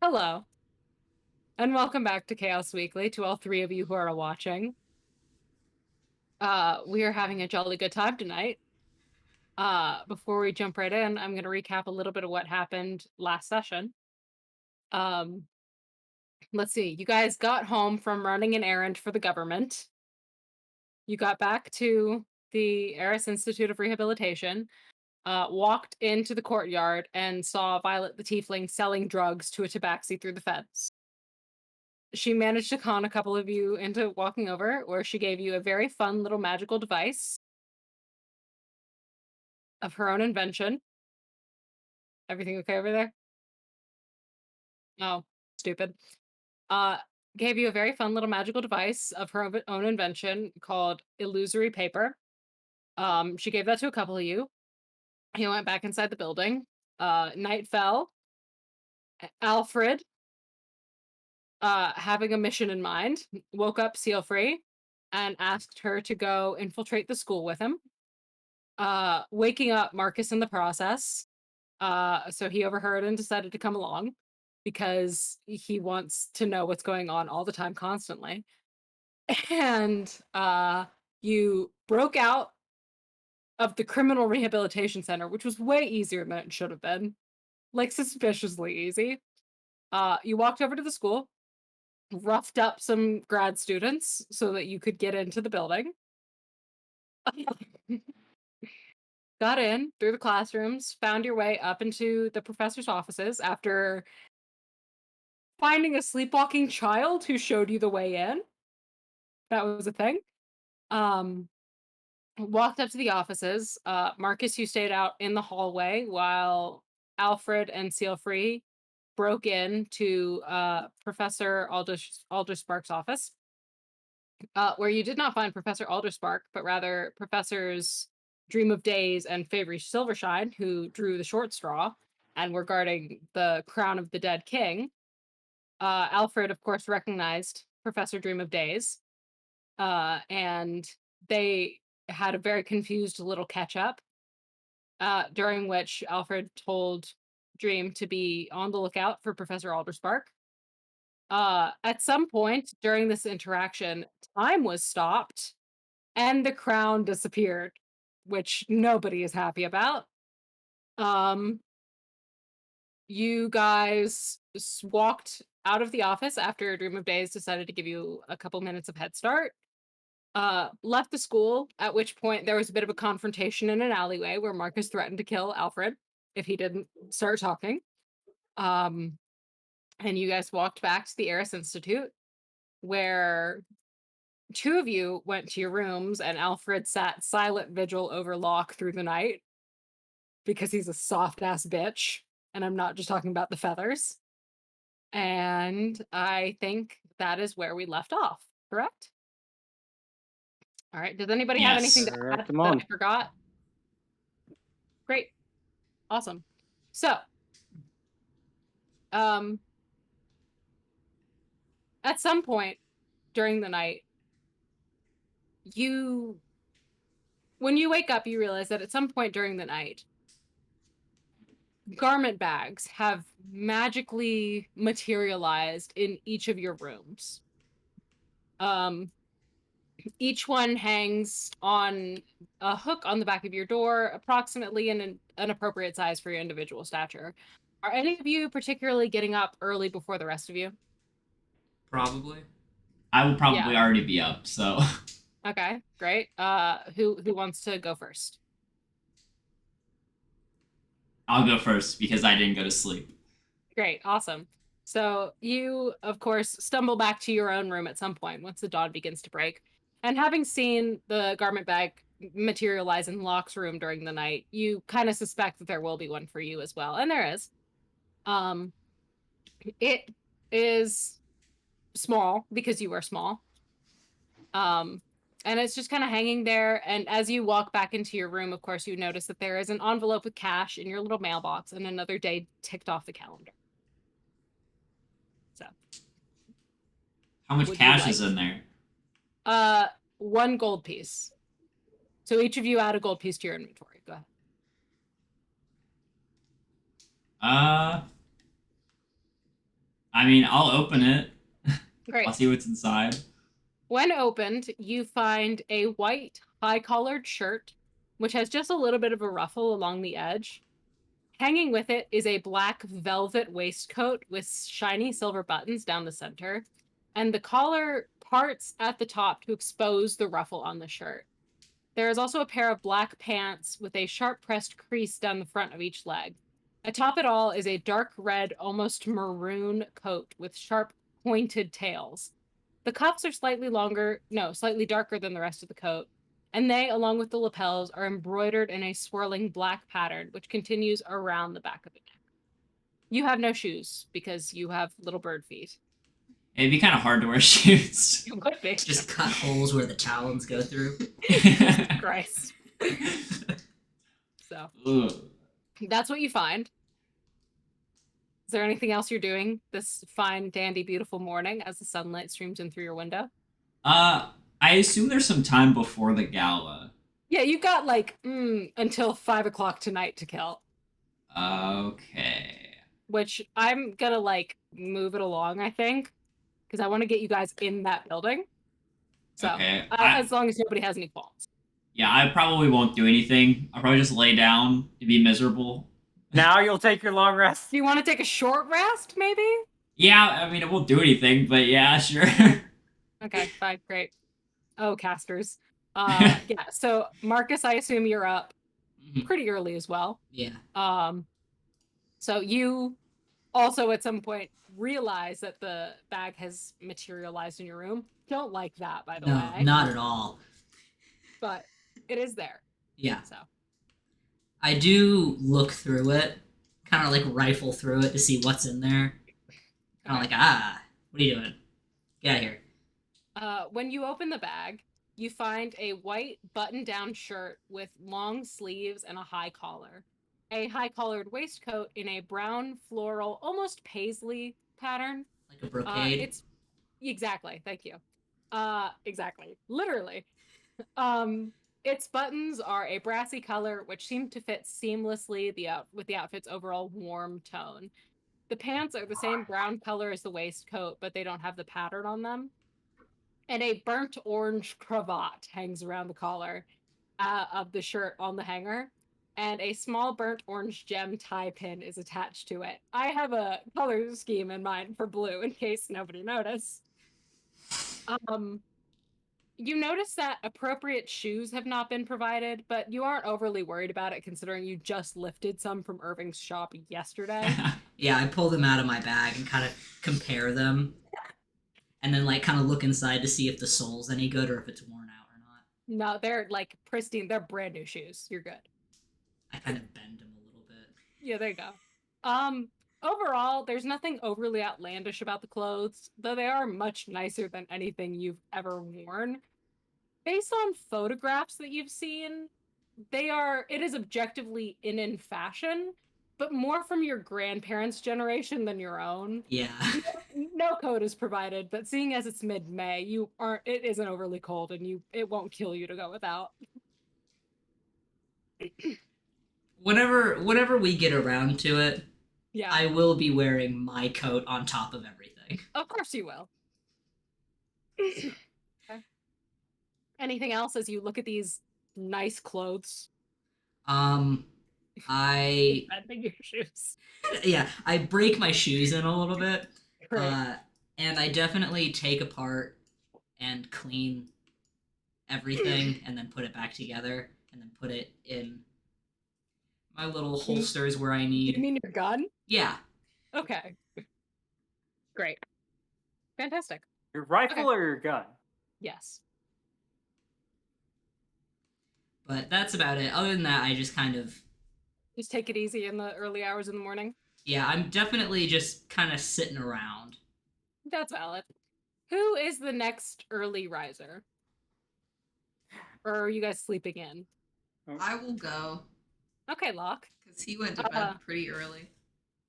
Hello, and welcome back to Chaos Weekly to all three of you who are watching. We are having a jolly good time tonight. Before we jump right in, I'm going to recap a little bit of what happened last session. Um, let's see. You guys got home from running an errand for the government. You got back to the Eris Institute of Rehabilitation, walked into the courtyard, and saw Violet the Tiefling selling drugs to a tabaxi through the fence. She managed to con a couple of you into walking over, where she gave you a very fun little magical device of her own invention. Everything okay over there? Oh, stupid. Uh, Gave you a very fun little magical device of her own invention called illusory paper. She gave that to a couple of you. He went back inside the building. Night fell. Alfred, having a mission in mind, woke up Seal Free and asked her to go infiltrate the school with him. Waking up Marcus in the process. So he overheard and decided to come along because he wants to know what's going on all the time, constantly. And you broke out of the criminal rehabilitation center, which was way easier than it should have been, like suspiciously easy. You walked over to the school, roughed up some grad students so that you could get into the building. Got in through the classrooms, found your way up into the professor's offices after finding a sleepwalking child who showed you the way in. That was a thing. Um, Walked up to the offices. Marcus, you stayed out in the hallway while Alfred and Sealfree broke in to Professor Alderspark's office, where you did not find Professor Alderspark, but rather Professors Dream of Days and Favory Silvershine, who drew the short straw and were guarding the crown of the dead king. Alfred, of course, recognized Professor Dream of Days, and they had a very confused little catch up, during which Alfred told Dream to be on the lookout for Professor Alderspark. At some point during this interaction, time was stopped and the crown disappeared, which nobody is happy about. Um, you guys walked out of the office after Dream of Days decided to give you a couple minutes of head start. Left the school, at which point there was a bit of a confrontation in an alleyway where Marcus threatened to kill Alfred if he didn't start talking. Um, and you guys walked back to the Eris Institute, where two of you went to your rooms and Alfred sat silent vigil over Locke through the night because he's a soft ass bitch. And I'm not just talking about the feathers. And I think that is where we left off, correct? All right. Does anybody have anything Yes. to Correct add them that on. I forgot? Great. Awesome. So, um, at some point during the night, you, when you wake up, you realize that at some point during the night, garment bags have magically materialized in each of your rooms. Um, each one hangs on a hook on the back of your door, approximately in an appropriate size for your individual stature. Are any of you particularly getting up early before the rest of you? Probably. I will Yeah. probably already be up, so Okay, great. Who wants to go first? I'll go first because I didn't go to sleep. Great, awesome. So you, of course, stumble back to your own room at some point once the dawn begins to break. And having seen the garment bag materialize in Locke's room during the night, you kind of suspect that there will be one for you as well. And there is. Um, it is small because you are small. Um, and it's just kind of hanging there. And as you walk back into your room, of course, you notice that there is an envelope with cash in your little mailbox and another day ticked off the calendar. So, How much would you cash is like? in there? Uh, one gold piece. So each of you add a gold piece to your inventory. Go ahead. Uh, I mean, I'll open it. Great. I'll see what's inside. When opened, you find a white high-collared shirt, which has just a little bit of a ruffle along the edge. Hanging with it is a black velvet waistcoat with shiny silver buttons down the center, and the collar parts at the top to expose the ruffle on the shirt. There is also a pair of black pants with a sharp pressed crease down the front of each leg. Atop it all is a dark red, almost maroon coat with sharp pointed tails. The cuffs are slightly darker than the rest of the coat, and they, along with the lapels, are embroidered in a swirling black pattern, which continues around the back of the neck. You have no shoes because you have little bird feet. It'd be kind of hard to wear shoes. It would be. Just cut holes where the talons go through. Jesus Christ. So Ugh. that's what you find. Is there anything else you're doing this fine, dandy, beautiful morning as the sunlight streams in through your window? I assume there's some time before the gala. Yeah, you've got like until 5 o'clock tonight to kill. Okay. Which I'm gonna like move it along, I think, because I want to get you guys in that building. So Okay. as long as nobody has any qualms. Yeah, I probably won't do anything. I'll probably just lay down and be miserable. Now you'll take your long rest. Do you want to take a short rest, maybe? Yeah, I mean, it won't do anything, but yeah, sure. Okay, fine, great. Oh, casters. Yeah, so Marcus, I assume you're up pretty early as well. Yeah. So you also at some point realize that the bag has materialized in your room. Don't like that, by the No, way. not at all. But it is there. Yeah. So I do look through it, kind of like rifle through it to see what's in there. Kind of like, what are you doing? Get out of here. when you open the bag, you find a white button-down shirt with long sleeves and a high collar. A high-collared waistcoat in a brown floral, almost paisley pattern. Like a brocade. It's exactly, thank you. Exactly. Literally. Its buttons are a brassy color, which seem to fit seamlessly with the outfit's overall warm tone. The pants are the same brown color as the waistcoat, but they don't have the pattern on them. And a burnt orange cravat hangs around the collar of the shirt on the hanger. And a small burnt orange gem tie pin is attached to it. I have a color scheme in mind for blue in case nobody noticed. You notice that appropriate shoes have not been provided, but you aren't overly worried about it considering you just lifted some from Irving's shop yesterday. Yeah, I pull them out of my bag and kind of compare them. And then like kind of look inside to see if the sole's any good or if it's worn out or not. No, they're like pristine. They're brand new shoes. You're good. I kind of bend them a little bit. Yeah, there you go. Overall, there's nothing overly outlandish about the clothes, though they are much nicer than anything you've ever worn. Based on photographs that you've seen, it is objectively in fashion, but more from your grandparents' generation than your own. Yeah. No code is provided, but seeing as it's mid-May, it isn't overly cold and it won't kill you to go without. Whenever we get around to it, Yeah. I will be wearing my coat on top of everything. Of course you will. Okay. Anything else as you look at these nice clothes? I Bending your shoes. yeah, I break my shoes in a little bit. Right. And I definitely take apart and clean everything and then put it back together and then put it in my little holsters where I need. You mean your gun? Yeah. Okay. Great. Fantastic. Your rifle Okay. or your gun? Yes. But that's about it. Other than that, I just kind of Just take it easy in the early hours in the morning. yeah, I'm definitely just kind of sitting around. That's valid. Who is the next early riser? Or are you guys sleeping in? I will go Okay, Locke. because he went to bed pretty early.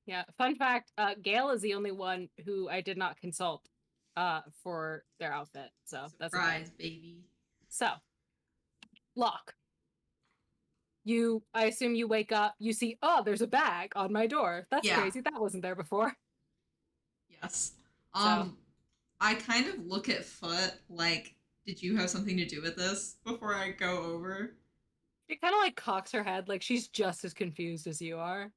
Yeah. Fun fact: Gail is the only one who I did not consult for their outfit. So that's okay. Surprise, baby. So, Locke. I assume you wake up. You see, oh, there's a bag on my door. That's Yeah. crazy. That wasn't there before. Yeah. Yes. So- I kind of look at Foot like, did you have something to do with this before I go over? She kind of like cocks her head, like she's just as confused as you are.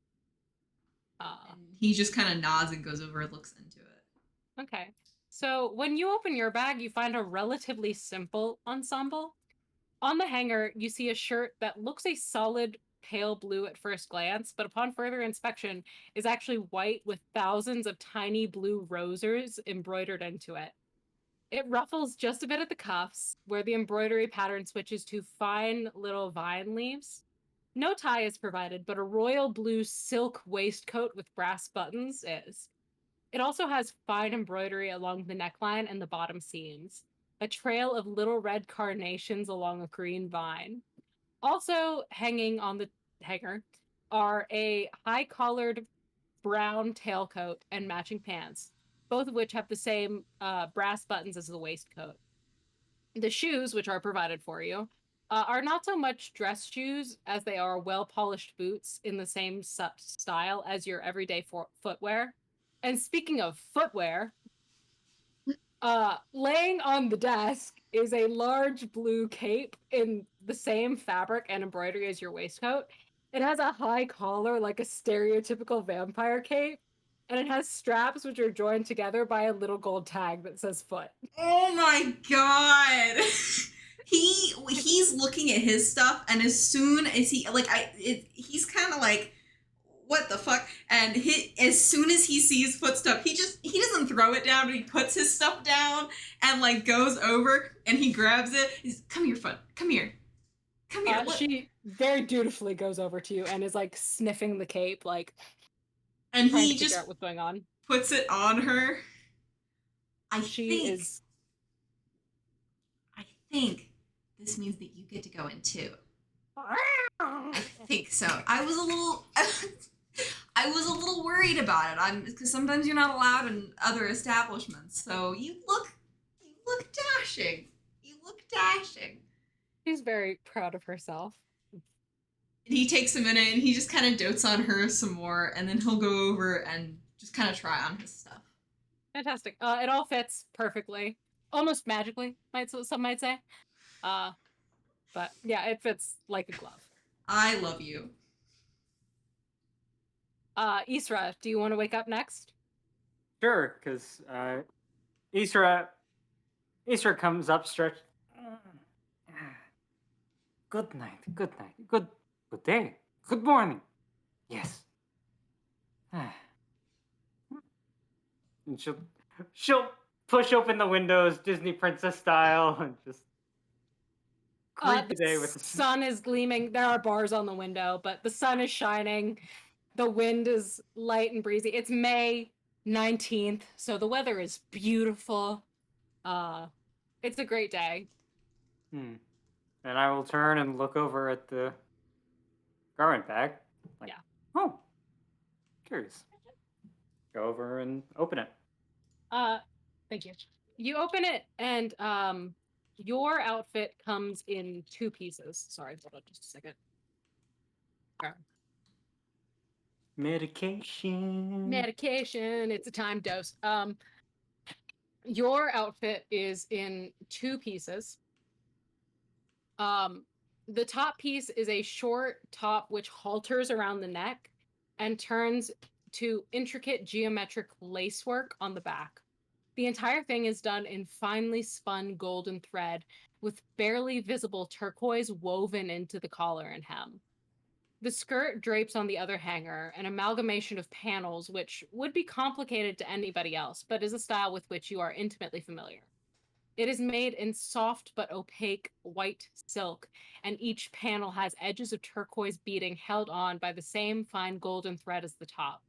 And he just kind of nods and goes over and looks into it. Okay. So when you open your bag, you find a relatively simple ensemble. On the hanger, you see a shirt that looks a solid pale blue at first glance, but upon further inspection is actually white with thousands of tiny blue rosers embroidered into it. It ruffles just a bit at the cuffs, where the embroidery pattern switches to fine little vine leaves. No tie is provided, but a royal blue silk waistcoat with brass buttons is. It also has fine embroidery along the neckline and the bottom seams, a trail of little red carnations along a green vine. Also hanging on the hanger are a high-collared brown tailcoat and matching pants, both of which have the same brass buttons as the waistcoat. The shoes, which are provided for you, are not so much dress shoes as they are well-polished boots in the same style as your everyday footwear. And speaking of footwear, laying on the desk is a large blue cape in the same fabric and embroidery as your waistcoat. It has a high collar like a stereotypical vampire cape, and it has straps which are joined together by a little gold tag that says foot. Oh my god. He's looking at his stuff, and as soon as he's kind of like, what the fuck? And as soon as he sees Foot stuff, he doesn't throw it down, but he puts his stuff down and like goes over and he grabs it. He's, come here, Foot. Come here. Come here. She very dutifully goes over to you and is like sniffing the cape, like and trying he to figure just out what's going on. puts it on her. I think this means that you get to go in too. I think so. I was a little worried about it. Because sometimes you're not allowed in other establishments. So you look dashing. You look dashing. She's very proud of herself. And he takes a minute and he just kind of dotes on her some more, and then he'll go over and just kind of try on his stuff. Fantastic. It all fits perfectly, almost magically, some might say. But yeah, it fits like a glove. I love you. Isra, do you want to wake up next? Sure, because Isra comes up, stretched. Good night, good night, good day, good morning. Yes. And she'll push open the windows, Disney princess style, and just greet the day with the sun is gleaming. There are bars on the window, but the sun is shining. The wind is light and breezy. It's May 19th, so the weather is beautiful. It's a great day. And I will turn and look over at the garment bag. Like, yeah. Oh, curious. Go over and open it. Thank you. You open it, and your outfit comes in 2 pieces. Sorry, hold on just a second. Okay. Medication. It's a time dose. Your outfit is in 2 pieces. The top piece is a short top which halters around the neck and turns to intricate geometric lacework on the back. The entire thing is done in finely spun golden thread with barely visible turquoise woven into the collar and hem. The skirt drapes on the other hanger, an amalgamation of panels which would be complicated to anybody else, but is a style with which you are intimately familiar. It is made in soft but opaque white silk, and each panel has edges of turquoise beading held on by the same fine golden thread as the top.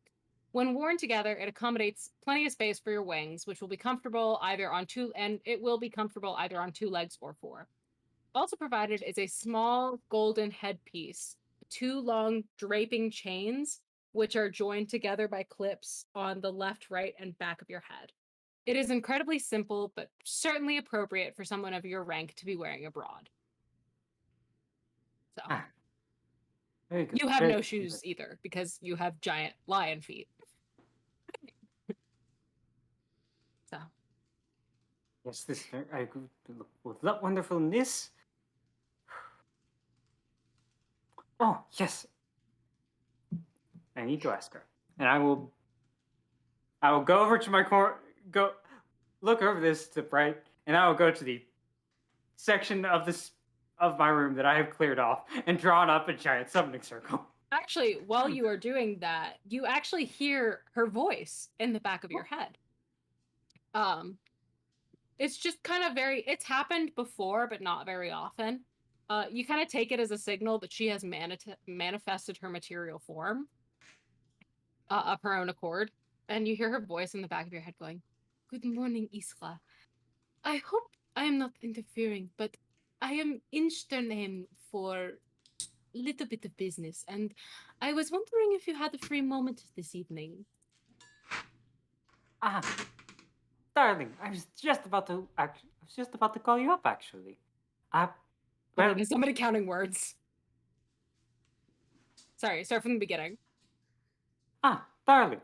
When worn together, it accommodates plenty of space for your wings, which will be comfortable either on 2 legs or 4. Also provided is a small golden headpiece, 2 long draping chains, which are joined together by clips on the left, right, and back of your head. It is incredibly simple, but certainly appropriate for someone of your rank to be wearing abroad. So, Very good. you have no shoes either, because you have giant lion feet. Yes, this I with that wonderfulness. Oh yes, I need to ask her, and I will go over to my corner, go look over this to right, and I will go to the section of this of my room that I have cleared off and drawn up a giant summoning circle. Actually, while you are doing that, you actually hear her voice in the back of your head. It's just kind of it's happened before, but not very often. You kind of take it as a signal that she has manifested her material form of her own accord. And you hear her voice in the back of your head going, "Good morning, Isra. I hope I am not interfering, but I am in Sternheim for a little bit of business, and I was wondering if you had a free moment this evening." Ah, darling, I was just about to call you up actually. Well, Okay, is somebody counting words? Sorry, start from the beginning. darling,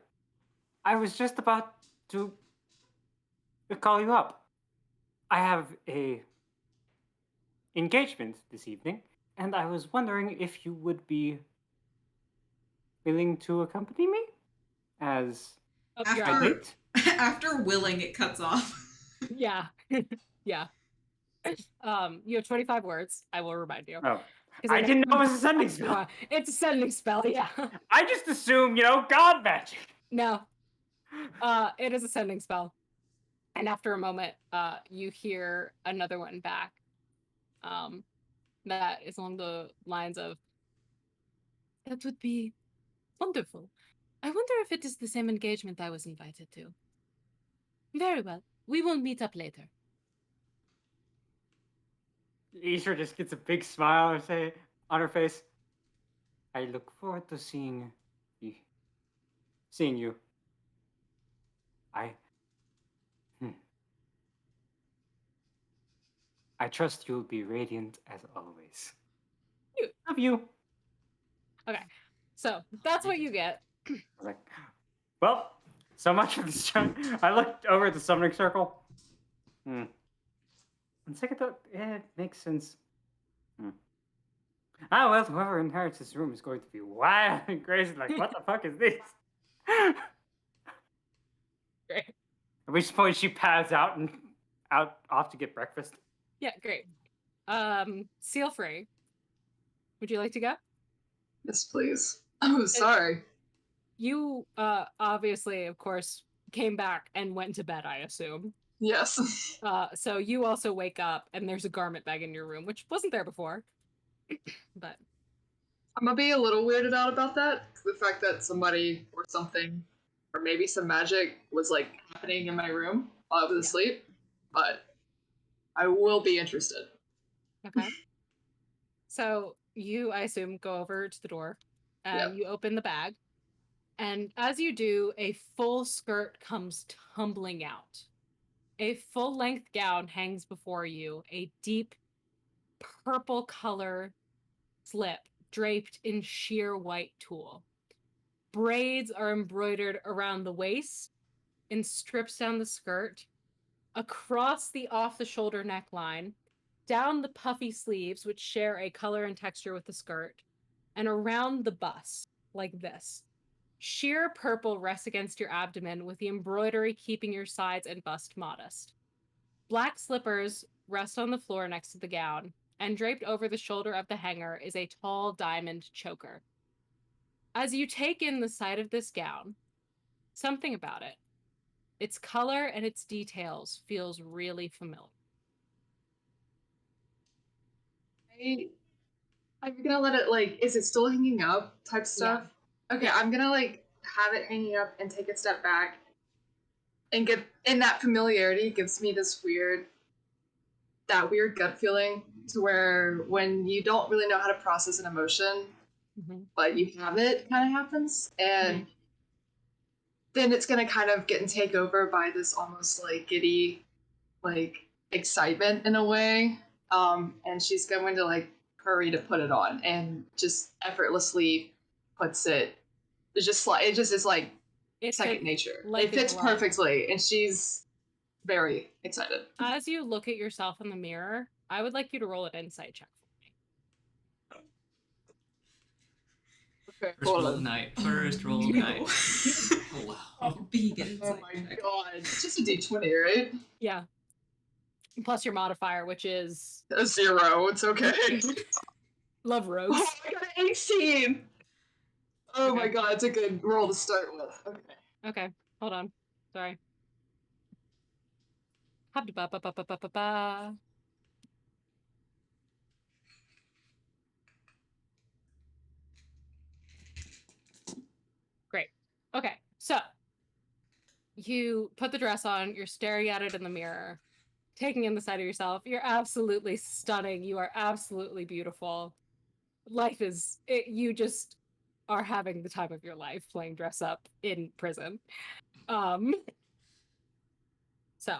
I was just about to call you up. I have a engagement this evening, and I was wondering if you would be willing to accompany me as Oh, my you're After- out. date. After willing, it cuts off. Yeah. Yeah. You have 25 words. I will remind you. Oh, 'Cause I didn't know it you- was a sending spell. It's a sending spell, yeah. I just assumed, God magic. No. It is a sending spell. And after a moment, you hear another one back. That is along the lines of, "That would be wonderful. I wonder if it is the same engagement I was invited to. Very well. We will meet up later." Isra just gets a big smile on her face. I look forward to seeing you. I trust you'll be radiant as always. Cute. Love you. Okay. So that's what you get. I was like, well, so much for this. I looked over at the summoning circle. And second thought, it makes sense. Ah, well, whoever inherits this room is going to be wild and crazy. Like, what the fuck is this? Great. At which point she pads out and off to get breakfast. Yeah, great. Seal free. Would you like to go? Yes, please. Oh, sorry. You obviously, of course, came back and went to bed, I assume. Yes. So you also wake up and there's a garment bag in your room, which wasn't there before. But I'm gonna be a little weirded out about that. The fact that somebody or something, or maybe some magic, was like happening in my room while I was asleep. But I will be interested. okay. So you, I assume, go over to the door and Yep. you open the bag. And as you do, a full skirt comes tumbling out. A full length gown hangs before you, a deep purple color slip draped in sheer white tulle. Braids are embroidered around the waist in strips down the skirt, across the off the shoulder neckline, down the puffy sleeves, which share a color and texture with the skirt, and around the bust, like this. Sheer purple rests against your abdomen, with the embroidery keeping your sides and bust modest. Black slippers rest on the floor next to the gown, and draped over the shoulder of the hanger is a tall diamond choker. As you take in the sight of this gown, something about it, its color and its details, feels really familiar. I'm gonna let it is it still hanging up type stuff? Okay, Yeah. I'm gonna have it hanging up and take a step back and get in that familiarity gives me this weird gut feeling to where when you don't really know how to process an emotion, but you have it kind of happens. And then it's gonna kind of get and take over by this almost giddy excitement in a way. And she's going to hurry to put it on and just effortlessly puts it. It just is It second fits nature. like It a fits glove. perfectly, and she's very excited. As you look at yourself in the mirror, I would like you to roll an insight check for me. Okay, First hold roll of on. night. First roll of No. night. Hello. Big Oh insight my check. god. It's just a d20, right? Yeah. Plus your modifier, which is A 0. It's okay. love rogues. Oh, I got an 18! Oh my Okay. god, it's a good roll to start with. Okay. Okay, hold on. Sorry. Habda-ba-ba-ba-ba-ba-ba. Great. Okay, so you put the dress on, you're staring at it in the mirror, taking in the sight of yourself. You're absolutely stunning. You are absolutely beautiful. Life is, you just are having the time of your life playing dress up in prison. So,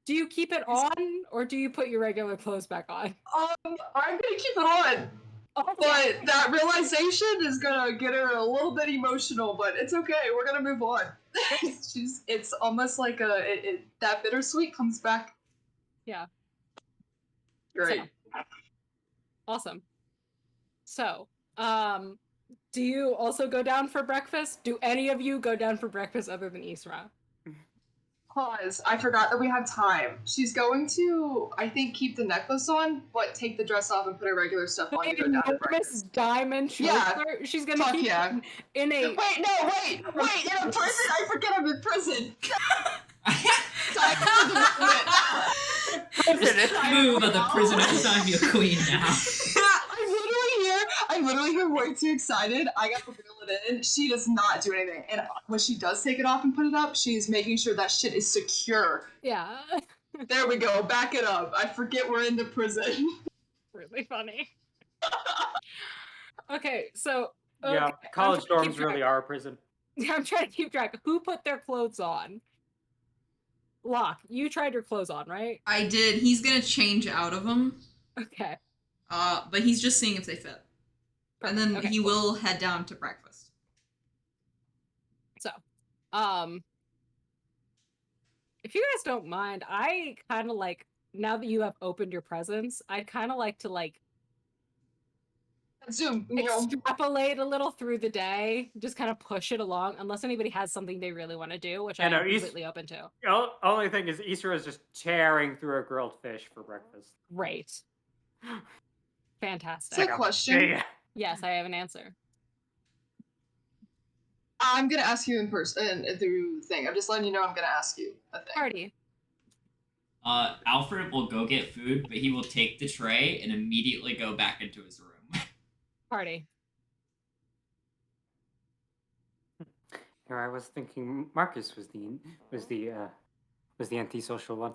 do you keep it on or do you put your regular clothes back on? I'm gonna keep it on! Okay. But that realization is gonna get her a little bit emotional, but it's okay. We're gonna move on. It's almost like that bittersweet comes back. Yeah. Great. Awesome. So, do you also go down for breakfast? Do any of you go down for breakfast other than Isra? Pause. I forgot that we have time. She's going to, I think, keep the necklace on, but take the dress off and put her regular stuff on to go down to Enormous breakfast. diamond Yeah. choker. She's gonna Fuck keep yeah. it in a. Wait, no, wait! In a prison? I forget I'm in prison! Time for development. Move of the prison of time, you queen now. I'm literally here way too excited. I got to reel it in. She does not do anything. And when she does take it off and put it up, she's making sure that shit is secure. Yeah. There we go. Back it up. I forget we're in the prison. Really funny. Okay, so. Yeah, okay, college I'm trying to dorms keep really track. are a prison. I'm trying to keep track. Who put their clothes on? Locke, you tried your clothes on, right? I did. He's gonna change out of them. Okay. But he's just seeing if they fit. And then Okay, he cool. will head down to breakfast. So, if you guys don't mind, I kind of like, now that you have opened your presents, I'd kind of like to like Zoom. extrapolate a little through the day, just kind of push it along, unless anybody has something they really want to do, which Yeah, I'm no, completely open to. Only thing is, Isra is just tearing through a grilled fish for breakfast. Great. Fantastic. Quick question. Yeah. Yes, I have an answer. I'm gonna ask you in person through thing. I'm just letting you know I'm gonna ask you a thing. Party. Alfred will go get food, but he will take the tray and immediately go back into his room. Party. Here I was thinking Marcus was the antisocial one.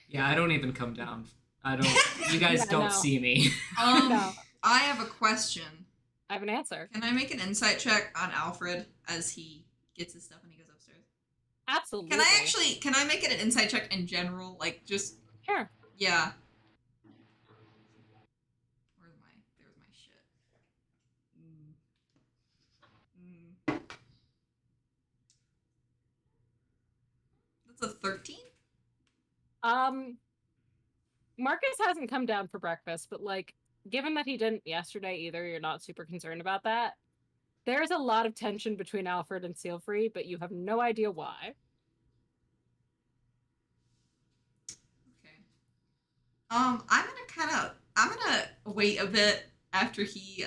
Yeah, I don't even come down. I don't. You guys Yeah, don't no. see me. No, I have a question. I have an answer. Can I make an insight check on Alfred as he gets his stuff and he goes upstairs? Absolutely. Can I make it an insight check in general? Like, just, Sure. yeah. There's my shit. That's a 13? Marcus hasn't come down for breakfast, but like, given that he didn't yesterday either, you're not super concerned about that. There's a lot of tension between Alfred and Sealfree, but you have no idea why. Okay. I'm gonna wait a bit after he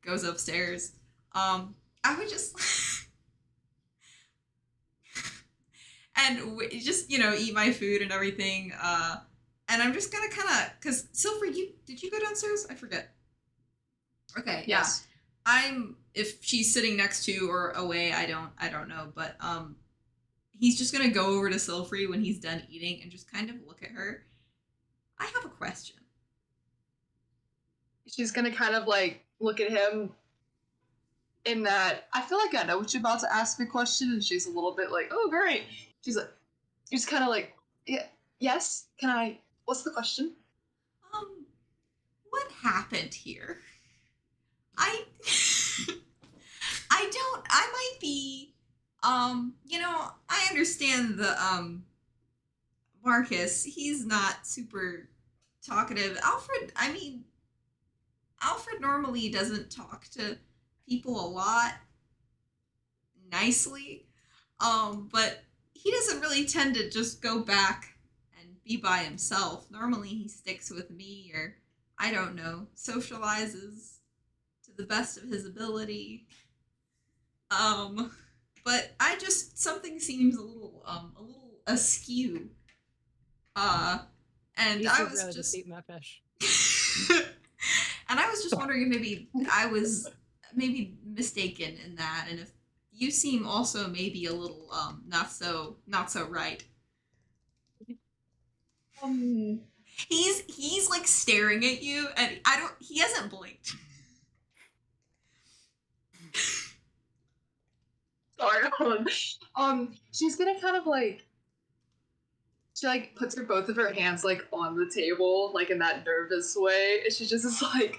goes upstairs. I would just and just eat my food and everything. And I'm just gonna kind of, cause Silver, did you go downstairs? I forget. Okay. Yes. Yeah. If she's sitting next to or away, I don't know, but he's just gonna go over to Silfree when he's done eating and just kind of look at her. I have a question. She's gonna kind of like look at him in that I feel like I know what you're about to ask me a question, and she's a little bit like, oh great. She's kind of like, yeah, yes, can I, what's the question? What happened here? I might be, I understand the, Marcus, he's not super talkative. Alfred normally doesn't talk to people a lot nicely. But he doesn't really tend to just go back and be by himself. Normally he sticks with me or I don't know, socializes to the best of his ability. But something seems a little askew. And You I should was really just eat my fish. and I was just wondering if maybe I was maybe mistaken in that, and if you seem also maybe a little not so right. Um, He's like staring at you, and he hasn't blinked. sorry, hold on. She's gonna kind of like she like puts both of her hands like on the table, like in that nervous way, and she just is like,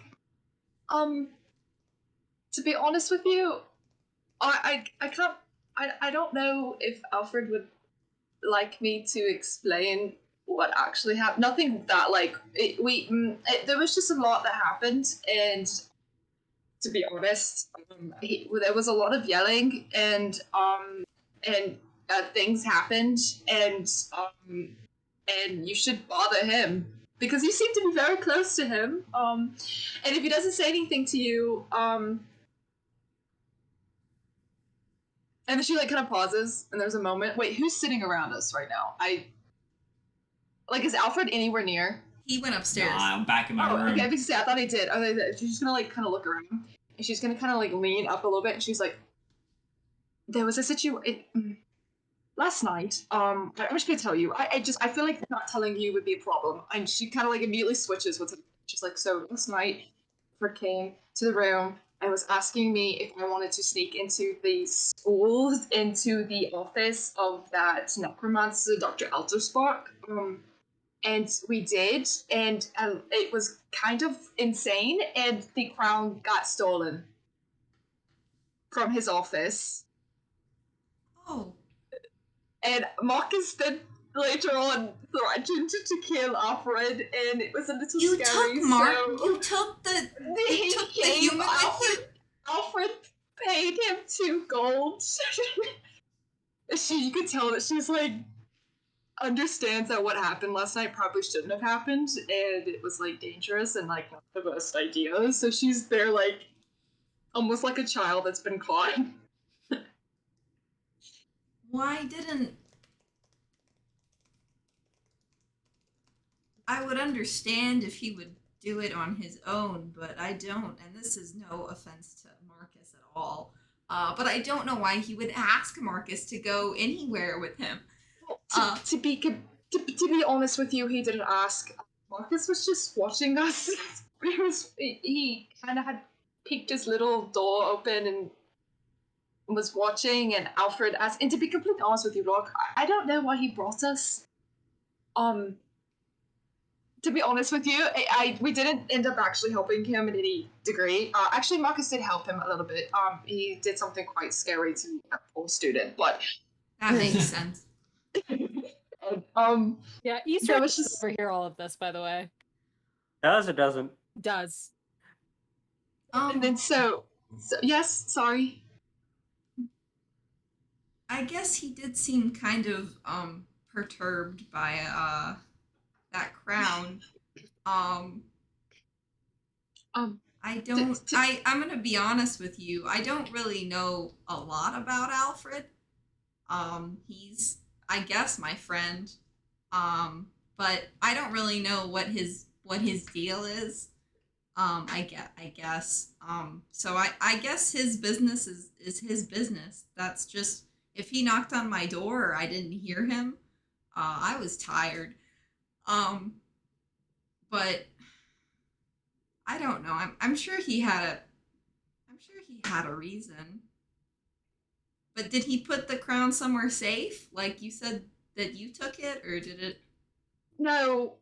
to be honest with you, I can't I don't know if Alfred would like me to explain what actually happened. Nothing that like there was just a lot that happened, and to be honest, there was a lot of yelling, and things happened, and you should bother him because you seem to be very close to him. And if he doesn't say anything to you, and then she like kind of pauses, and there's a moment. Wait, who's sitting around us right now? Is Alfred anywhere near? He went upstairs. Nah, I'm back in my room. Okay, because I thought he did. She's just gonna like kind of look around, and she's gonna kind of like lean up a little bit, and she's like, "There was a situation last night. I'm just gonna tell you. I feel like not telling you would be a problem." And she kind of like immediately switches with it. She's like, "So last night, Fred came to the room and was asking me if I wanted to sneak into the school, into the office of that necromancer, Dr. Elderspark. And we did, and it was kind of insane, and the crown got stolen from his office. Oh, And Marcus then later on threatened to kill Alfred, and it was a little you scary. took Mark. So You took the. he You took the gave human with you. Alfred paid him 2 gold. You could tell that she's like understands that what happened last night probably shouldn't have happened, and it was like dangerous and like not the best idea. So she's there like almost like a child that's been caught. Why didn't I would understand if he would do it on his own, but I don't, and this is no offense to Marcus at all. But I don't know why he would ask Marcus to go anywhere with him. To be honest with you, he didn't ask. Marcus was just watching us. He kind of had peeked his little door open and was watching, and Alfred asked. And to be completely honest with you, Rock, I don't know why he brought us. To be honest with you, we didn't end up actually helping him in any degree. Actually, Marcus did help him a little bit. He did something quite scary to a poor student, but That makes sense. Yeah, Easter That was doesn't just- overhear all of this, by the way. Does or doesn't? Does. and then so yes, sorry. I guess he did seem kind of perturbed by that crown. I don't I'm gonna be honest with you. I don't really know a lot about Alfred. He's I guess my friend. But I don't really know what his deal is. I guess. So I guess his business is his business. That's just if he knocked on my door or I didn't hear him, I was tired. But I don't know. I'm sure he had a reason. But did he put the crown somewhere safe? Like you said that you took it, or did it? No,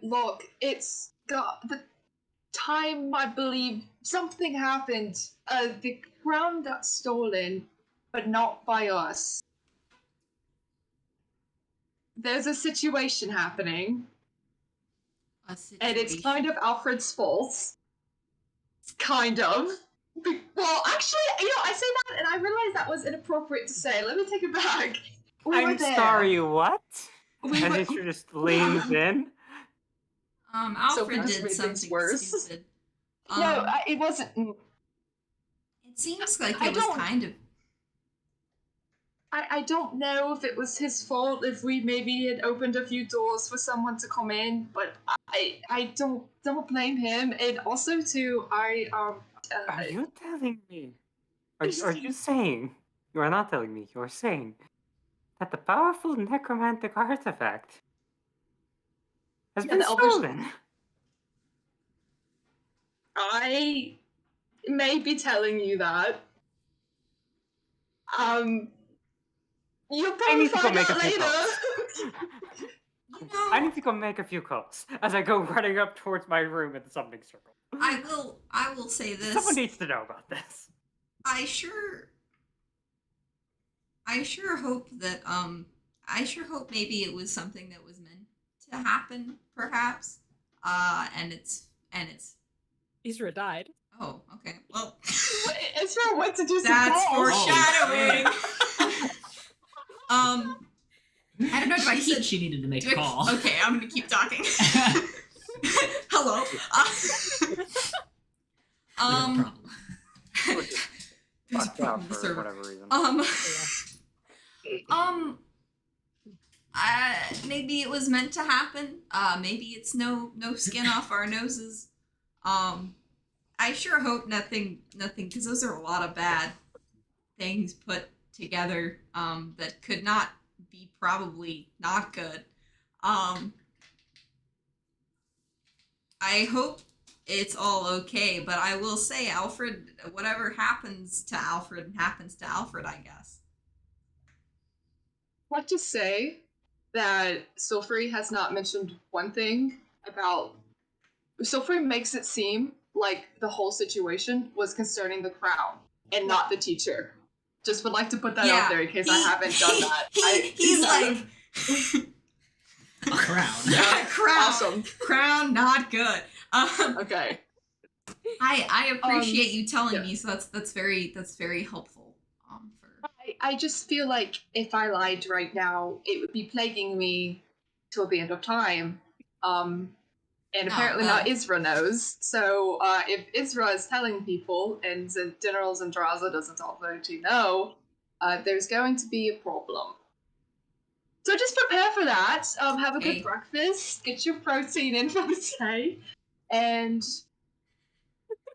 look, it's got the time I believe something happened. The crown got stolen, but not by us. there's a situation happening, A and it's kind situation. of Alfred's fault. Kind of. Well, actually, I say that, and I realized that was inappropriate to say. Let me take it back. We were I'm there. sorry, what? We And were- Isra just leans in. Alfred just did made things something worse. stupid. No, it wasn't. It seems like I it was don't- kind of. I don't know if it was his fault, if we maybe had opened a few doors for someone to come in, but I don't blame him. And also too, Are you telling me? Are you saying? You are not telling me. You are saying that the powerful necromantic artifact has Yeah, been the Elvish- stolen. I may be telling you that. You'll I probably need to go find make a out few later. calls. You know, I need to go make a few calls as I go running up towards my room in the summoning circle. I will say this. Someone needs to know about this. I sure hope that I sure hope maybe it was something that was meant to happen, perhaps. And it's Isra died. oh, okay. Well, It's for what to do some that's calls. foreshadowing. I don't know if I She said said she needed to make do a I- call. Okay, I'm gonna keep talking. Hello. We have a problem. There's a Fucked problem out with the for server. whatever reason. Maybe it was meant to happen. Maybe it's no skin off our noses. I sure hope nothing, because those are a lot of bad things put together, that could not be probably not good. I hope it's all okay, but I will say, Alfred, whatever happens to Alfred, I guess. I'd like to say that Silfrey has not mentioned one thing about. Silfrey makes it seem like the whole situation was concerning the crown and not the teacher. Just would like to put that out there in case I haven't done that. He's like, A crown. crown, Awesome. crown, not good. Okay. I appreciate you telling yeah. me, so that's very helpful. For I just feel like if I lied right now, it would be plaguing me till the end of time. And apparently now well. Isra knows. So if Isra is telling people and General Zendraza doesn't already know, there's going to be a problem. So just prepare for that. Have a Okay. good breakfast. Get your protein in for the day, and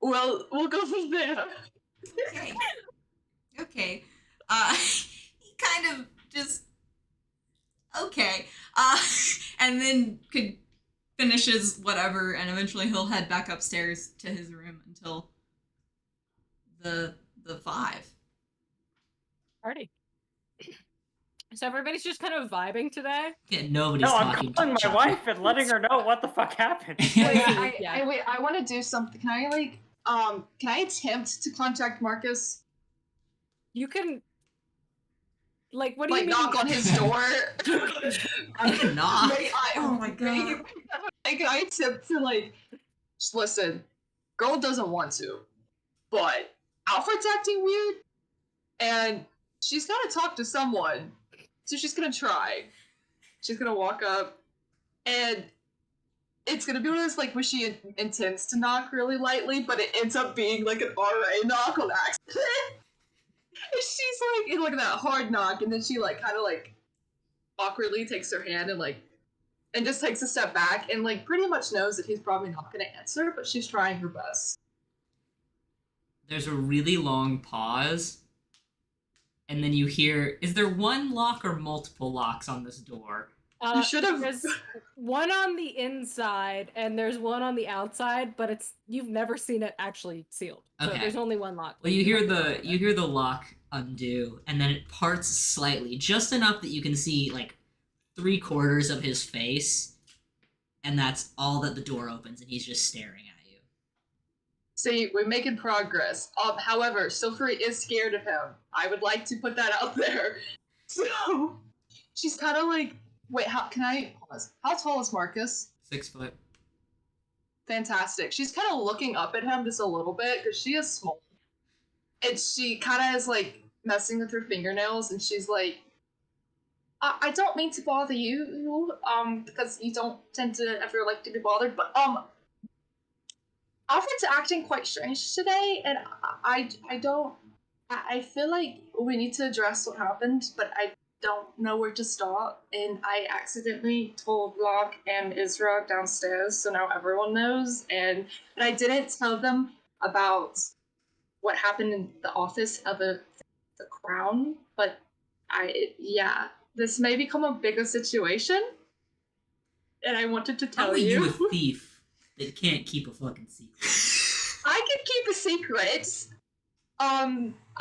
we'll go from there. Okay. Okay. He kind of just okay. And then finishes whatever, and eventually he'll head back upstairs to his room until the 5. Party. So everybody's just kind of vibing today. Yeah, nobody's No, I'm talking calling to my each wife and letting her know what the fuck happened. Yeah. Yeah. Wait, I want to do something. Can I attempt to contact Marcus? You can. Like, what do Like you mean? knock on his door? I can knock. Oh my God. Can I attempt to like just listen? Girl doesn't want to, but Alfred's acting weird, and she's gotta talk to someone. So she's gonna try. She's gonna walk up, and it's gonna be one of those like where she intends to knock really lightly, but it ends up being like an RA knock on accident. And she's like in like that hard knock, and then she like kind of like awkwardly takes her hand and just takes a step back and like pretty much knows that he's probably not gonna answer, but she's trying her best. There's a really long pause, and then you hear, is there one lock or multiple locks on this door? You should have. There's one on the inside and there's one on the outside, but you've never seen it actually sealed. So Okay. there's only one lock. Well, you hear the lock undo, and then it parts slightly, just enough that you can see like 3/4 of his face, and that's all that the door opens, and he's just staring at you. See, we're making progress. However, Silfrey is scared of him. I would like to put that out there. So she's kind of like Wait, how can I pause? How tall is Marcus? 6 foot. Fantastic. She's kind of looking up at him just a little bit because she is small. And she kind of is like messing with her fingernails, and she's like, I don't mean to bother you, because you don't tend to ever like to be bothered, but Alfred's acting quite strange today, and I don't. I feel like we need to address what happened, but I don't know where to start. And I accidentally told Locke and Isra downstairs, so now everyone knows. And I didn't tell them about what happened in the office of the Crown. But this may become a bigger situation, and I wanted to How tell are you. you a thief that can't keep a fucking secret? I can keep a secret.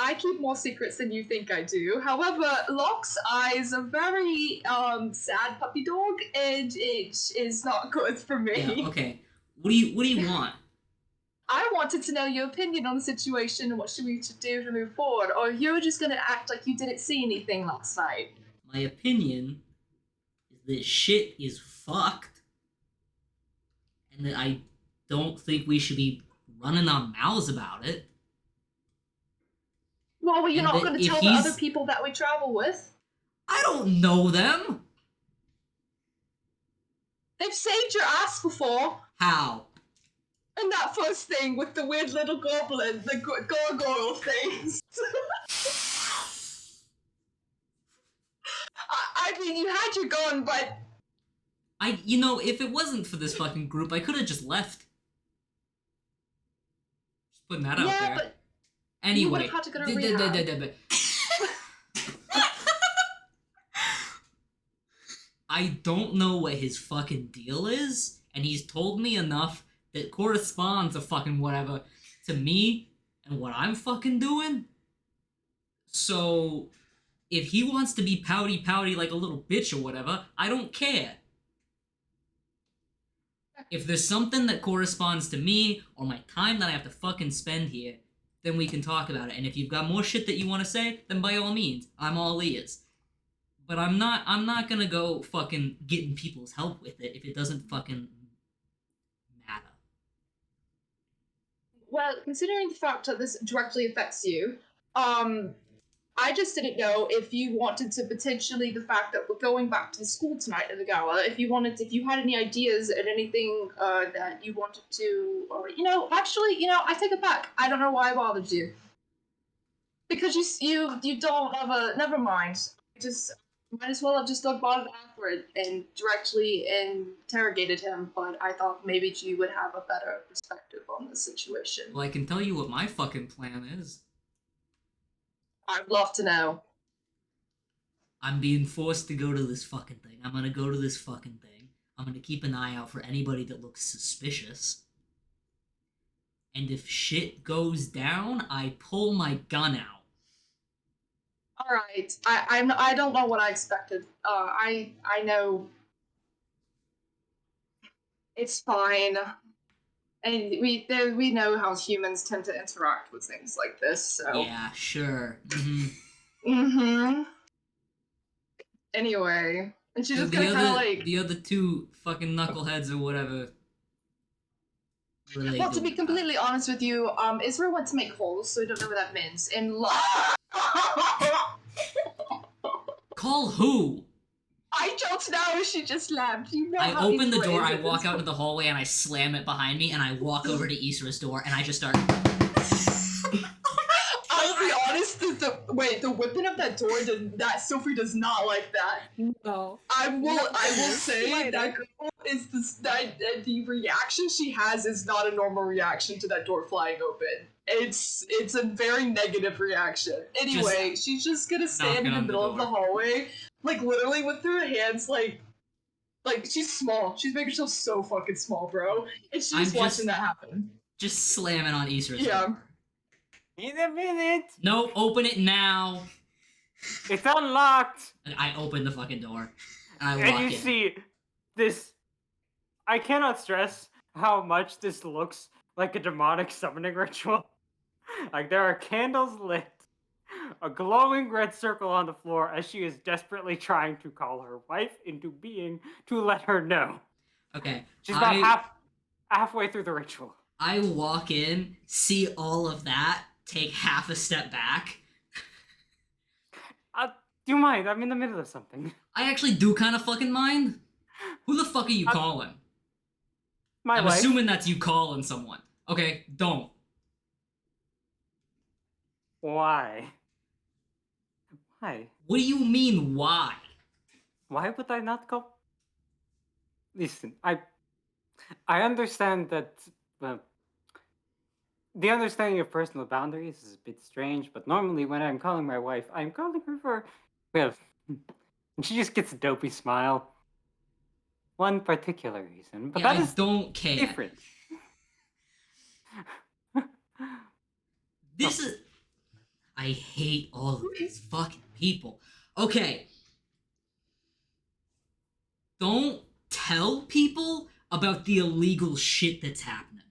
I keep more secrets than you think I do. However, Locke's eyes are very sad puppy dog, and it is not good for me. Yeah, okay. What do you want? I wanted to know your opinion on the situation and what should we do to move forward, or you're just gonna act like you didn't see anything last night. My opinion is that shit is fucked, and that I don't think we should be running our mouths about it. Well, you're And not that gonna if tell the he's- other people that we travel with. I don't know them. They've saved your ass before. How? And that first thing with the weird little goblin, the gargoyle things. I mean, you had your gun, but If it wasn't for this fucking group, I could have just left. Just putting that out yeah, there. but you Anyway, would've had to go to rehab. I don't know what his fucking deal is, and he's told me enough that corresponds or fucking whatever to me and what I'm fucking doing. So, if he wants to be pouty like a little bitch or whatever, I don't care. If there's something that corresponds to me or my time that I have to fucking spend here, then we can talk about it. And if you've got more shit that you want to say, then by all means, I'm all ears. But I'm not gonna go fucking getting people's help with it if it doesn't fucking matter. Well, considering the fact that this directly affects you, I just didn't know if you wanted to potentially the fact that we're going back to the school tonight at the gala. If you had any ideas and anything that you wanted to, or I take it back. I don't know why I bothered you. Because you don't have a. Never mind. Just might as well have just bothered Alfred and directly interrogated him. But I thought maybe you would have a better perspective on the situation. Well, I can tell you what my fucking plan is. I'd love to know. I'm being forced to go to this fucking thing. I'm gonna go to this fucking thing. I'm gonna keep an eye out for anybody that looks suspicious. And if shit goes down, I pull my gun out. All right, I don't know what I expected. I know it's fine, and we know how humans tend to interact with things like this. So Yeah, sure. Anyway, and she's So just gonna kind of like. the other two fucking knuckleheads or whatever. What are they Well, to doing be about completely honest with you, Israel went to make holes, so I don't know what that means. And Call who? I don't know. She just laughed. You know. I how open the door, I ingrained walk it out is. into the hallway, and I slam it behind me, and I walk over to Isra's door, and I just start. I'll be honest. The whipping of that door Sophie does not like that. No. I will say Later. that girl is the reaction she has is not a normal reaction to that door flying open. It's a very negative reaction. Anyway, she's just gonna stand in knocking the on the middle of the door. hallway, like literally with her hands like she's small. She's making herself so fucking small, bro. And she's I'm just just- watching that happen. Just slamming on Isra's Yeah. door. In a minute. No, open it now. It's unlocked. And I open the fucking door, and I walk And you in. see this. I cannot stress how much this looks like a demonic summoning ritual. Like there are candles lit a glowing red circle on the floor as she is desperately trying to call her wife into being to let her know. Okay. She's about halfway through the ritual. I walk in, see all of that, take half a step back. Do you mind? I'm in the middle of something. I actually do kind of fucking mind. Who the fuck are you calling? My I'm wife. assuming that's you calling someone. Okay, don't. Why? Why? What do you mean, why? Why would I not go? Listen, I understand that the understanding of personal boundaries is a bit strange, but normally when I'm calling my wife, I'm calling her for, well, and she just gets a dopey smile. One particular reason, but Yeah, that I is don't care. different. This is... I hate all of these fucking people. Okay. Don't tell people about the illegal shit that's happening.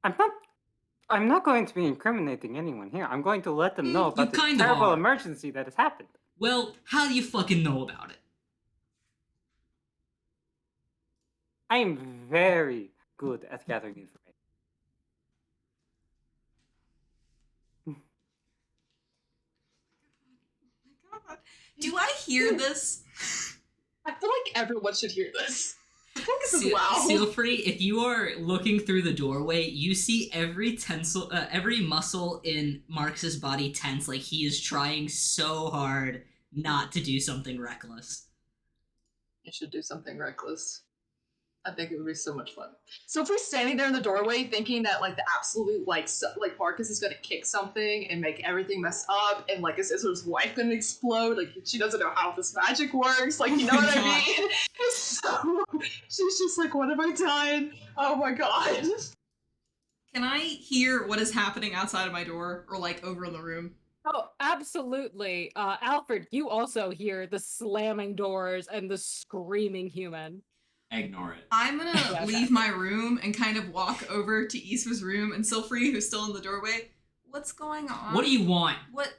I'm not going to be incriminating anyone here. I'm going to let them know You about this kinda terrible are. emergency that has happened. Well, how do you fucking know about it? I am very good at gathering information. Oh my god. Do I hear this? I feel like everyone should hear this. I think this is wow. Sealfree, if you are looking through the doorway, you see every muscle in Marx's body tense, like he is trying so hard not to do something reckless. You should do something reckless. I think it would be so much fun. So if we're standing there in the doorway thinking that like the absolute like Marcus is gonna kick something and make everything mess up, and like is his wife gonna explode? Like she doesn't know how this magic works. Like you know what I mean? So she's just like, what have I done? Oh my god. Can I hear what is happening outside of my door or like over in the room? Oh, absolutely. Alfred, you also hear the slamming doors and the screaming human. Ignore it. I'm gonna Yeah, leave okay. my room and kind of walk over to Issa's room and Silfree, who's still in the doorway. What's going on? What do you want? What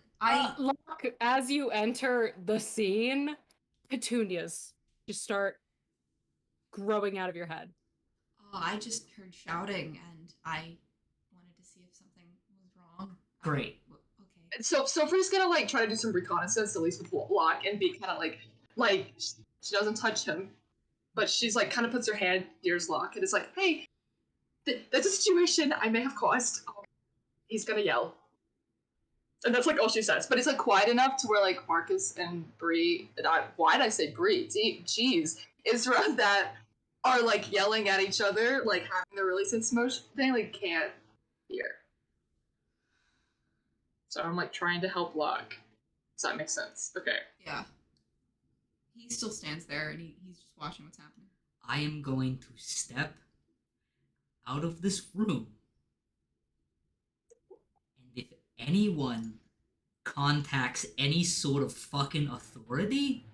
Look, as you enter the scene, petunias just start growing out of your head. Oh, I just heard shouting and I wanted to see if something was wrong. Great. Okay. So Sophie's gonna like try to do some reconnaissance, at least with Locke, and be kind of like she doesn't touch him, but she's like kind of puts her hand near his Locke and is like, hey, that's a situation I may have caused. He's gonna yell. And that's like all she says, but it's like quiet enough to where like Marcus and Bree, why did I say Bree? Jeez, Isra that are like yelling at each other, like having the really sense motion thing, like can't hear. So I'm like trying to help Locke. Does that make sense? Okay. Yeah. He still stands there and he's just watching what's happening. I am going to step out of this room. And if anyone contacts any sort of fucking authority,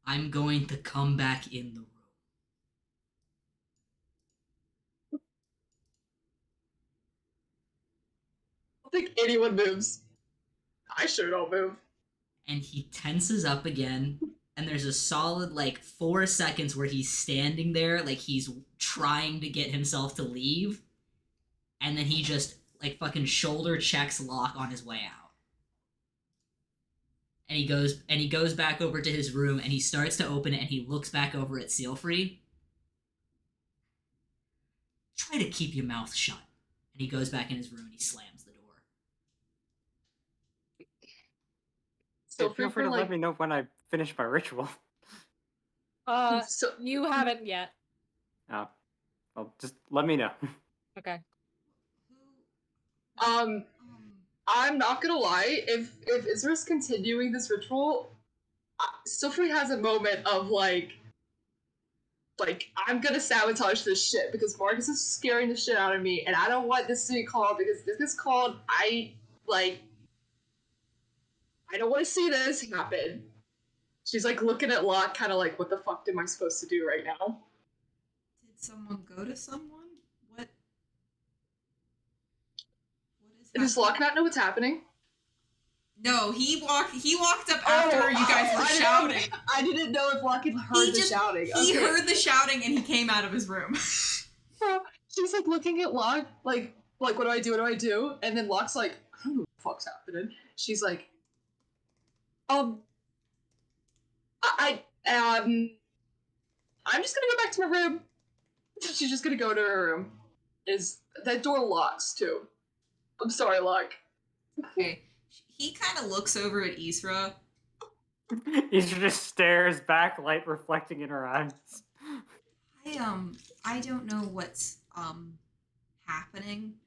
I'm going to come back in the room. I don't think anyone moves. I sure don't move. And he tenses up again, and there's a solid like 4 seconds where he's standing there like he's trying to get himself to leave, and then he just like fucking shoulder checks Locke on his way out. And he goes back over to his room and he starts to open it and he looks back over at Sealfree. Try to keep your mouth shut. And he goes back in his room and he slams the door. So Feel free to like, let me know when I finish my ritual. So you haven't yet. Oh, well, just let me know. Okay. I'm not gonna lie. If Isra's continuing this ritual, Sophie has a moment of like I'm gonna sabotage this shit because Marcus is scaring the shit out of me, and I don't want this to be called because this is called. I don't want to see this happen. She's like looking at Locke, kind of like, what the fuck am I supposed to do right now? Did someone go to someone? What? Does Locke not know what's happening? No, he walked up after you guys were shouting. I didn't know if Locke had heard the shouting. He Okay. heard the shouting and he came out of his room. Bro, she's like looking at Locke, like what do I do? What do I do? And then Locke's like, I don't know what the fuck's happening. She's like, I'm just gonna go back to my room. She's just gonna go to her room. Is that door locks too? I'm sorry, Locke. Okay. He kind of looks over at Isra. Isra just stares back, light reflecting in her eyes. I don't know what's happening.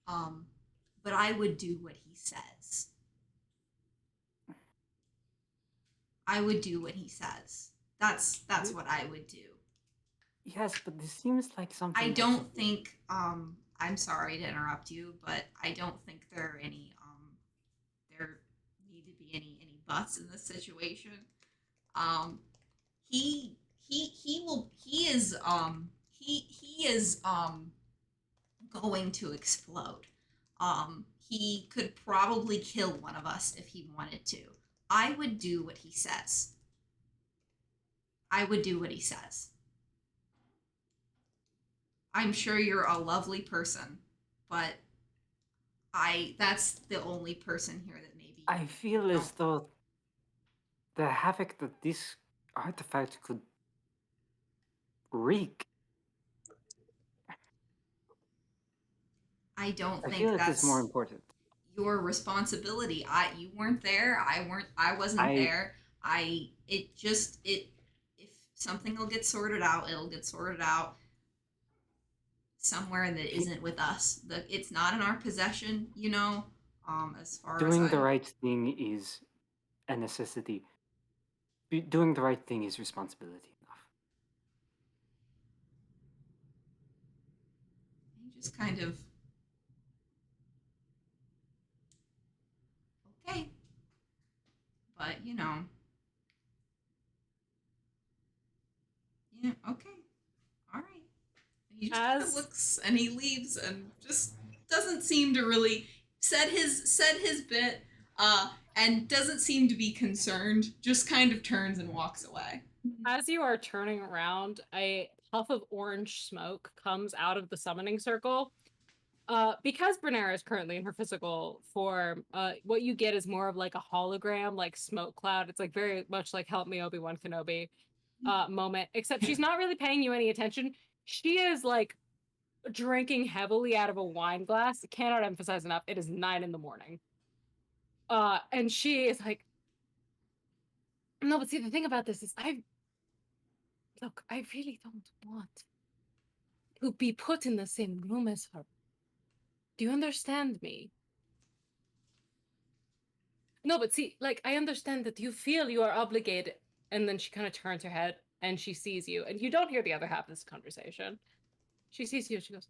But I would do what he says. I would do what he says. That's what I would do. Yes, but this seems like something. I don't think I'm sorry to interrupt you, but I don't think there are any there need to be any buts in this situation. He is going to explode. He could probably kill one of us if he wanted to. I would do what he says. I would do what he says. I'm sure you're a lovely person, but that's the only person here that maybe I feel as though the havoc that this artifact could wreak. I don't I think feel it that's is more important. your responsibility. You weren't there. I wasn't there. If something will get sorted out, it'll get sorted out somewhere that isn't with us. It's not in our possession, as far as Doing the right thing is a necessity. Doing the right thing is responsibility enough. He just kind of okay. But yeah, okay. All right. He just kind of looks and he leaves and just doesn't seem to really said his bit and doesn't seem to be concerned, just kind of turns and walks away. As you are turning around, a puff of orange smoke comes out of the summoning circle. Because Bernera is currently in her physical form, what you get is more of like a hologram, like smoke cloud. It's like very much like Help Me Obi-Wan Kenobi moment, except she's not really paying you any attention. She is like drinking heavily out of a wine glass. Cannot emphasize enough. It is 9 a.m. And she is like, no, but see, the thing about this is I really don't want to be put in the same room as her. Do you understand me? No, but see, like, I understand that you feel you are obligated. And then she kind of turns her head and she sees you. And you don't hear the other half of this conversation. She sees you and she goes,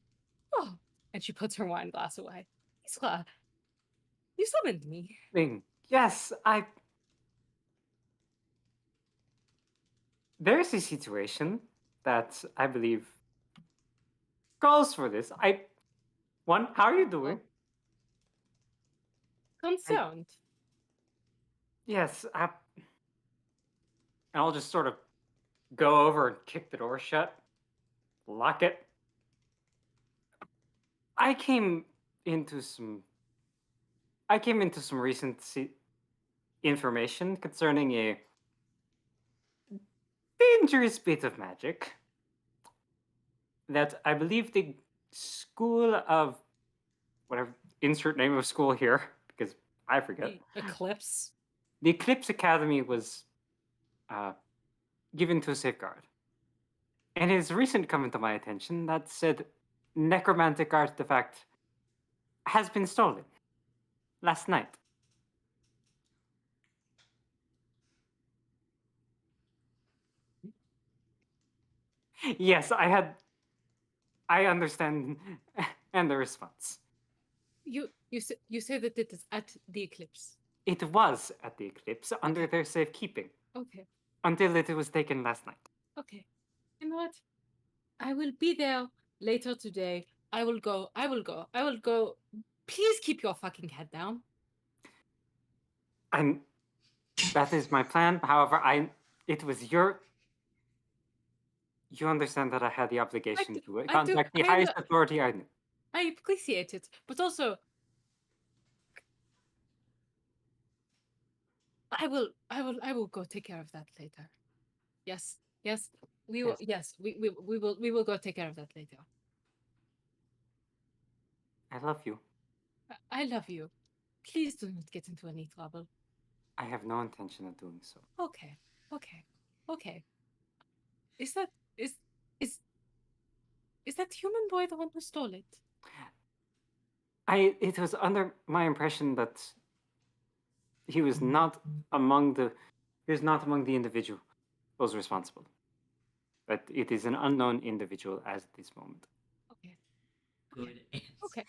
oh. And she puts her wine glass away. Isra, you summoned me. Yes, There's a situation that I believe calls for this. How are you doing? Concerned. Yes, and I'll just sort of go over and kick the door shut, lock it. I came into some recent information concerning a dangerous bit of magic that I believe the school of whatever, insert name of school here because I forget. The Eclipse. The Eclipse Academy was given to Safeguard. And it has recently come into my attention that said necromantic artifact has been stolen last night. Yes, I understand and the response. You say that it is at the Eclipse. It was at the Eclipse under their safekeeping. Okay. Until it was taken last night. Okay. You know what? I will be there later today. I will go please keep your fucking head down. That is my plan. However, it was your. You understand that I had the obligation do- to I do- contact the I highest know- authority I knew. I appreciate it, but also I will go take care of that later. Yes, we will. Yes, we will go take care of that later. I love you. I love you. Please do not get into any trouble. I have no intention of doing so. Okay. Is that is that human boy the one who stole it? It was under my impression that he was not among the individuals responsible. That it is an unknown individual at this moment. Okay. Good answer. Okay.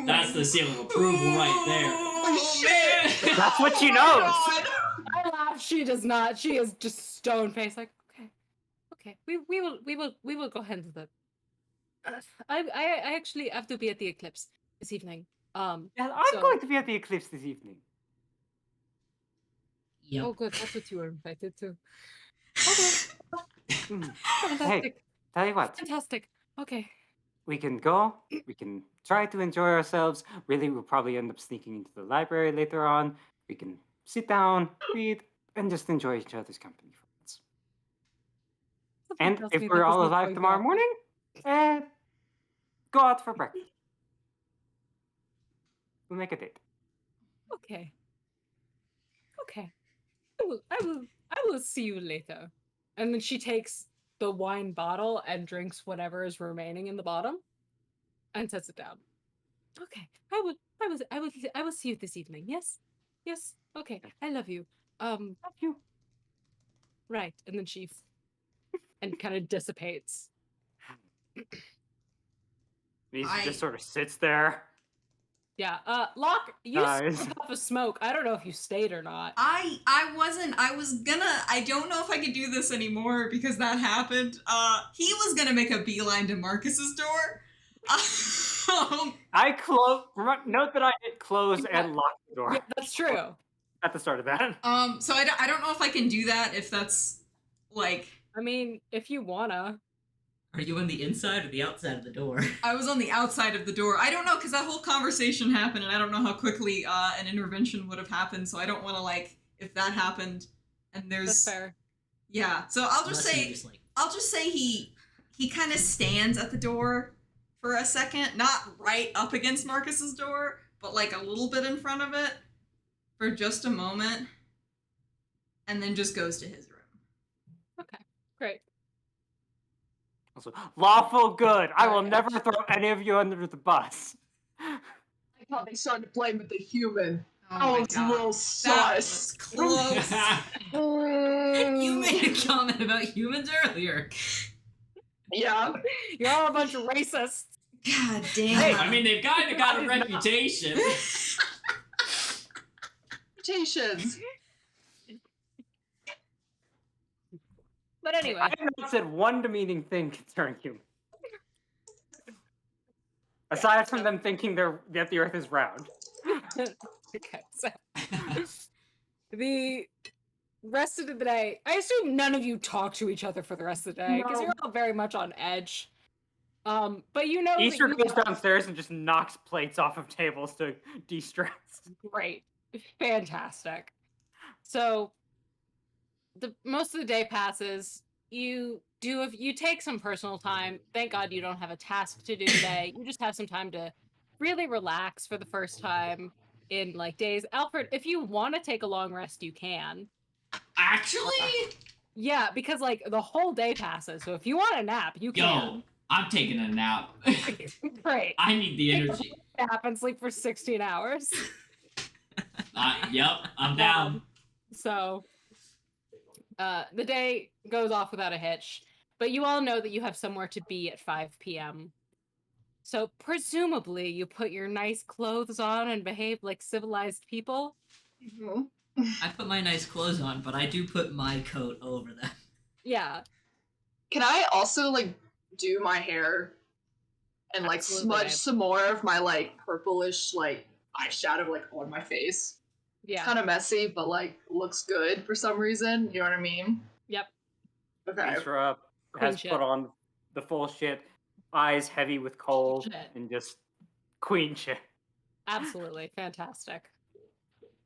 That's the seal of approval right there. Oh, man! That's what she Oh, knows. God. I laugh. She does not. She is just stone faced. Like, okay. We will go handle that. I actually have to be at the eclipse this evening. Yeah, I'm So- going to be at the eclipse this evening. Yep. Oh, good. That's what you were invited to. Okay. Mm. Fantastic. Tell you what, Fantastic. Okay. we can go. We can try to enjoy ourselves. Really, we'll probably end up sneaking into the library later on. We can sit down, read, and just enjoy each other's company for once. Something And tells if me we're that all this is alive going tomorrow well. morning, go out for breakfast. We'll make a date. Okay. I will see you later. And then she takes the wine bottle and drinks whatever is remaining in the bottom and sets it down. Okay. I will see you this evening. Yes? Yes. Okay. I love you. Love you. Right. And then she and kind of dissipates. He I- just sort of sits there. Yeah. Locke, you Nice. smoked off a smoke. I don't know if you stayed or not. I don't know if I could do this anymore because that happened. He was gonna make a beeline to Marcus's door. I note that I did close and lock the door Yeah, that's true. at the start of that. So I don't know if I can do that, if that's like I mean, if you wanna. Are you on the inside or the outside of the door? I was on the outside of the door. I don't know, because that whole conversation happened and I don't know how quickly an intervention would have happened, so I don't want to, like, if that happened and there's That's fair. yeah. So I'll just Unless you say just, like, I'll just say he kind of stands at the door for a second, not right up against Marcus's door, but like a little bit in front of it for just a moment, and then just goes to his room. Okay. Great. Also, lawful good. I will Sorry, never throw any of you under the bus. I thought they started playing with the human. Oh Oh, my it's a god. little That was sus. close. You made a comment about humans earlier. Yeah. You're all a bunch of racists. God damn. Hey, I mean, they've kind of got a reputation. Mutations. But anyway, I have not said one demeaning thing concerning humans. Aside from them thinking that the Earth is round. okay, so the rest of the day, I assume none of you talk to each other for the rest of the day because No. you're all very much on edge. But you know Easter that you goes downstairs and just knocks plates off of tables to de-stress. great, fantastic. So most of the day passes. You take some personal time. Thank God you don't have a task to do today. You just have some time to really relax for the first time in like days. Alfred, if you want to take a long rest, you can. Actually, Yeah, because like the whole day passes. So if you want a nap, you yo, can. I'm taking a nap. Great. I need the energy. Nap and sleep for 16 hours. Yep, I'm down. So the day goes off without a hitch, but you all know that you have somewhere to be at 5 p.m. So presumably you put your nice clothes on and behave like civilized people. Mhm. I put my nice clothes on, but I do put my coat over them. Yeah. Can I also like do my hair and like Absolutely, smudge babe. some more of my like purplish like eyeshadow like on my face. Yeah. Kind of messy, but like looks good for some reason. You know what I mean? Yep. Okay. Mishra Queen has shit. put on the full shit, eyes heavy with cold, Shit. and just queen shit. Absolutely. Fantastic.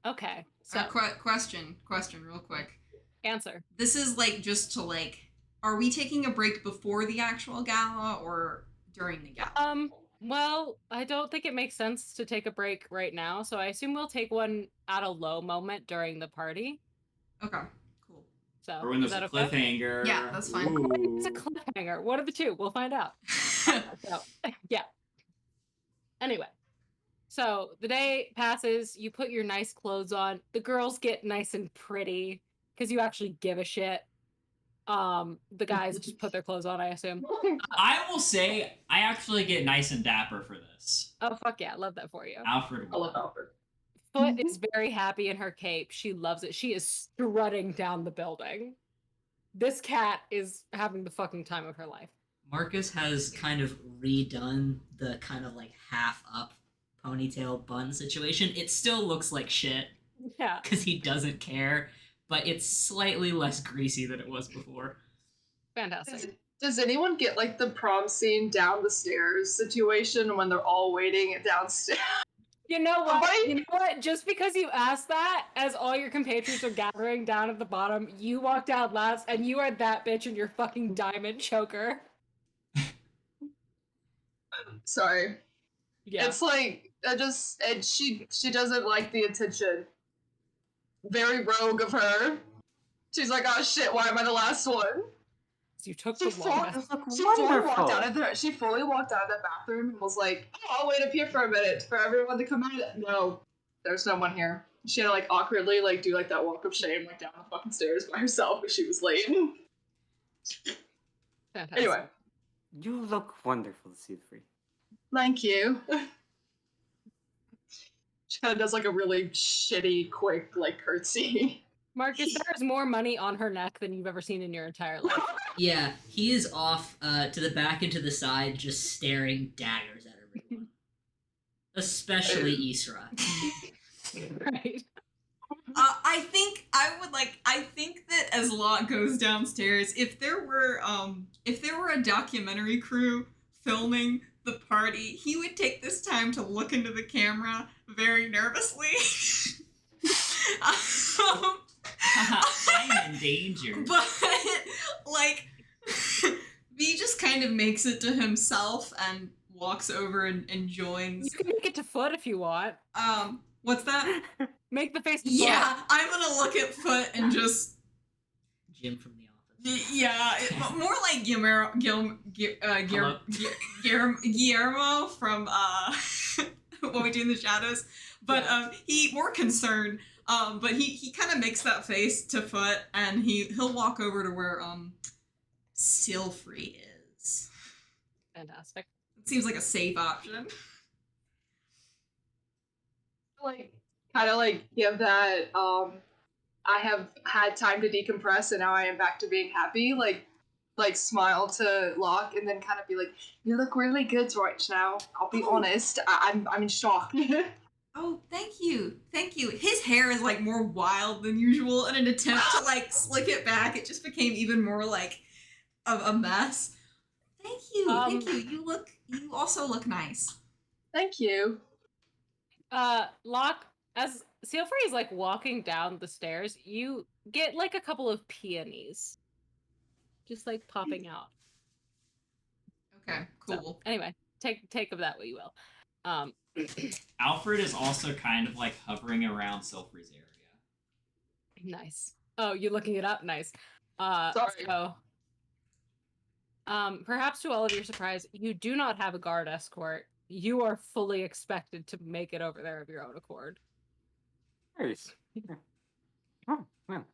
Okay. So, Question, real quick. answer. This is like just to like, are we taking a break before the actual gala or during the gala? Well, I don't think it makes sense to take a break right now, so I assume we'll take one at a low moment during the party. Okay, cool. So, Or when is there's that a okay? cliffhanger. Yeah, that's fine. It's a cliffhanger. What are the two? We'll find out. So, yeah. Anyway, so the day passes, you put your nice clothes on, the girls get nice and pretty because you actually give a shit. The guys just put their clothes on, I assume. I will say, I actually get nice and dapper for this. Oh, fuck yeah, love that for you. Alfred I love will. Alfred. Foot is very happy in her cape. She loves it. She is strutting down the building. This cat is having the fucking time of her life. Marcus has kind of redone the kind of like half up ponytail bun situation. It still looks like shit Yeah. because he doesn't care, but it's slightly less greasy than it was before. Fantastic. Does anyone get like the prom scene down the stairs situation when they're all waiting downstairs? You know what? Right? You know what? Just because you asked that, as all your compatriots are gathering down at the bottom, you walked out last, and you are that bitch in your fucking diamond choker. Sorry. Yeah. It's like and she doesn't like the attention. Very rogue of her. She's like, oh shit, why am I the last one? You took She the fully, longest. she fully walked out of the bathroom and was like, oh, I'll wait up here for a minute for everyone to come out. No, there's no one here. She had to like awkwardly like do like that walk of shame like down the fucking stairs by herself because she was late. Fantastic. Anyway, You look wonderful, Siegfried. thank you. She kind of does like a really shitty, quick like curtsy. Marcus, there is more money on her neck than you've ever seen in your entire life. Yeah, he is off to the back and to the side, just staring daggers at everyone. Especially Isra. Right. I think that as Locke goes downstairs, if there were a documentary crew filming the party, he would take this time to look into the camera very nervously. I'm in danger. But like V just kind of makes it to himself and walks over and joins. You can make it to Foot if you want. What's that? Make the face to Yeah, Foot. I'm gonna look at Foot and just Jim from The Office. more like Guillermo from What We Do in the Shadows. But he more concerned. But he kind of makes that face to Foot, and he'll walk over to where Silfrey is. Fantastic. It seems like a safe option. Like kind of like give that I have had time to decompress and now I am back to being happy, like smile to Locke and then kind of be like, you look really good right now, I'll be honest, I'm in shock. Oh, thank you. His hair is like more wild than usual. In an attempt to like slick it back, it just became even more like of a mess. Thank you. You also look nice. Thank you. Locke, as Silfrey is like walking down the stairs, you get like a couple of peonies. Just like popping out. Okay, So, cool. anyway, take of that what you will. Alfred is also kind of like hovering around Silfrey's area. Nice. Oh, you're looking it up? Nice. Sorry. So, perhaps to all of your surprise, you do not have a guard escort. You are fully expected to make it over there of your own accord. Nice. Oh, well.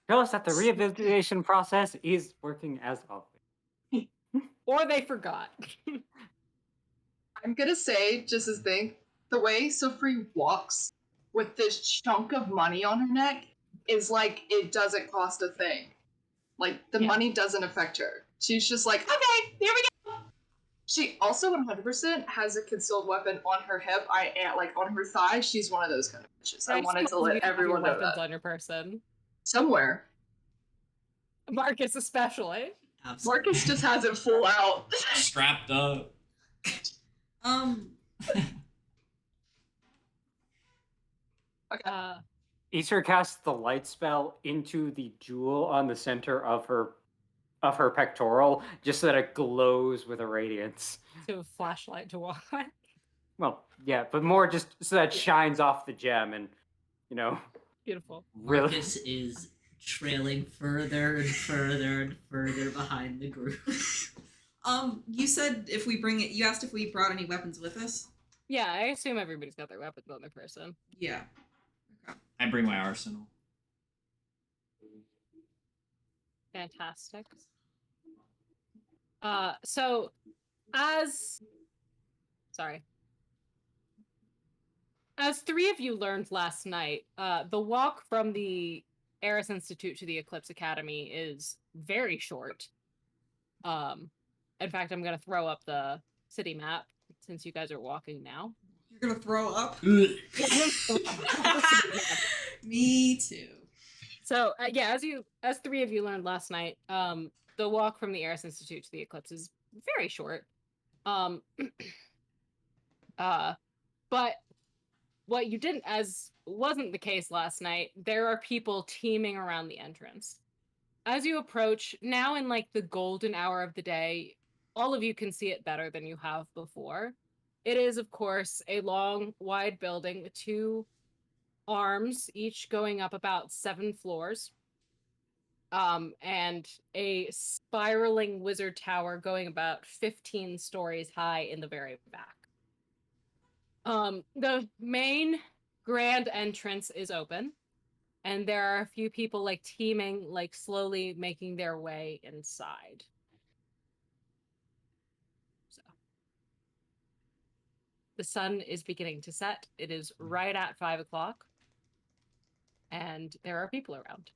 Tell us that the rehabilitation process is working as always. Or they forgot. I'm gonna say, just as thing, the way Silfrey walks with this chunk of money on her neck is like it doesn't cost a thing. Like the Yeah. money doesn't affect her. She's just like, okay, here we go. She also 100% has a concealed weapon on her hip. Like on her thigh. She's one of those kind of bitches. I wanted to let You have your everyone know weapons that. on your person. Somewhere. Marcus especially. Absolutely. Marcus just has it full out. Strapped up. Aesir casts the light spell into the jewel on the center of her pectoral, just so that it glows with a radiance. To a flashlight to walk by. Well, yeah, but more just so that it Yeah. shines off the gem and, Beautiful. really. Marcus is trailing further and further and further behind the group. You said if we bring it. You asked if we brought any weapons with us. Yeah, I assume everybody's got their weapons on their person. Yeah. Okay. I bring my arsenal. Fantastic. So as three of you learned last night, the walk from the Eris Institute to the Eclipse Academy is very short. In fact, I'm gonna throw up the city map since you guys are walking now. You're gonna throw up. Ugh. Me too. So yeah, as three of you learned last night, the walk from the Eris Institute to the Eclipse is very short. But what you didn't, as wasn't the case last night, there are people teeming around the entrance. As you approach, now in like the golden hour of the day, all of you can see it better than you have before. It is, of course, a long, wide building with two arms, each going up about 7 floors. And a spiraling wizard tower going about 15 stories high in the very back. The main grand entrance is open, and there are a few people like teeming, like slowly making their way inside. So the sun is beginning to set. It is right at 5 o'clock, and there are people around.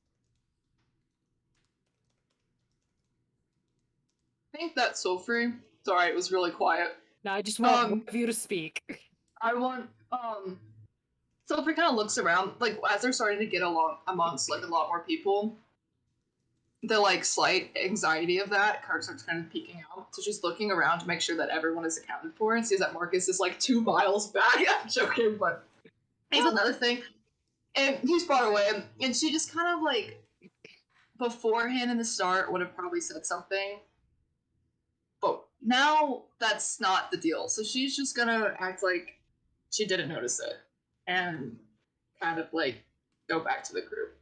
I think that's so free. Sorry, it was really quiet. Now I just want one of you to speak. I want Silver kind of looks around, like as they're starting to get along amongst like a lot more people. The like slight anxiety of that starts kind of peeking out. So she's looking around to make sure that everyone is accounted for, and sees that Marcus is like 2 miles back. I'm joking, but he's another thing, and he's far away. And she just kind of like beforehand in the start would have probably said something, but now that's not the deal. So she's just gonna act like she didn't notice it and kind of like go back to the group.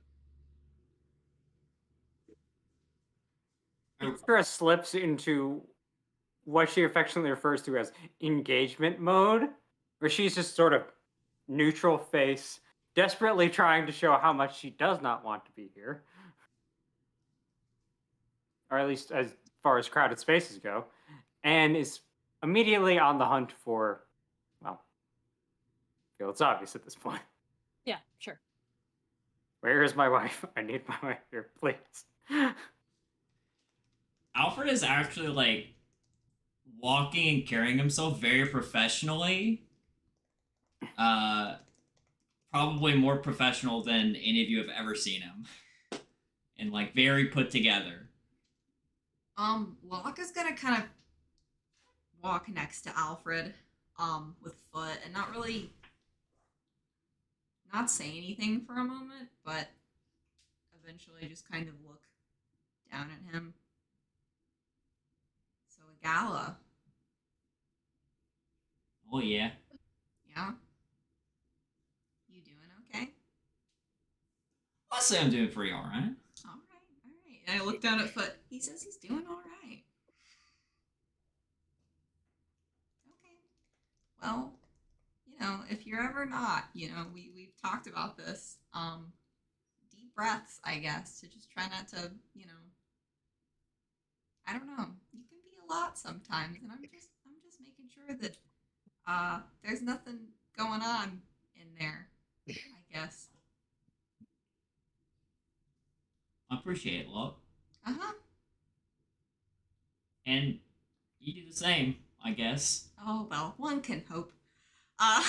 Aesir slips into what she affectionately refers to as engagement mode, where she's just sort of neutral face, desperately trying to show how much she does not want to be here. Or at least as far as crowded spaces go, and is immediately on the hunt for, well, I feel it's obvious at this point. Yeah, sure. Where is my wife? I need my wife here, please. Alfred is actually like walking and carrying himself very professionally. Probably more professional than any of you have ever seen him. And like very put together. Locke is gonna kind of walk next to Alfred, with Foot, and not say anything for a moment, but eventually just kind of look down at him. So a gala, Oh yeah. yeah? You doing okay? I'll say I'm doing pretty alright. All right. And I look down at Foot. He says he's doing all right. Okay. Well, if you're ever not, we've talked about this. Deep breaths, I guess, to just try not to, I don't know. You can be a lot sometimes, and I'm just making sure that there's nothing going on in there, I guess. I appreciate it, Locke. Uh-huh. And you do the same. I guess. Oh well, one can hope. Uh,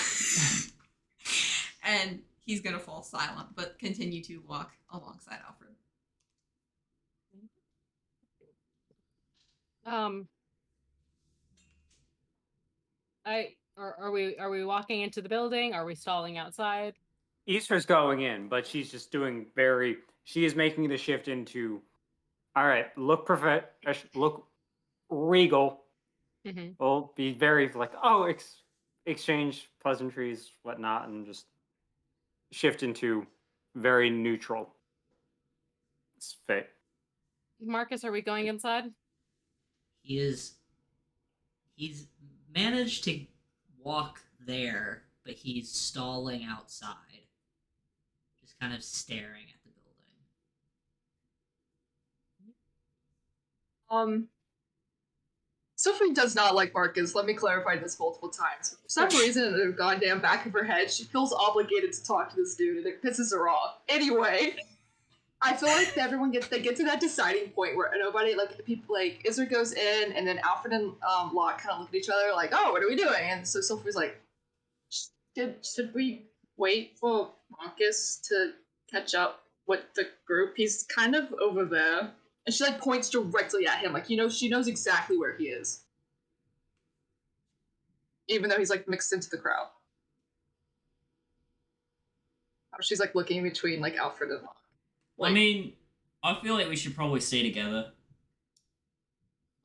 and he's gonna fall silent, but continue to walk alongside Alfred. Are we walking into the building? Are we stalling outside? Easter's going in, but she's just doing very. She is making the shift into. All right, look regal. Mm-hmm. We'll be very like exchange pleasantries, whatnot, and just shift into very neutral. It's fit. Marcus, are we going inside? He's managed to walk there, but he's stalling outside, just kind of staring at the building. Sophie does not like Marcus. Let me clarify this multiple times. For some reason, in the goddamn back of her head, she feels obligated to talk to this dude, and it pisses her off. Anyway, I feel like everyone get to that deciding point where nobody, like, the people, like, Isra goes in, and then Alfred and Locke kind of look at each other like, oh, what are we doing? And so Sophie's like, should we wait for Marcus to catch up with the group? He's kind of over there. And she, like, points directly at him. Like, she knows exactly where he is. Even though he's, like, mixed into the crowd. She's, like, looking in between, like, Alfred and Locke. I mean, I feel like we should probably stay together.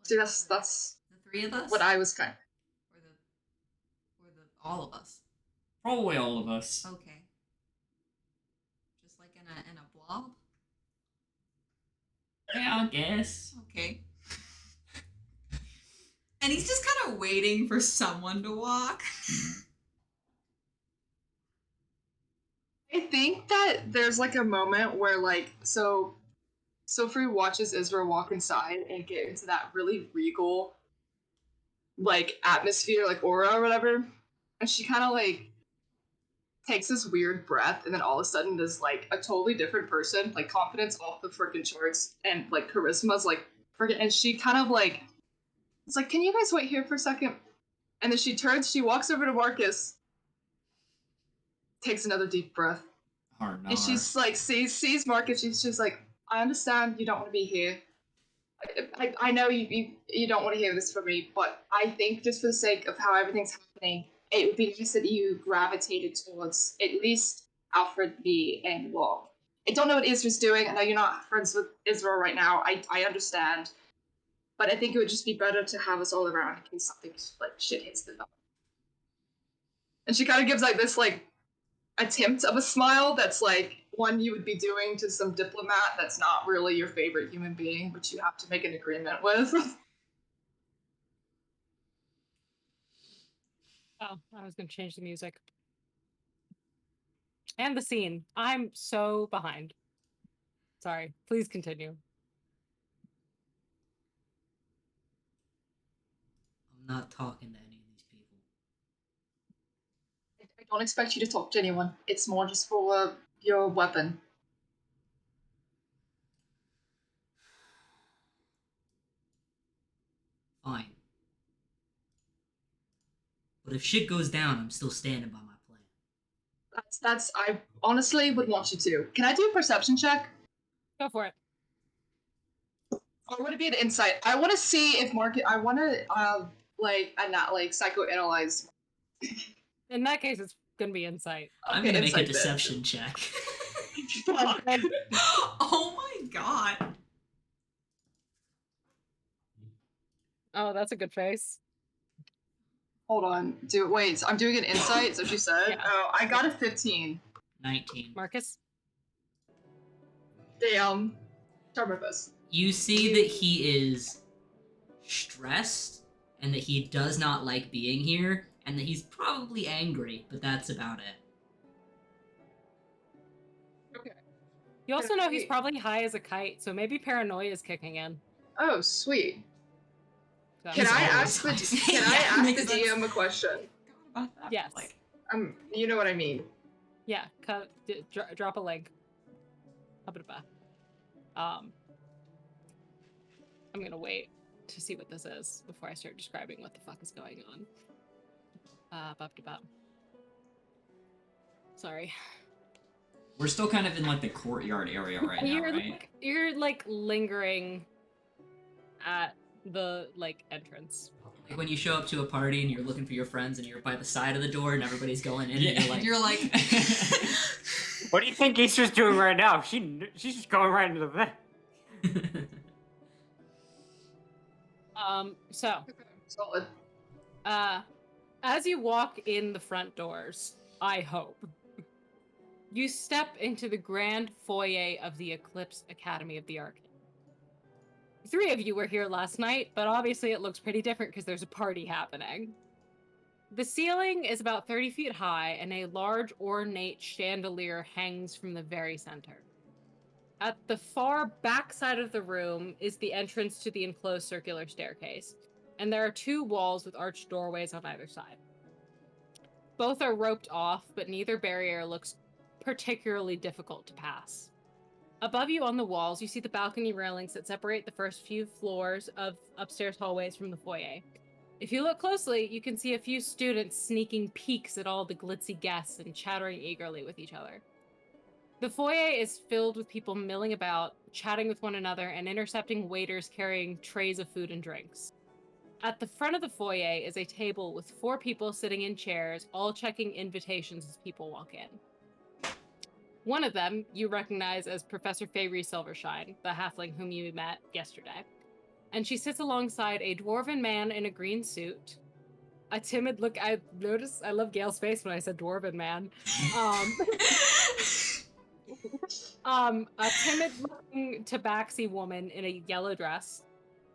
See, that's The three of us, what I was kind of... or the all of us. Probably all of us. Okay. Just like in a blob. Yeah, I guess. Okay. And he's just kind of waiting for someone to walk. I think that there's, like, a moment where, like, so Sophie watches Isra walk inside and get into that really regal, like, atmosphere, like, aura or whatever. And she kind of, like, takes this weird breath, and then all of a sudden is, like, a totally different person. Like, confidence off the freaking charts, and, like, charisma's, like, freaking... And she kind of, like... It's like, can you guys wait here for a second? And then she walks over to Marcus, takes another deep breath, Hard and she's like, sees Marcus. She's like, I understand you don't want to be here. I know you don't want to hear this from me, but I think just for the sake of how everything's happening, it would be nice that you gravitated towards at least Alfred, me, and Locke. I don't know what Isra's doing. I know you're not friends with Isra right now. I understand. But I think it would just be better to have us all around in case something, like, shit hits the fan. And she kind of gives, like, this, like, attempt of a smile that's, like, one you would be doing to some diplomat that's not really your favorite human being, but you have to make an agreement with. Oh, I was going to change the music. And the scene. I'm so behind. Sorry. Please continue. I'm not talking to any of these people. I don't expect you to talk to anyone. It's more just for your weapon. Fine. But if shit goes down, I'm still standing by my plan. I honestly would want you to. Can I do a perception check? Go for it. Or would it be an insight? I want to see if I want to, not, like, psychoanalyze. In that case, it's going to be insight. I'm Okay, gonna make a insight then. deception check. Fuck. Oh my god. Oh, that's a good face. Hold on. Wait, I'm doing an insight, so she said? Yeah. Oh, I got a 15. 19. Marcus? Damn. Start with us. You see that he is stressed and that he does not like being here and that he's probably angry, but that's about it. Okay. You also know he's Wait. probably high as a kite, so maybe paranoia is kicking in. Oh, sweet. So. Can He's I always ask the high. Can I Yeah, ask makes the sense. DM a question? Forgot about that. Yes. Like, You know what I mean. Yeah, drop a leg. I'm gonna wait. to see what this is before I start describing what the fuck is going on. Bop. Sorry. We're still kind of in like the courtyard area right now, right? You're like lingering at the like entrance. Like when you show up to a party and you're looking for your friends and you're by the side of the door and everybody's going in, Yeah. and you're like, You're like, What do you think Easter's doing right now? She's just going right into the thing. So Solid. as you walk in the front doors, I hope, you step into the grand foyer of the Eclipse Academy of the Arcane. 3 of you were here last night, but obviously it looks pretty different because there's a party happening. The ceiling is about 30 feet high, and a large ornate chandelier hangs from the very center. At the far back side of the room is the entrance to the enclosed circular staircase, and there are 2 walls with arched doorways on either side. Both are roped off, but neither barrier looks particularly difficult to pass. Above you on the walls, you see the balcony railings that separate the first few floors of upstairs hallways from the foyer. If you look closely, you can see a few students sneaking peeks at all the glitzy guests and chattering eagerly with each other. The foyer is filled with people milling about, chatting with one another, and intercepting waiters carrying trays of food and drinks. At the front of the foyer is a table with 4 people sitting in chairs, all checking invitations as people walk in. One of them you recognize as Professor Fayre Silvershine, the halfling whom you met yesterday. And she sits alongside a dwarven man in a green suit. A timid look, I love Gale's face when I said dwarven man. A timid-looking tabaxi woman in a yellow dress,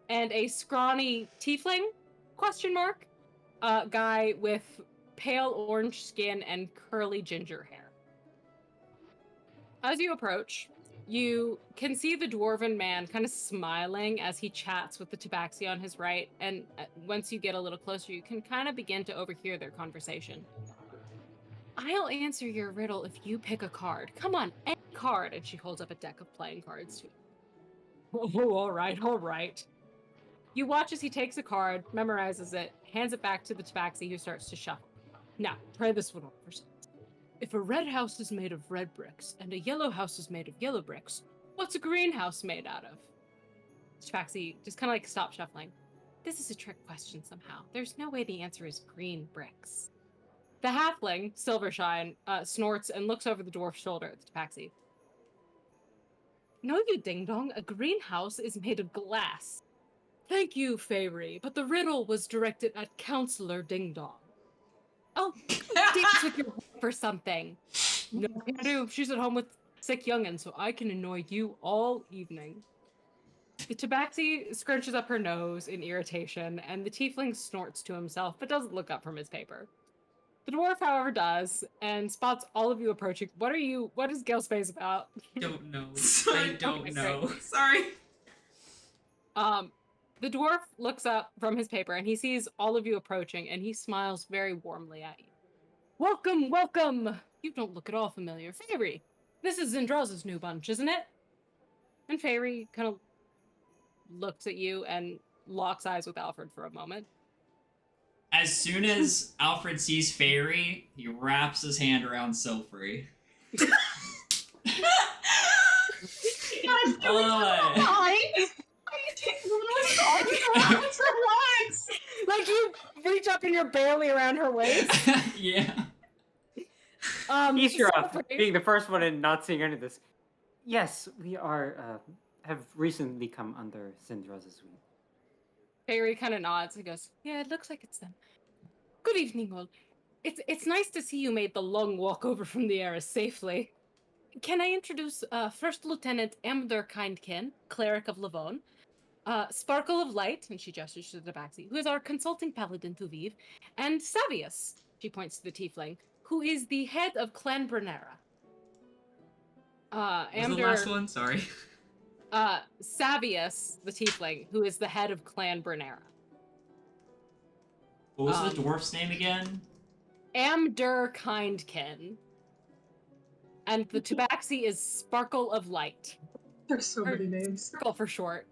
and a scrawny tiefling, guy with pale orange skin and curly ginger hair. As you approach, you can see the dwarven man kind of smiling as he chats with the tabaxi on his right, and once you get a little closer, you can kind of begin to overhear their conversation. I'll answer your riddle if you pick a card. Come on, any card. And she holds up a deck of playing cards to you. Oh, all right. You watch as he takes a card, memorizes it, hands it back to the tabaxi, who starts to shuffle. Now, try this one on for size. If a red house is made of red bricks and a yellow house is made of yellow bricks, what's a green house made out of? Tabaxi just kind of like stop shuffling. This is a trick question somehow. There's no way the answer is green bricks. The halfling, Silvershine, snorts and looks over the dwarf's shoulder at the tabaxi. No, you ding-dong, a greenhouse is made of glass. Thank you, Fayre, but the riddle was directed at Counselor Ding-dong. Oh, dance with your wife or something. No, can do. She's at home with sick young'un, so I can annoy you all evening. The tabaxi scrunches up her nose in irritation, and the tiefling snorts to himself, but doesn't look up from his paper. The dwarf, however, does, and spots all of you approaching. What is Gale's face about? don't know. Sorry. I don't Okay, know. Sorry. The dwarf looks up from his paper and he sees all of you approaching, and he smiles very warmly at you. Welcome! You don't look at all familiar. Fayre, this is Zindraz's new bunch, isn't it? And Fayre kind of looks at you and locks eyes with Alfred for a moment. As soon as Alfred sees Fayre, he wraps his hand around Silfrey. Like you reach up and you're barely around her waist. Yeah. Easter Silfrey- being the first one and not seeing any of this. Yes, we have recently come under Syndra's wing. Fayre kind of nods and goes, yeah, it looks like it's them. Good evening, all. It's nice to see you made the long walk over from the Eris safely. Can I introduce First Lieutenant Amder Kindkin, Cleric of Lavone, Sparkle of Light, and she gestures to the tabaxi, who is our consulting paladin to Vive, and Savius, she points to the tiefling, who is the head of Clan Brunera. What was the last one? Sorry. Savius, the tiefling, who is the head of Clan Brunera. What was the dwarf's name again? Amder Kindkin. And the tabaxi is Sparkle of Light. There's so many names. Sparkle for short.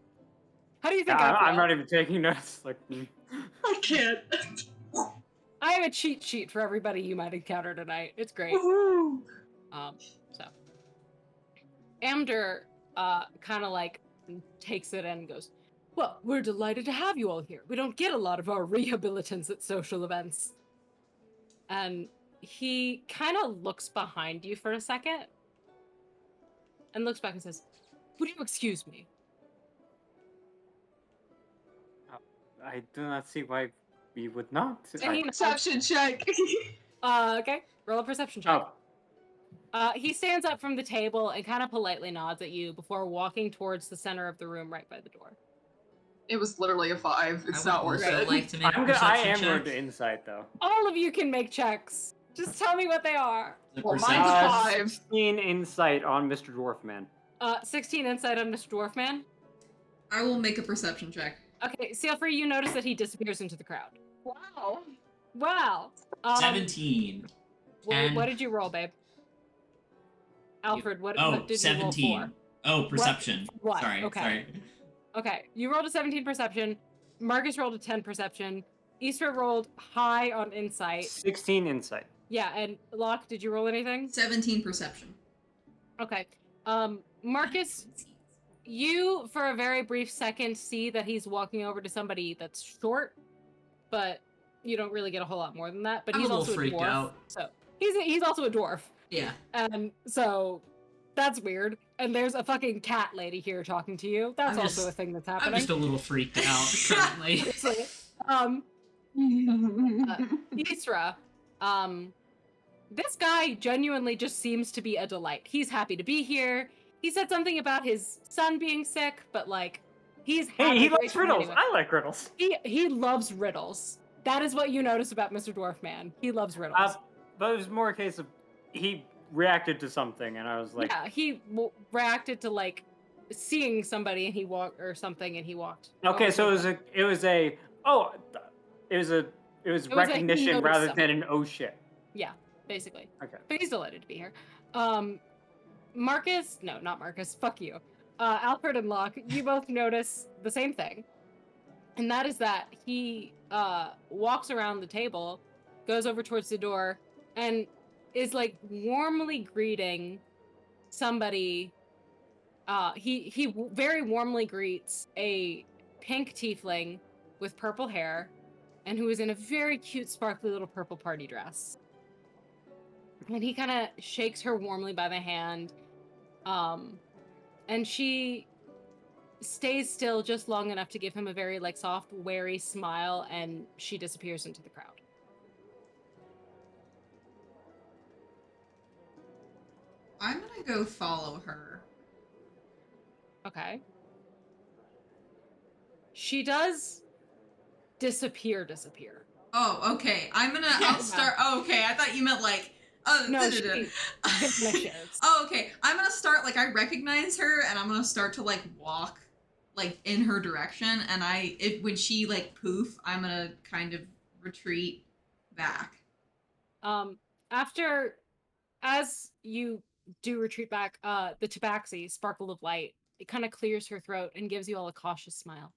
How do you think I'm I feel? not even taking notes. Like, I can't. I have a cheat sheet for everybody you might encounter tonight. It's great. Woohoo! So Amder kind of like takes it in and goes, "Well, we're delighted to have you all here. We don't get a lot of our rehabilitants at social events." And he kind of looks behind you for a second and looks back and says, "Would you excuse me?" I do not see why we would not. And he nods. Perception check. Okay, roll a perception check. Oh, He stands up from the table and kind of politely nods at you before walking towards the center of the room right by the door. It was literally a 5. It's I not would worth also it. like to make a I perception am check. going to insight though. All of you can make checks. Just tell me what they are. The Well, mine's perception. 5. 16 insight on Mr. Dwarfman. 16 insight on Mr. Dwarfman. I will make a perception check. Okay, Sealfree, you notice that he disappears into the crowd. Wow. Wow. 17. What did you roll, babe? Alfred, what Oh, did you 17. roll Oh, perception. What? Sorry, Okay. sorry. for? Okay, you rolled a 17 perception. Marcus rolled a 10 perception. Easter rolled high on insight. 16 insight. Yeah, and Locke, did you roll anything? 17 perception. Okay. Marcus, you for a very brief second see that he's walking over to somebody that's short, but you don't really get a whole lot more than that. But I'm he's a little also freaked a dwarf, out. so he's also a dwarf, Yeah. and so that's weird. And there's a fucking cat lady here talking to you. That's I'm also just- a thing that's I'm happening. just a little freaked out currently. Seriously. Isra, this guy genuinely just seems to be a delight. He's happy to be here. He said something about his son being sick, but like, he's Hey, having he a great likes time riddles. anyway. I like riddles. He loves riddles. That is what you notice about Mr. Dwarfman. He loves riddles. But it was more a case of he reacted to something, and I was like, yeah, he reacted to like seeing somebody and he walked or something and he walked. okay, over so to it was them. it was a he recognition noticed rather something. than an oh shit. Basically. Okay. But he's delighted to be here. Marcus, no, not Marcus, fuck you. Alfred and Locke, you both notice the same thing. And that is that he walks around the table, goes over towards the door, and is like warmly greeting somebody. He very warmly greets a pink tiefling with purple hair and who is in a very cute, sparkly little purple party dress. And he kind of shakes her warmly by the hand. And she stays still just long enough to give him a very like soft, wary smile, and she disappears into the crowd. I'm gonna go follow her. Okay. She does disappear. Oh, okay. I'll start. Oh, okay. I thought you meant like. Oh, No, da-da-da. she vanishes. Oh, okay. I'm gonna start like I recognize her, and I'm gonna start to like walk, like in her direction. And when she like poof, I'm gonna kind of retreat back. As you do retreat back, the tabaxi, Sparkle of Light, it kind of clears her throat and gives you all a cautious smile.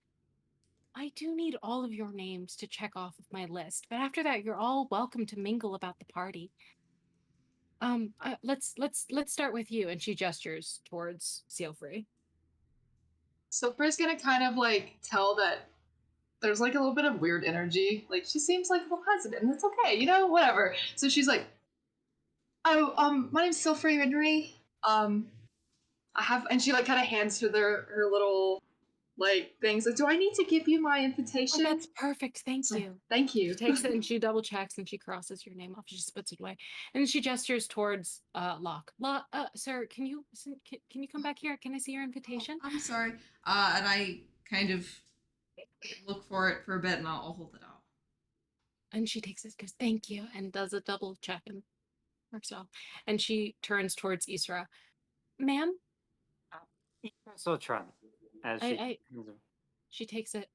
I do need all of your names to check off of my list, but after that, you're all welcome to mingle about the party. Let's start with you. And she gestures towards Sealfree. So Fri's gonna kind of like tell that there's like a little bit of weird energy. Like she seems like a little hesitant, and it's okay, you know, whatever. So she's like, "Oh, my name's Sealfree Midori. I have," and she like kind of hands her her little like things. Like, "Do I need to give you my Oh, invitation?" that's perfect. Thank you. Thank She you. takes it and she double checks and she crosses your name off. She just puts it away, and she gestures towards Locke. Sir, can you come back here? Can I see your invitation? I'm sorry. And I kind of look for it for a bit, and I'll hold it out. And she takes it, goes, "Thank you," and does a double check and works off. And she turns towards Isra. "Ma'am?" So try. As She takes it,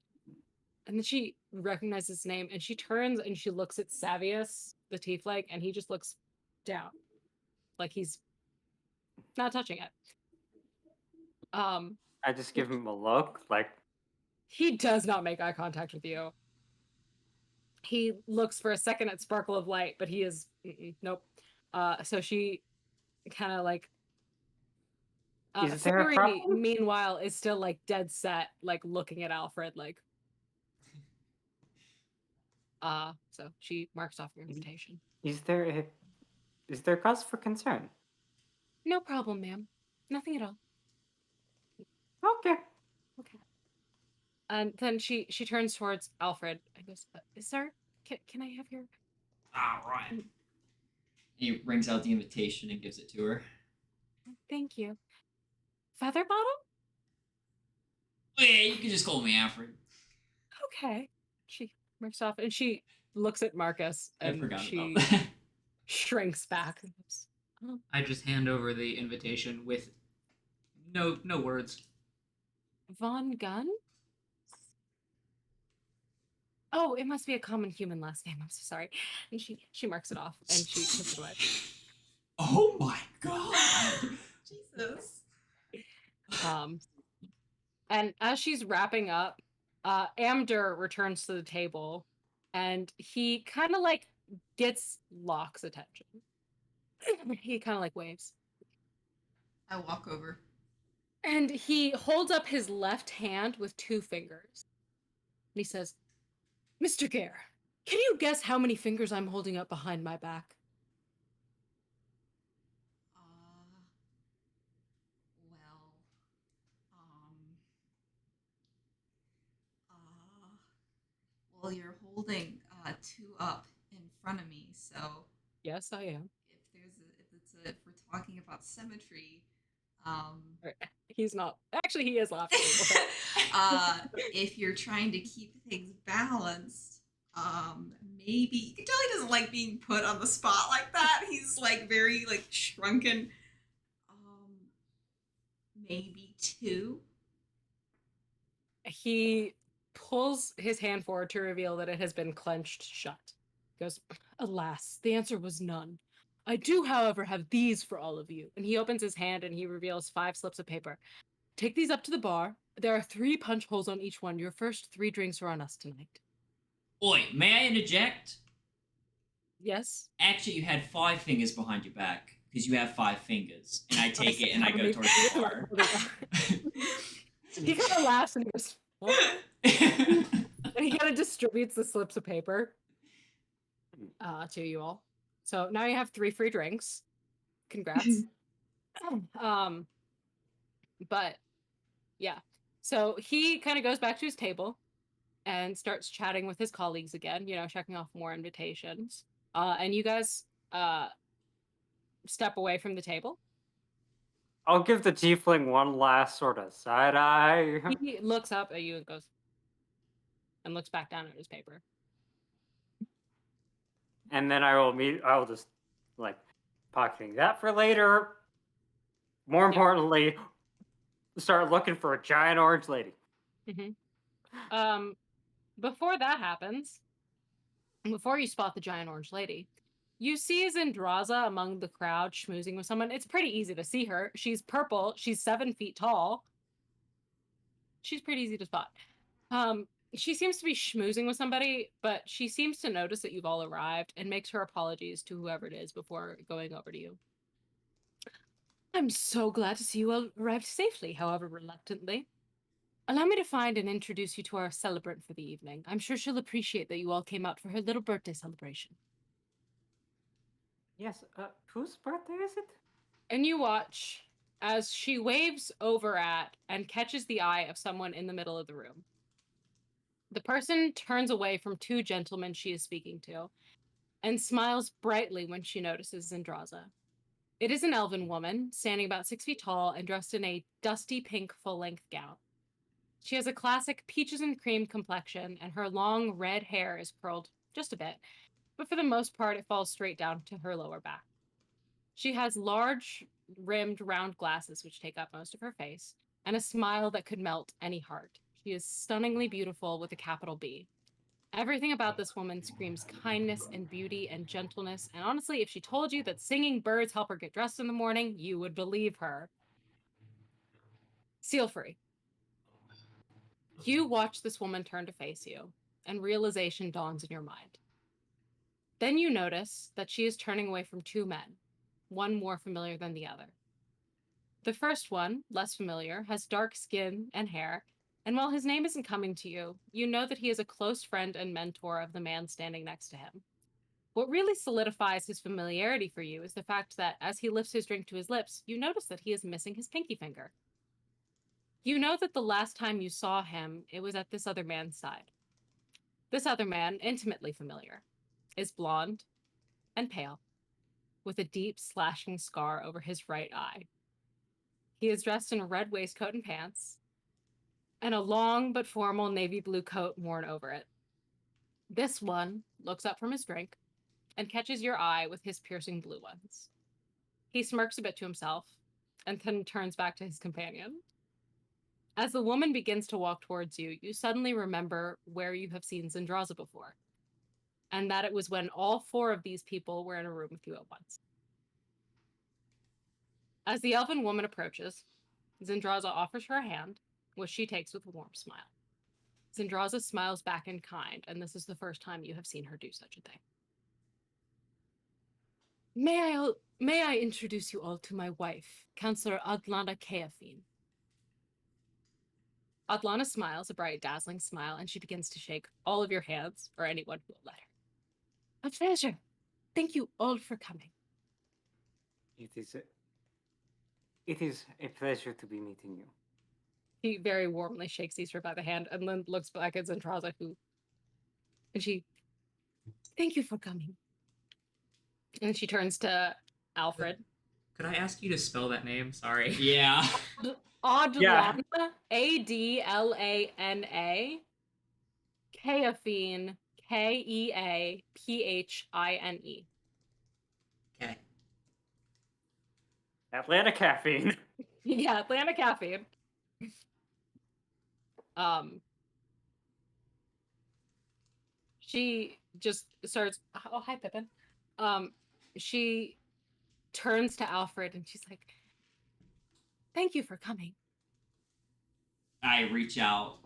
and then she recognizes his name, and she turns and she looks at Savius, the tiefling, and he just looks down, like he's not touching it. I just give him a look, like He does not make eye contact with you. He looks for a second at Sparkle of Light, but he is nope. So she kind of like Is there a Fairy, problem? meanwhile, is still like dead set, like looking at Alfred, like so she marks off your invitation. Is there cause for concern? No problem, ma'am. Nothing at all. Okay. Okay. And then she turns towards Alfred and goes, "Sir, can I have your?" All right. He rings out the invitation and gives it to her. Thank you. Feather bottle? Oh, yeah, you can just call me Alfred. Okay. She marks off and she looks at Marcus I and forgot she about that. shrinks back. And goes, "Oh, I just hand over the invitation with no words. Von Gunn? Oh, it must be a common human last name. I'm so sorry." And she marks it off and she puts it away. Oh my god. Jesus. And as she's wrapping up, Amdur returns to the table and he kind of like gets Locke's attention. He kind of like waves. I walk over. And he holds up his left hand with 2 fingers. And he says, "Mr. Gare, can you guess how many fingers I'm holding up behind my back?" Well, well, you're holding 2 up in front of me, so Yes, I am. if we're talking about symmetry, um, He's not. Actually, he is laughing. if you're trying to keep things balanced, maybe you can tell he doesn't like being put on the spot like that. He's like very like shrunken. Maybe 2. He pulls his hand forward to reveal that it has been clenched shut. He goes, "Alas, the answer was none. I do, however, have these for all of you." And he opens his hand and he reveals 5 slips of paper. "Take these up to the bar. There are 3 punch holes on each one. Your first 3 drinks are on us tonight." Oi, may I interject? Yes? Actually, you had 5 fingers behind your back because you have 5 fingers, and I take it and I go towards the bar. He kind of laughs and he goes, "What?" And he kind of distributes the slips of paper to you all. So now you have 3 free drinks. Congrats. But yeah. So he kind of goes back to his table and starts chatting with his colleagues again, checking off more invitations. And you guys step away from the table. I'll give the tiefling one last sort of side eye. He looks up at you and goes, and looks back down at his paper. And then I'll just like pocketing that for later. More importantly, start looking for a giant orange lady. Before that happens, before you spot the giant orange lady, you see Zendraza among the crowd schmoozing with someone. It's pretty easy to see her. She's purple. She's 7 feet tall. She's pretty easy to spot. She seems to be schmoozing with somebody, but she seems to notice that you've all arrived and makes her apologies to whoever it is before going over to you. "I'm so glad to see you all arrived safely, however reluctantly. Allow me to find and introduce you to our celebrant for the evening. I'm sure she'll appreciate that you all came out for her little birthday celebration." Yes, whose birthday is it? And you watch as she waves over at and catches the eye of someone in the middle of the room. The person turns away from 2 gentlemen she is speaking to and smiles brightly when she notices Zendraza. It is an elven woman, standing about 6 feet tall and dressed in a dusty pink full-length gown. She has a classic peaches and cream complexion, and her long red hair is curled just a bit, but for the most part it falls straight down to her lower back. She has large, rimmed, round glasses which take up most of her face, and a smile that could melt any heart. She is stunningly beautiful with a capital B. Everything about this woman screams kindness and beauty and gentleness, and honestly, if she told you that singing birds help her get dressed in the morning, you would believe her. Seal free. You watch this woman turn to face you, and realization dawns in your mind. Then you notice that she is turning away from two men, one more familiar than the other. The first one, less familiar, has dark skin and hair, and while his name isn't coming to you, you know that he is a close friend and mentor of the man standing next to him. What really solidifies his familiarity for you is the fact that as he lifts his drink to his lips, you notice that he is missing his pinky finger. You know that the last time you saw him, it was at this other man's side. This other man, intimately familiar, is blonde and pale, with a deep slashing scar over his right eye. He is dressed in a red waistcoat and pants, and a long but formal navy blue coat worn over it. This one looks up from his drink and catches your eye with his piercing blue ones. He smirks a bit to himself and then turns back to his companion. As the woman begins to walk towards you, you suddenly remember where you have seen Zendraza before, and that it was when all four of these people were in a room with you at once. As the elven woman approaches, Zendraza offers her a hand, which she takes with a warm smile. Zendraza smiles back in kind, and this is the first time you have seen her do such a thing. May I introduce you all to my wife, Counselor Adlana Keafin. Adlana smiles, a bright, dazzling smile, and she begins to shake all of your hands, or anyone who will let her. A pleasure. Thank you all for coming. It is a pleasure to be meeting you. He very warmly shakes Easter by the hand and then looks back at Zentraza, and she, thank you for coming. And she turns to Alfred. Could I ask you to spell that name? Sorry. Yeah. Adlana, Adlana, Keafine, Keaphine. Okay. Atlanta caffeine. Yeah, Atlanta Caffeine. She just starts. Oh, hi, Pippin. She turns to Alfred and she's like, "Thank you for coming." I reach out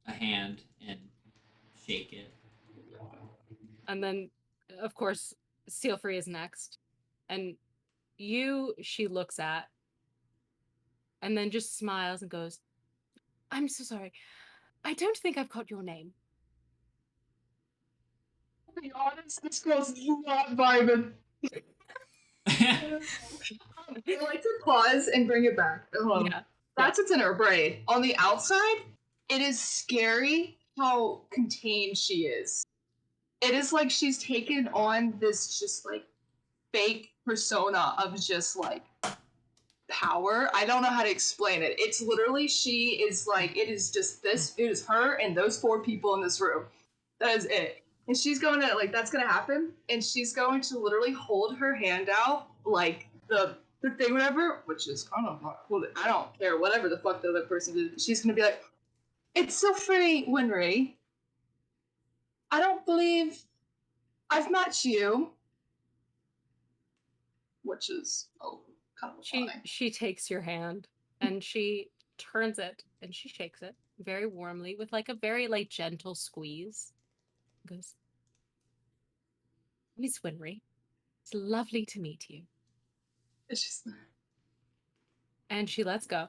a hand and shake it. And then, of course, Sealfree is next, and she looks at, and then just smiles and goes, "I'm so sorry. I don't think I've caught your name." To be honest, this girl's not vibing. I like to pause and bring it back. Yeah. That's what's in her brain. On the outside, it is scary how contained she is. It is like she's taken on this just like fake persona of just like power. I don't know how to explain it. It's literally she is like, it is just this, it is her and those four people in this room. That is it. And she's going to, like, that's going to happen. And she's going to literally hold her hand out, like, the thing, whatever, which is, I don't care, whatever the fuck the other person did. She's going to be like, it's so funny, Winry. I don't believe I've met you. Which is, kind of funny. She takes your hand and she turns it and she shakes it very warmly with like a very like gentle squeeze. Goes, "Miss Winry, it's lovely to meet you." It's just, And she lets go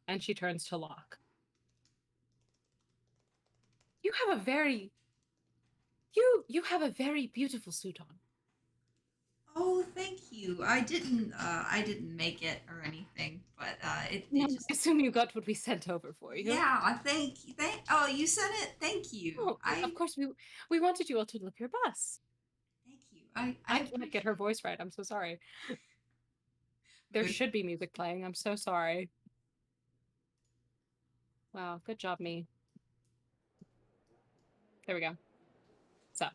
and she turns to Locke. You have a very beautiful suit on. Oh, thank you. I didn't make it or anything, but it I just. assume you got what we sent over for you. Yeah, thank you. Oh, you sent it. Thank you. Oh, of course we wanted you all to look your best. Thank you. I can't get her voice right. I'm so sorry. There should be music playing. I'm so sorry. Wow, good job, me. There we go. So,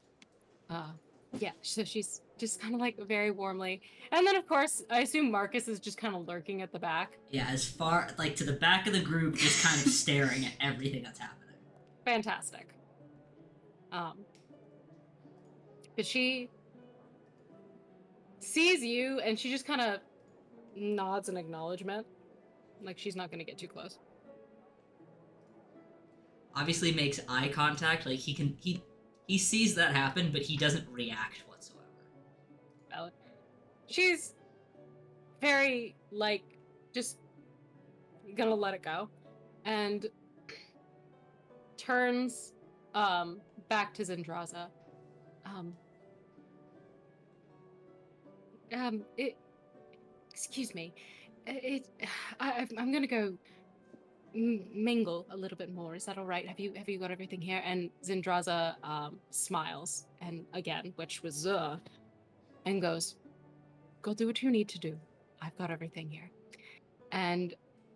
yeah, so she's just kind of like very warmly. And then, of course, I assume Marcus is just kind of lurking at the back. Yeah, as far like to the back of the group, just kind of staring at everything that's happening. Fantastic. But she sees you and she just kind of nods in acknowledgement. Like she's not going to get too close. obviously makes eye contact. Like he sees that happen, but he doesn't react whatsoever. Valid. She's very like just gonna let it go, and turns back to Zendraza. It. Excuse me. I'm gonna go mingle a little bit more. Is that all right? Have you got everything here? And Zendraza smiles, and again, which was and goes, "Go do what you need to do. I've got everything here." And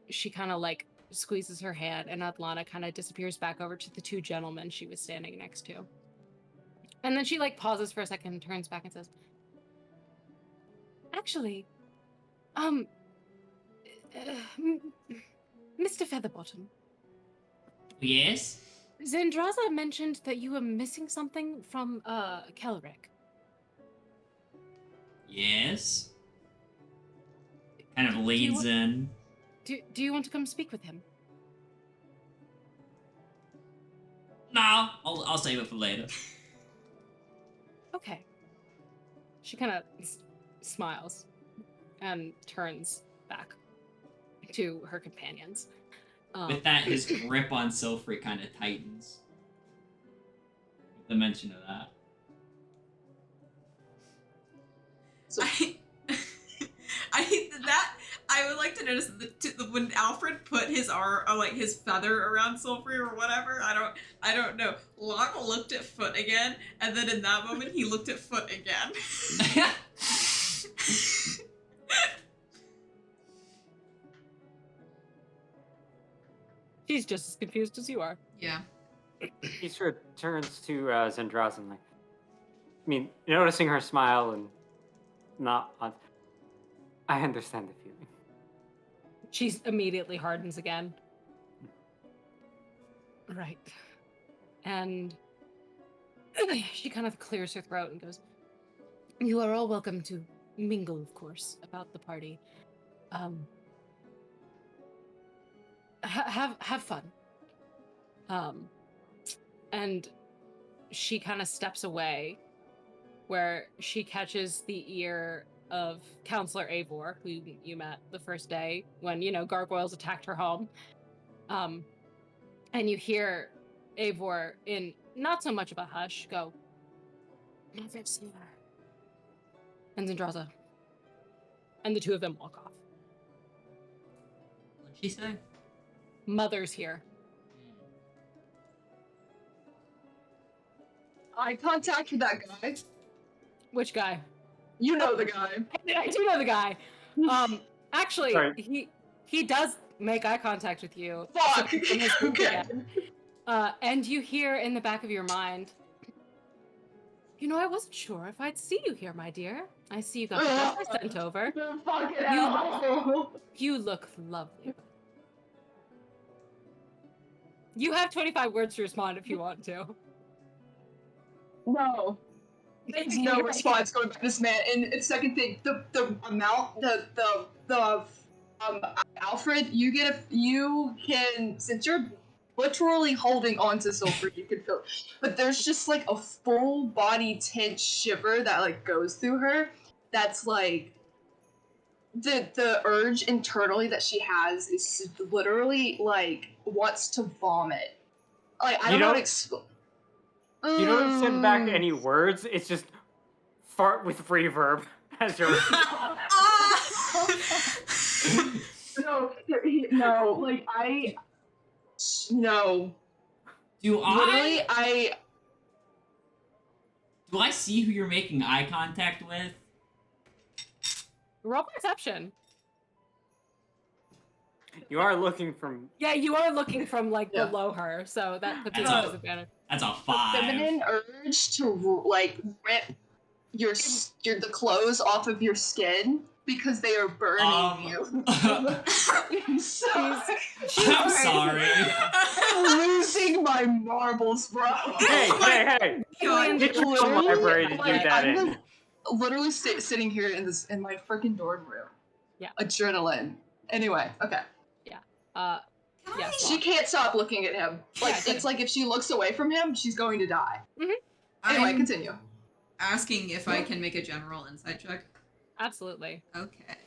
she kind of like squeezes her hand, and Atlana kind of disappears back over to the two gentlemen she was standing next to. And then she like pauses for a second and turns back and says, "Actually, Mr. Featherbottom, Yes? Zendraza mentioned that you were missing something from Kelric. Yes? Kind of leans in. Do you want to come speak with him?" No, I'll save it for later. Okay. She kind of smiles and turns back to her companions. With that, his grip on Silfrey kind of tightens. With the mention of that. So I would like to notice that when Alfred put his arm, or like his feather around Silfrey or whatever, I don't know. Locke looked at Foot again, and then in that moment he looked at Foot again. She's just as confused as you are. Yeah. He sort of turns to Zendraza and like, I mean, noticing her smile and not. I understand the feeling. She immediately hardens again. Right. And she kind of clears her throat and goes, "You are all welcome to mingle, of course, about the party. Have fun." And she kind of steps away, where she catches the ear of Counselor Eivor, who you met the first day when, you know, gargoyles attacked her home. And you hear Eivor, in not so much of a hush, go, "Never seen her." And Zendraza. And the two of them walk off. What'd she say? Mother's here. eye contact with that guy. Which guy? You know the guy. I do know the guy. Actually, Sorry. he does make eye contact with you. Fuck. From his group Okay. again. And you hear in the back of your mind, "You know, I wasn't sure if I'd see you here, my dear. I see you got the letter sent over. Fucking hell. You look lovely." You have 25 words to respond if you want to. No. There's no response going back to this man. And second thing, the amount, Alfred, you can, since you're literally holding on to Silver, you can feel, but there's just like a full body tense shiver that like goes through her. That's like, the urge internally that she has is literally like wants to vomit. Like I don't know how to explain. You don't send back any words. It's just fart with reverb as your. No, like no. Do Literally, Do I see who you're making eye contact with? Roll perception. You are looking from. Yeah, you are looking from like Yeah. below her, so that puts you That's at a- disadvantage. That's a the 5. feminine urge to like rip the clothes off of your skin because they are burning you. So, I'm sorry. I'm losing my marbles, bro. Hey! God. Get your library to do that in. Literally sitting here in my freaking dorm room. Yeah. Adrenaline. Anyway, okay. Uh, Yes. She can't stop looking at him. Like Yeah, it's like if she looks away from him, she's going to die. Anyway, I'm continue. asking if I can make a general insight check. Absolutely. Okay.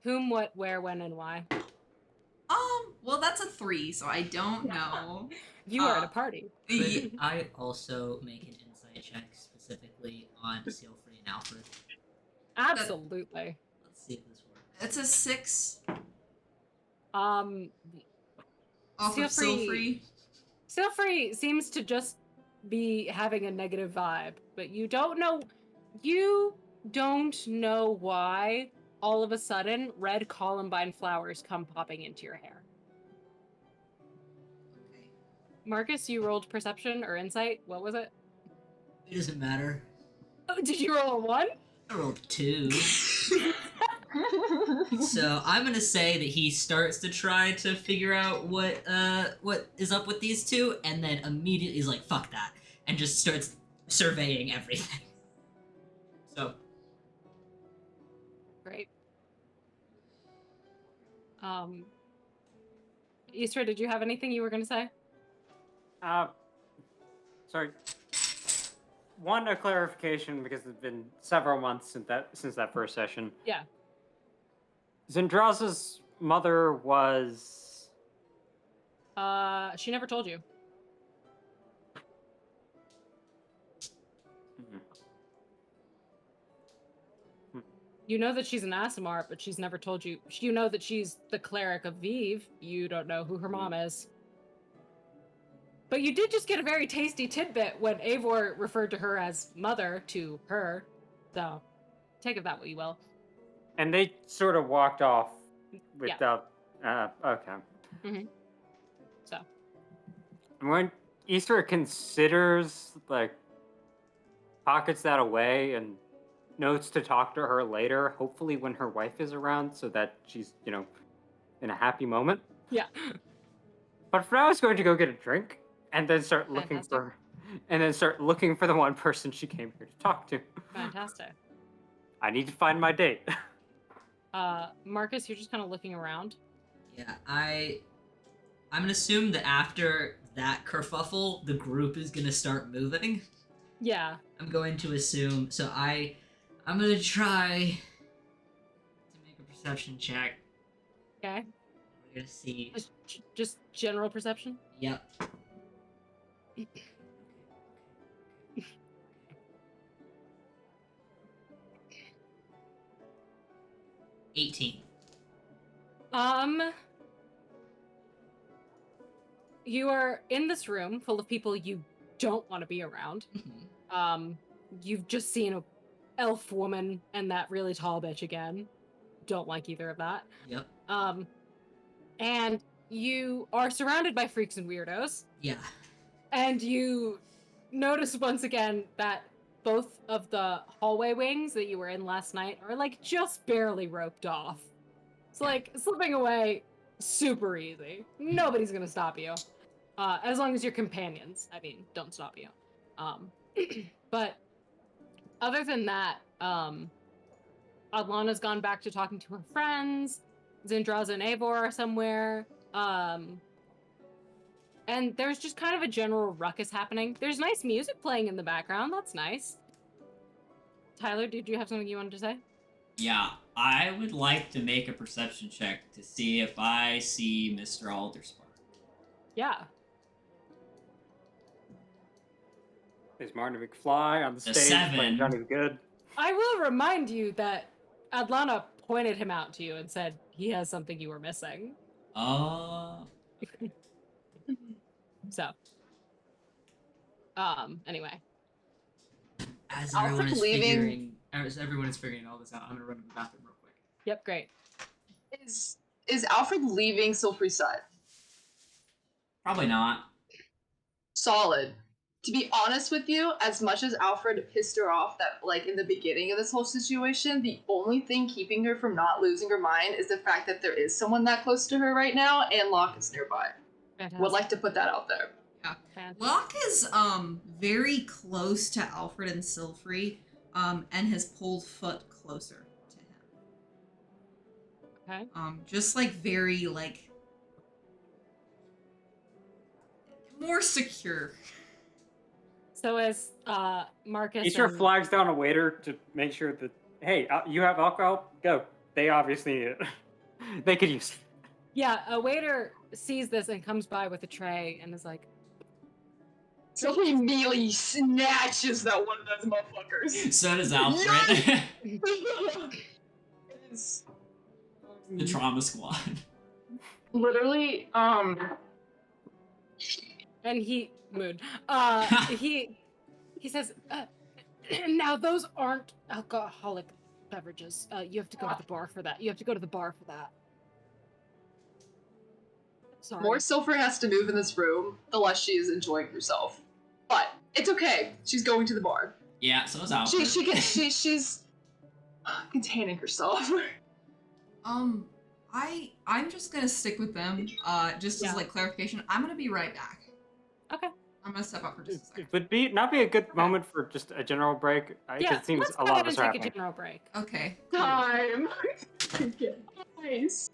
Whom, what, where, when, and why. Well, that's a 3, so I don't know. You are at a party. Could I also make an insight check specifically on Sealfree and Alfred? Absolutely. Let's see if this works. It's a 6 Um, off of Sealfree- Silfree. Silfree seems to just be having a negative vibe, but you don't know why all of a sudden red columbine flowers come popping into your hair. Okay. Marcus, you rolled perception or insight. What was it? It doesn't matter. Oh, did you roll a 1? I rolled 2. So I'm gonna say that he starts to try to figure out what is up with these two, and then immediately he's like, "Fuck that," and just starts surveying everything. So Great. Easter, did you have anything you were gonna say? Sorry. One, a clarification because it's been several months since that first session. Yeah. Zendraza's mother was. She never told you. You know that she's an Asimart, but she's never told you. You know that she's the cleric of Vive. You don't know who her mom is. But you did just get a very tasty tidbit when Eivor referred to her as mother to her. So, take of that what you will. And they sort of walked off without. Okay. Mhm. So. When Easter considers, like, pockets that away and notes to talk to her later, hopefully when her wife is around, so that she's, in a happy moment. Yeah. But for now, I was going to go get a drink and then start looking Fantastic. for the one person she came here to talk to. Fantastic. I need to find my date. Marcus, you're just kind of looking around. yeah, I'm gonna assume that after that kerfuffle, the group is gonna start moving. Yeah. I'm going to assume. So I'm gonna try to make a perception check. Okay. We're gonna see. Just general perception. Yep. 18. You are in this room full of people you don't want to be around. You've just seen a elf woman and that really tall bitch again. Don't like either of that. Yep. And you are surrounded by freaks and weirdos. Yeah. And you notice once again that both of the hallway wings that you were in last night are like just barely roped off. It's like slipping away super easy. Nobody's gonna stop you. As long as your companions, don't stop you. But other than that, Adlana's gone back to talking to her friends. Zendraza and Eivor are somewhere. And there's just kind of a general ruckus happening. There's nice music playing in the background. That's nice. Tyler, did you have something you wanted to say? Yeah, I would like to make a perception check to see if I see Mr. Alderspark. Yeah. Is Martin McFly on the The stage 7. playing Johnny the Good? I will remind you that Adlana pointed him out to you and said he has something you were missing. So. Anyway. As Alfred everyone is figuring all this out, I'm gonna run to the bathroom real quick. Yep, great. Is Alfred leaving Silfree's side? Probably not. Solid. To be honest with you, as much as Alfred pissed her off that, like, in the beginning of this whole situation, the only thing keeping her from not losing her mind is the fact that there is someone that close to her right now, and Locke is nearby. Fantastic. Would like to put that out there. Fantastic. Locke is very close to Alfred and Silfree, and has pulled Foot closer to him. Okay. Just like very like more secure. So as Marcus He sure and flags down a waiter to make sure that, hey, you have alcohol? Go. They obviously need it. They could use it. yeah, a waiter sees this and comes by with a tray and is like, So he immediately snatches that one of those motherfuckers. So does Alfred. It is The trauma squad. literally, and he he says, now those aren't alcoholic beverages. You have to go to the bar for that. You have to go to the bar for that. Sorry. more Silver has to move in this room, the less she is enjoying herself. But it's okay. She's going to the bar. Yeah, so is Alfred. She's containing herself. I'm just gonna stick with them. Just Yeah. as like clarification, I'm gonna be right back. Okay. I'm gonna step out for just a second. It would not be a good moment for just a general break. Yeah, It seems let's a go lot ahead of and us are take a happening. general break. Okay. Time. Nice.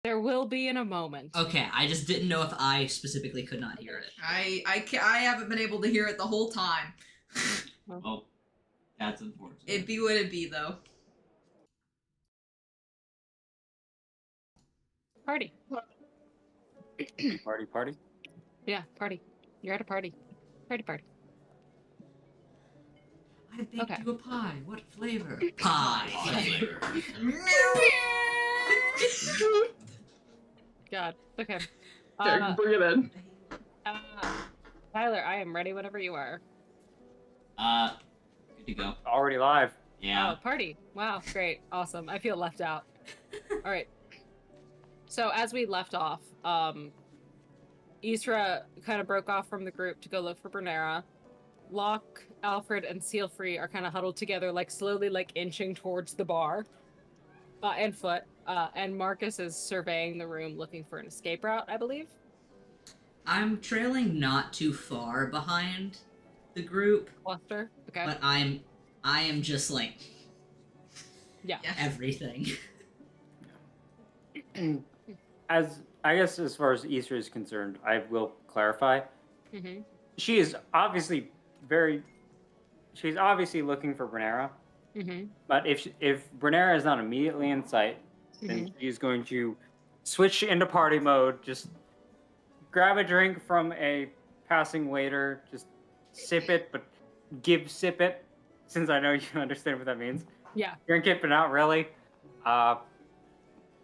There will be in a moment. Okay, I just didn't know if I specifically could not hear it. I haven't been able to hear it the whole time. Oh, that's unfortunate. It'd be what it'd be, though. Party. Party. Yeah, party. You're at a party. Party. I baked Okay. you a pie. What flavor? Pie. Flavor. God. Okay. Derek, bring it in. Tyler, I am ready whenever you are. Good to go. Already live. Yeah. Oh, party. Wow, great. Awesome. I feel left out. All right. So as we left off, Isra kind of broke off from the group to go look for Bernera. Locke, Alfred, and Sealfree are kind of huddled together, like slowly like inching towards the bar. And Foot. And Marcus is surveying the room looking for an escape route, I believe. I'm trailing not too far behind the group, Cluster. Okay. but I am just like Yeah. everything. As I guess, as far as Easter is concerned, I will clarify. Mm-hmm. She is obviously she's obviously looking for Bernera. Mm-hmm. But if Bernera is not immediately in sight, then she's going to switch into party mode. Just grab a drink from a passing waiter. Just sip it, but sip it, since I know you understand what that means. Yeah. Drink it, but not really.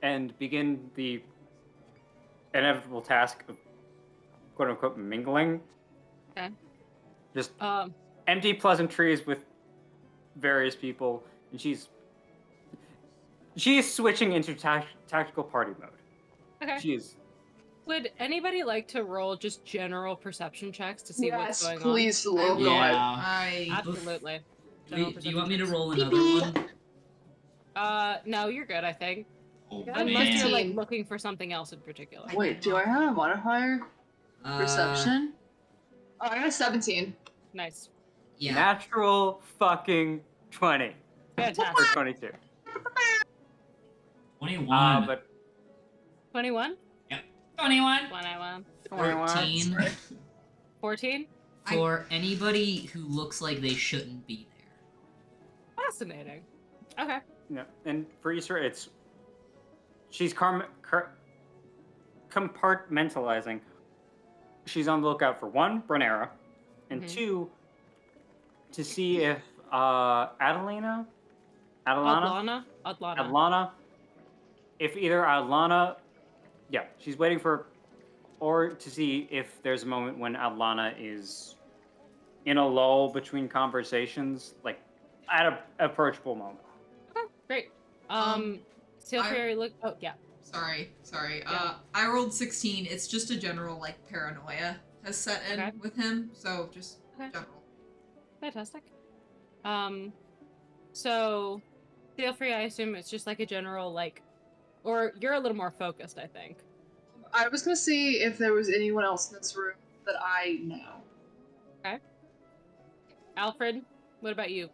And begin the inevitable task of quote unquote mingling. Okay. Just empty pleasantries with various people, and she's switching into tactical party mode. Okay. She is. Would anybody like to roll just general perception checks to see what's Yes, going please, I oh will. god. I on? Absolutely. Wait, do you want me to roll another Beep. one? No, you're good, I think. Oh, Yeah, Unless man. you're like 15. looking for something else in particular. Wait, do I have a modifier? Perception? Oh, I got a 17. Nice. Yeah. Natural fucking 20 or Fantastic. 22. 21. But 21? 21. 21. 14 14? for anybody who looks like they shouldn't be there. Fascinating. Okay. no, and for Easter, she's compartmentalizing. She's on the lookout for one, Bernera, and Mhm. two, to see if Adlana, Adlana. if either Adlana, yeah, she's waiting for, or to see if there's a moment when Adlana is in a lull between conversations, like at an approachable moment. Okay, great. Um, Sealfree, look. Oh, yeah. Sorry. Yeah. I rolled 16. It's just a general like paranoia has set in Okay. with him, so just Okay. general. Fantastic. So, Sealfree, I assume it's just like a general, like, or you're a little more focused, I think. I was gonna see if there was anyone else in this room that I know. Alfred, what about you?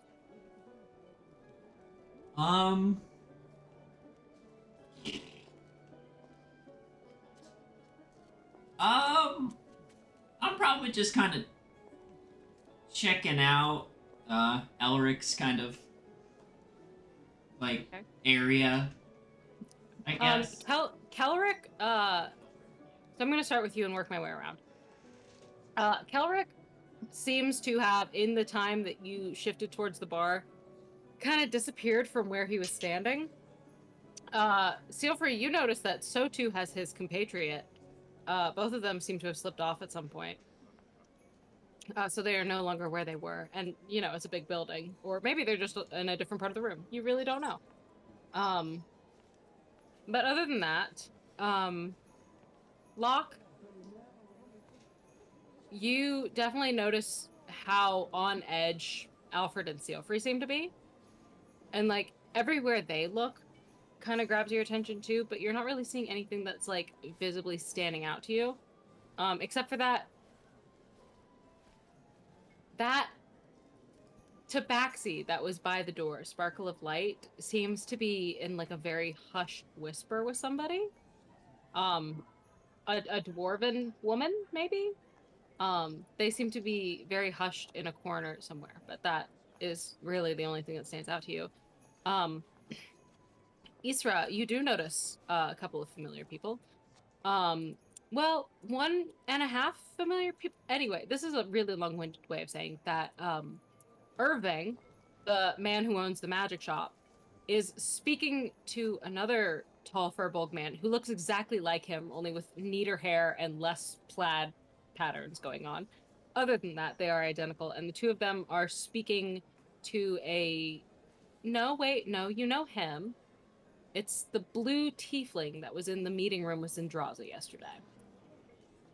I'm probably just kind of checking out Elric's kind of like Okay. area, I guess. Kelric, so I'm gonna start with you and work my way around. Kelric seems to have, in the time that you shifted towards the bar, kind of disappeared from where he was standing. Sealfree, you notice that so too has his compatriot. Both of them seem to have slipped off at some point. So they are no longer where they were. And, you know, it's a big building. Or maybe they're just in a different part of the room. You really don't know. But other than that, Locke, you definitely notice how on edge Alfred and Sealfree seem to be. And, like, everywhere they look kind of grabs your attention too, but you're not really seeing anything that's, like, visibly standing out to you. Except for that tabaxi that was by the door, Sparkle of Light, seems to be in, like, a very hushed whisper with somebody. um, a dwarven woman, maybe. They seem to be very hushed in a corner somewhere, but that is really the only thing that stands out to you. Um, Isra, you do notice a couple of familiar people. Um, well, one and a half familiar people. Anyway, this is a really long-winded way of saying that Irving, the man who owns the magic shop, is speaking to another tall furbolg man who looks exactly like him, only with neater hair and less plaid patterns going on. Other than that, they are identical, and the two of them are speaking to a. No, wait, no, you know him. It's the blue tiefling that was in the meeting room with Zendraza yesterday.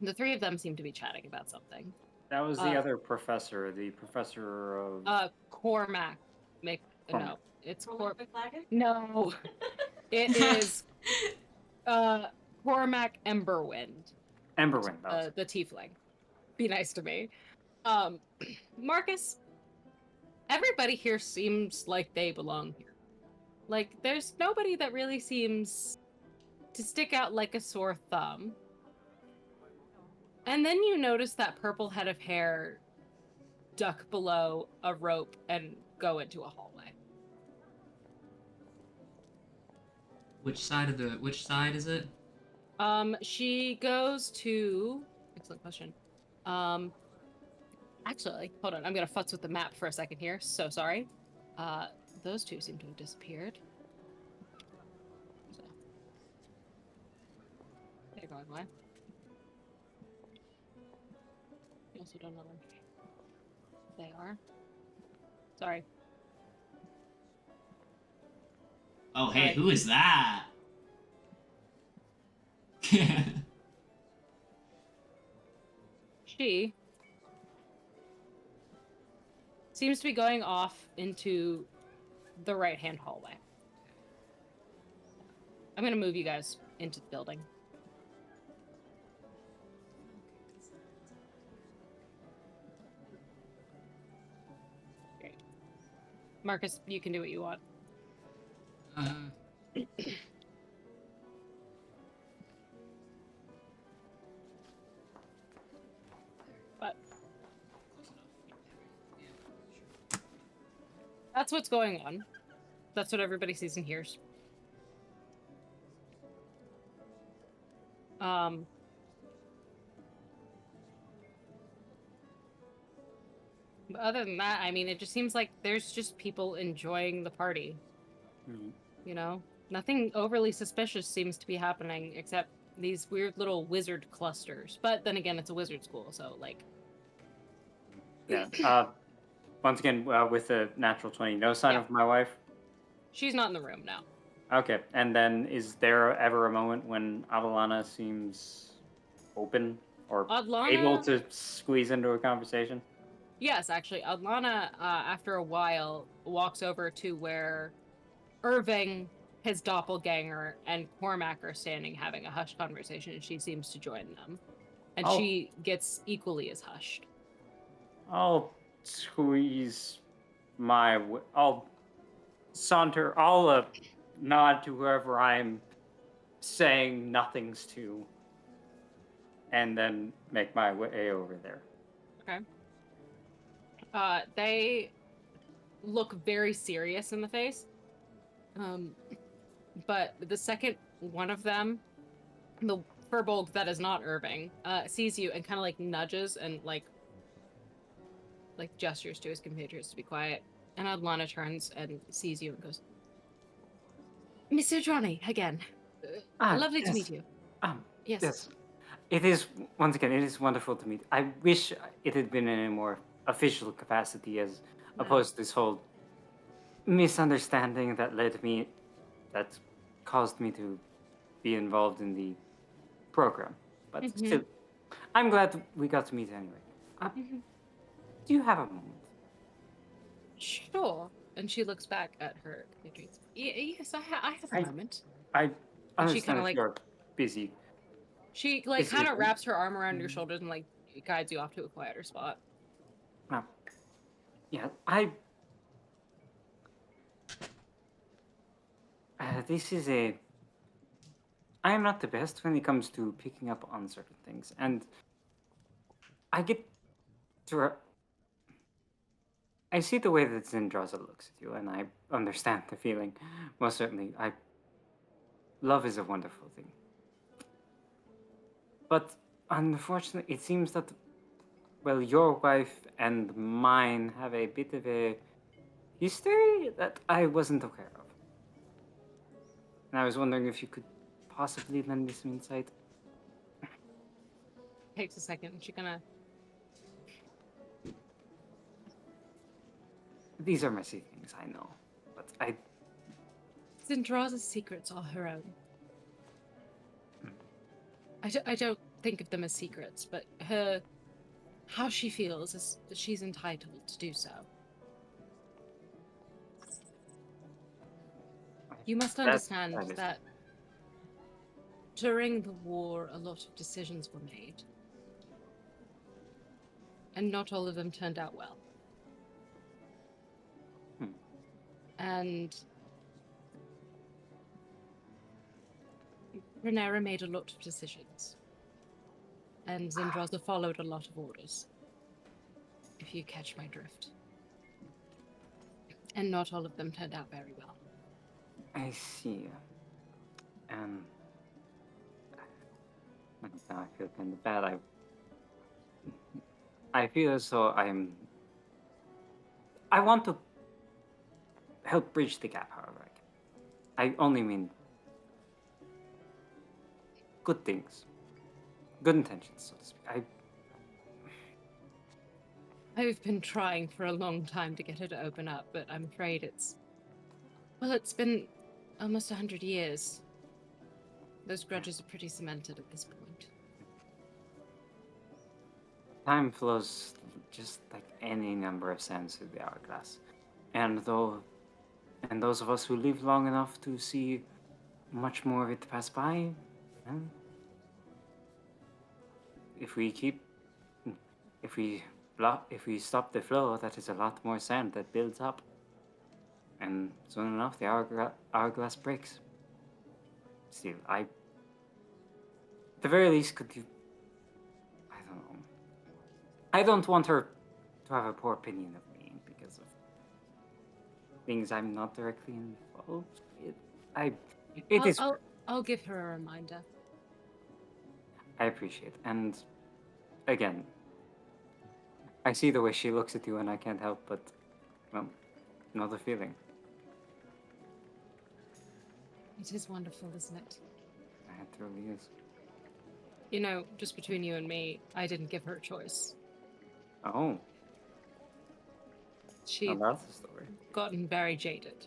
The three of them seem to be chatting about something. That was the Uh, other professor, the professor of Cormac. Make Cormac. no. It's No, it is Cormac Emberwind, Emberwind. That was the tiefling. Be nice to me. Um, Marcus. Everybody here seems like they belong here. Like, there's nobody that really seems to stick out like a sore thumb. And then you notice that purple head of hair duck below a rope and go into a hallway. Which side is it? She goes to. Excellent question. Actually, hold on. I'm gonna futz with the map for a second here. So sorry. Those two seem to have disappeared. So. They're going away. I also don't know where they are. Sorry. Oh, hey, Alright. who is that? She seems to be going off into the right-hand hallway. I'm gonna move you guys into the building. Great. Marcus, you can do what you want. But that's what's going on. That's what everybody sees and hears. But other than that, I mean, it just seems like there's just people enjoying the party. Mhm. You know? Nothing overly suspicious seems to be happening except these weird little wizard clusters. But then again, it's a wizard school, so like. Yeah. Once again, with a natural 20, no sign Yeah. of my wife. She's not in the room now. Okay. And then, is there ever a moment when Adelana seems open or able Adlana. to squeeze into a conversation? Yes, actually, Adlana, after a while, walks over to where Irving, his doppelganger, and Cormac are standing having a hushed conversation, and she seems to join them. And Oh. she gets equally as hushed. I'll squeeze I'll saunter. I'll nod to whoever I'm saying nothings to, and then make my way over there. Okay. They look very serious in the face. But the second one of them, the furbolg that is not Irving, sees you and kind of like nudges and like gestures to his compatriots to be quiet. And Adlana turns and sees you and goes, Mr. Johnny, again. Lovely to Yes. meet you. Yes. Yes. It is, once again, it is wonderful to meet. I wish it had been in a more official capacity as opposed to this whole misunderstanding that caused me to be involved in the program. But Mhm. still, I'm glad we got to meet anyway. Mhm. Do you have a moment? Sure. And she looks back at her compatriots. Yes, I have a moment. I And she understand kinda if like you're busy. she like Is kind it- of wraps her arm around your shoulders and like guides you off to a quieter spot. Yeah, this is I am not the best when it comes to picking up on certain things, and I get to. I see the way that Zindraza looks at you, and I understand the feeling. Most certainly, love is a wonderful thing. But unfortunately, it seems that, well, your wife and mine have a bit of a history that I wasn't aware of. And I was wondering if you could possibly lend me some insight. Takes a second. She kind of These are messy things, I know. But Zindraza's secrets are her own. I don't think of them as secrets, but how she feels is that she's entitled to do so. You must understand that is- that during the war, a lot of decisions were made. And not all of them turned out well. And Renera made a lot of decisions. And Zindraza followed a lot of orders. If you catch my drift. And not all of them turned out very well. I see. Now I feel kind of bad. I feel as though I want to help bridge the gap, however I can. I only mean good things. Good intentions, so to speak. I've been trying for a long time to get her to open up, but I'm afraid it's been almost 100 years. Those grudges are pretty cemented at this point. Time flows just like any number of sands through the hourglass. And those of us who live long enough to see much more of it pass by, well, if we stop the flow, that is a lot more sand that builds up. And soon enough, the hourglass breaks. Still, at the very least, could you? I don't know. I don't want her to have a poor opinion of me because of things I'm not directly involved with. I'll give her a reminder. I appreciate it. And again, I see the way she looks at you and I can't help but, well, know the feeling. It is wonderful, isn't it? It really is. You know, just between you and me, I didn't give her a choice. Oh, She'd now that's the story. gotten very jaded.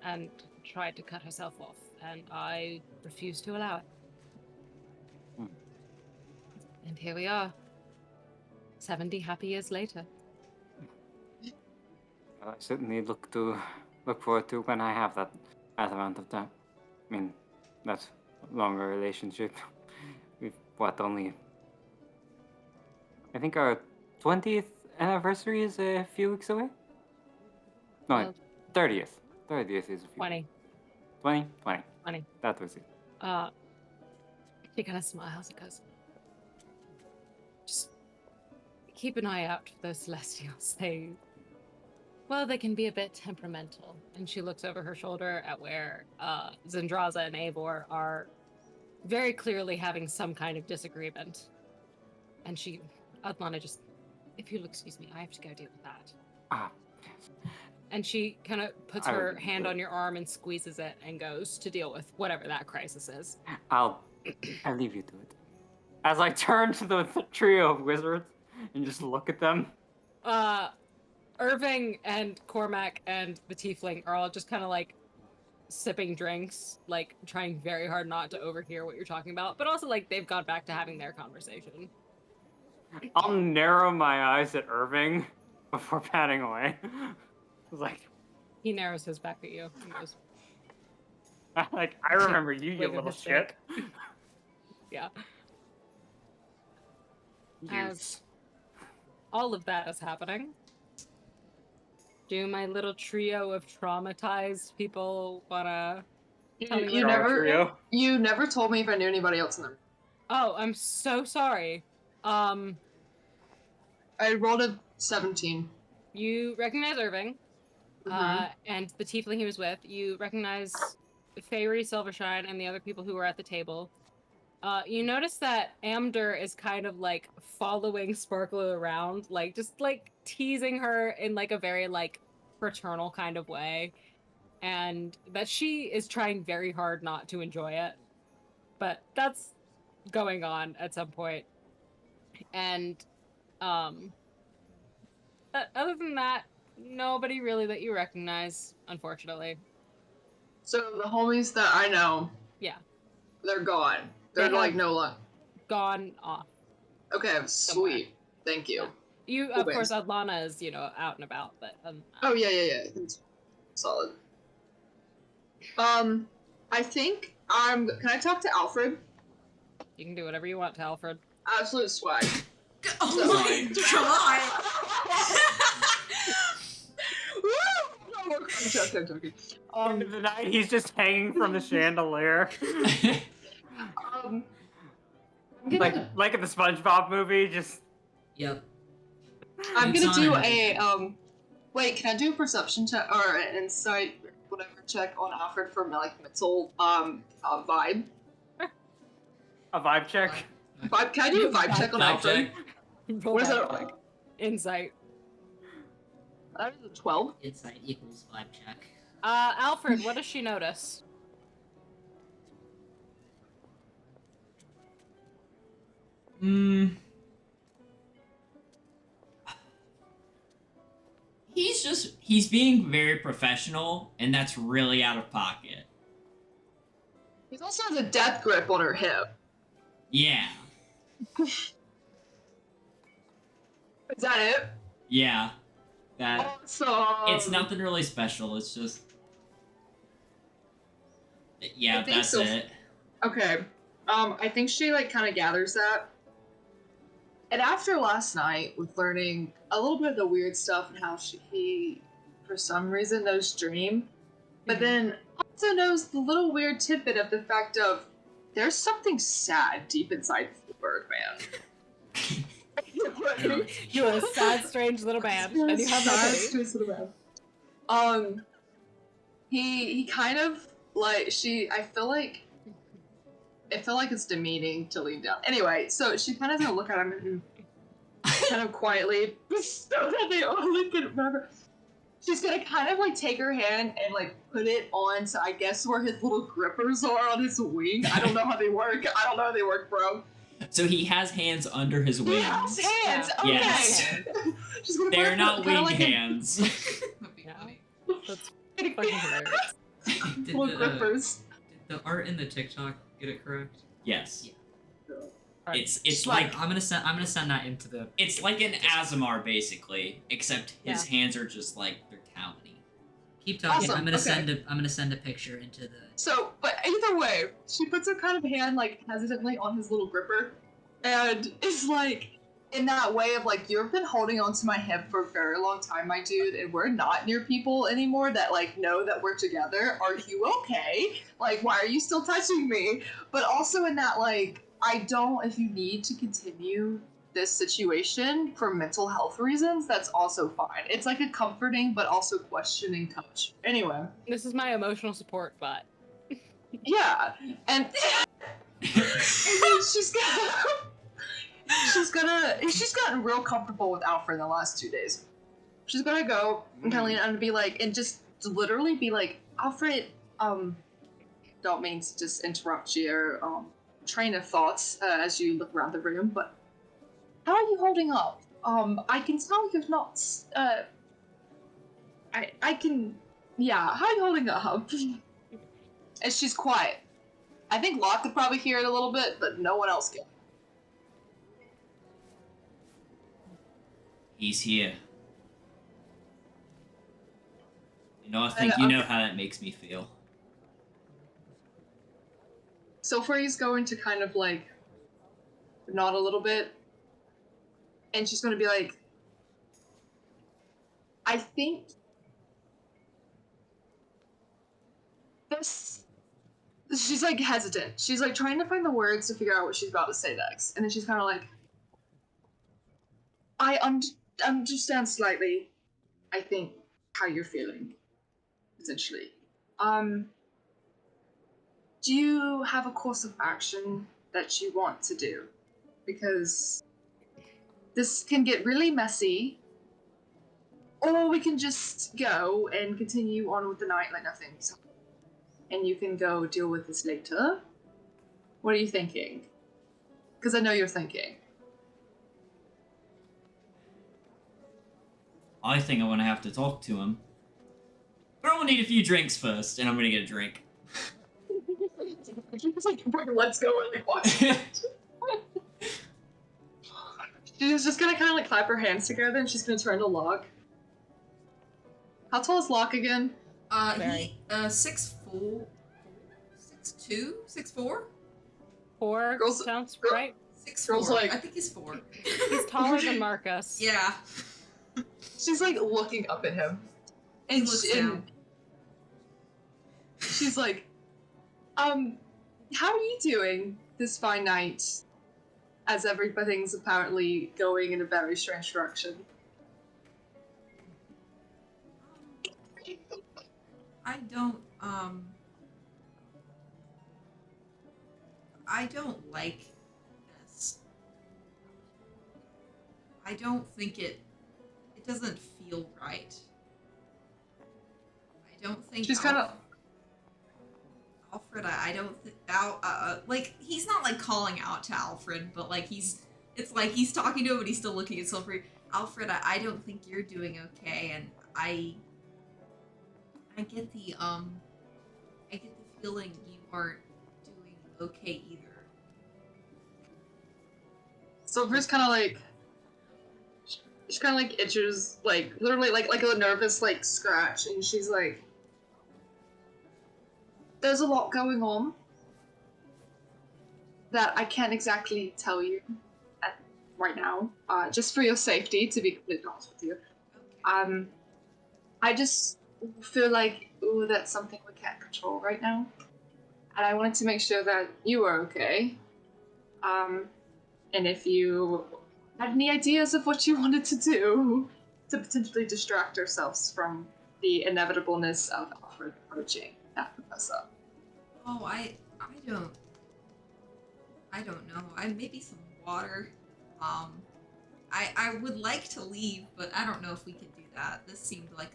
And tried to cut herself off, and I refused to allow it. And here we are, 70 happy years later. I certainly look forward to when I have that amount of time. I mean, that longer relationship. We've only. I think our 20th anniversary is a few weeks away. No, Well, 30th. 30th is a few. 20. 20? 20. That was it. She kind of smiles and goes, just keep an eye out for those Celestials. They can be a bit temperamental. And she looks over her shoulder at where Zindraza and Eivor are very clearly having some kind of disagreement. And Adlana just, if you'll excuse me, I have to go deal with that. Yes. And she kind of puts I her would- hand on your arm and squeezes it and goes to deal with whatever that crisis is. I'll leave you to it. As I turn to the trio of wizards and just look at them. Irving and Cormac and the Tiefling are all just kind of like sipping drinks, like trying very hard not to overhear what you're talking about, but also like they've gone back to having their conversation. I'll narrow my eyes at Irving before patting away. It's like, He narrows his back at you and goes, I remember you, you Waving little his shit. yeah. You. As all of that is happening, do my little trio of traumatized people wanna Tell me You what- Strong never trio. you never told me if I knew anybody else in there. Oh, I'm so sorry. I rolled a 17. You recognize Irving, Mhm. and the tiefling he was with. You recognize Fairy, Silvershine, and the other people who were at the table. You notice that Amder is kind of like following Sparkle around, like just like teasing her in like a very like fraternal kind of way, and that she is trying very hard not to enjoy it, but that's going on at some point. And um, other than that, nobody really that you recognize, unfortunately. So the homies that I know, Yeah, they're gone. They They're like have- no longer. gone off. Okay, sweet. Thank you. Yeah. You, Cool of course, beans. Adlana is, out and about, but Oh yeah. It's solid. I think I'm. Can I talk to Alfred? you can do whatever you want to Alfred. Absolute swag. Oh So- my god! I'm joking. End of the night, he's just hanging from the chandelier, I'm gonna, like in the SpongeBob movie. Just Yep. I'm It's gonna do on a everything. Wait, can I do a perception check or an insight, whatever check on Alfred for like mental vibe? a vibe check. Vibe? Can I do a vibe check on Vibe Alfred? check. What does that look like? Insight. That is a 12. Insight equals vibe check. Alfred, what does she notice? He's being very professional, and that's really out of pocket. He also has a death grip on her hip. Yeah. Is that it? Yeah. That Awesome. it's nothing really special, it's just yeah, I think that's so. it. Okay. I think she like kind of gathers that. And after last night, with learning a little bit of the weird stuff and how he, for some reason, knows Dream, but then also knows the little weird tidbit of the fact of there's something sad deep inside the Birdman. You're a sad, strange little man, and you have no pity. He kind of like I feel like it's demeaning to lean down. Anyway, so she kind of gonna look at him and kind of quietly, so that they only can remember. She's gonna kind of like take her hand and like put it on, so I guess where his little grippers are on his wing. I don't know how they work. I don't know how they work, bro. So he has hands under his He wings. has hands. Yeah. Okay. Yes. She's gonna They're put not kinda wing like a- hands. That'd be Yeah. funny. That's fucking hilarious. Did little the, grippers. did the art in the TikTok get it correct? Yes. Alright. It's Like like I'm gonna send that into the. it's like an Azamar basically, except his Yeah. hands are just like they're towny. Keep talking. Awesome, I'm gonna okay. send a picture into the. So, but either way, she puts her kind of hand like hesitantly on his little gripper, and is like in that way of like you've been holding onto my hip for a very long time, my dude, and we're not near people anymore that like know that we're together. Are you okay? Like, why are you still touching me? But also in that like I don't. If you need to continue this situation for mental health reasons, that's also fine. It's like a comforting but also questioning touch. Anyway. This is my emotional support bot. Yeah, and, and then she's gotten real comfortable with Alfred in the last 2 days. She's gonna go and kind of lean out and be like, and just literally be like, Alfred, don't mean to just interrupt your train of thoughts as you look around the room, but how are you holding up? I can tell you're not. I can. Yeah, how are you holding up? And she's quiet. I think Locke could probably hear it a little bit, but no one else can. He's here. I think you know how that makes me feel. So Frey's going to kind of like nod a little bit, and she's going to be like, I think this she's like hesitant. She's like trying to find the words to figure out what she's about to say next, and then she's kind of like, I understand slightly, I think, how you're feeling, essentially. Do you have a course of action that you want to do? Because this can get really messy, or we can just go and continue on with the night like nothing's happened. And you can go deal with this later. What are you thinking? Because I know you're thinking. I think I'm gonna have to talk to him. But I'm gonna need a few drinks first, and I'm gonna get a drink. She's like, let's go really quiet. She's just gonna kind of like clap her hands together and she's gonna turn to Locke. How tall is Locke again? He 6'4", 6'2", 6'4", 4 Girls- sounds girl- right. 6'4". Girl's like- I think he's 4. He's taller than Marcus. Yeah. She's like looking up at him. He And, looks she- and down. she's like, how are you doing this fine night? As everything's apparently going in a very strange direction. I don't like this. I don't think it doesn't feel right. I don't think She's kind of. Alfred, I don't think like he's not like calling out to Alfred, but like it's like he's talking to him, but he's still looking at Silvery. Alfred, I don't think you're doing okay, and I get the feeling you aren't doing okay either. Silver's kind of like. She kind of like itches, like literally like a nervous like scratch, and she's like, "There's a lot going on that I can't exactly tell you right now, just for your safety, to be completely honest with you. I just feel like that's something we can't control right now, and I wanted to make sure that you were okay. And if you had any ideas of what you wanted to do to potentially distract ourselves from the inevitableness of Alfred approaching that professor." Oh, I don't know. Maybe some water. I would like to leave, but I don't know if we can do that. This seemed like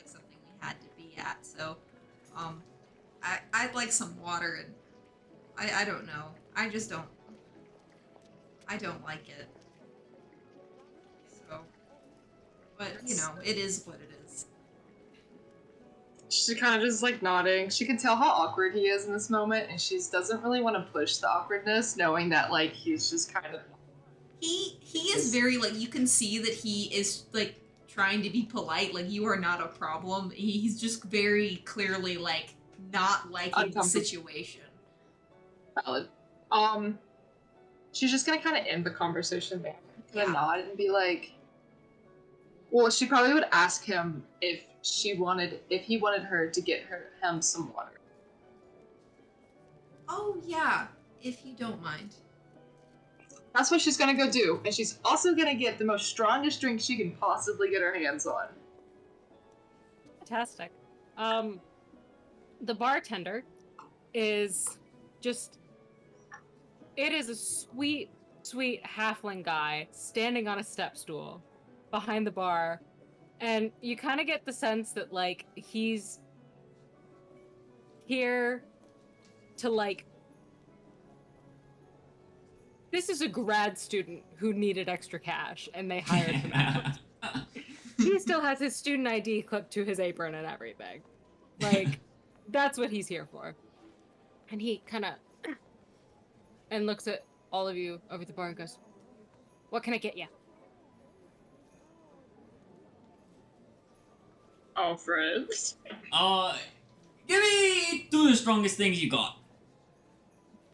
something we had to be at. So, I'd like some water, and I don't know. I just don't. I don't like it. So, but you know, it is what it is. She kind of just like nodding. She can tell how awkward he is in this moment, and she doesn't really want to push the awkwardness, knowing that like he's just kind of. He is very like, you can see that he is like trying to be polite. Like, you are not a problem. He's just very clearly like not liking the Uncomfortable. situation. Valid. She's just gonna kind of end the conversation there. Gonna Yeah. nod and be like, well, she probably would ask him if he wanted her to get him some water. Oh yeah, if you don't mind. That's what she's gonna go do, and she's also gonna get the most strongest drink she can possibly get her hands on. Fantastic. The bartender is just. It is a sweet, sweet halfling guy standing on a step stool behind the bar, and you kind of get the sense that like he's here to like. This is a grad student who needed extra cash, and they hired him out. He still has his student ID clipped to his apron and everything. Like, that's what he's here for. And he kind of and looks at all of you over the bar and goes, "What can I get you?" Alfred. Give me 2 of the strongest things you got.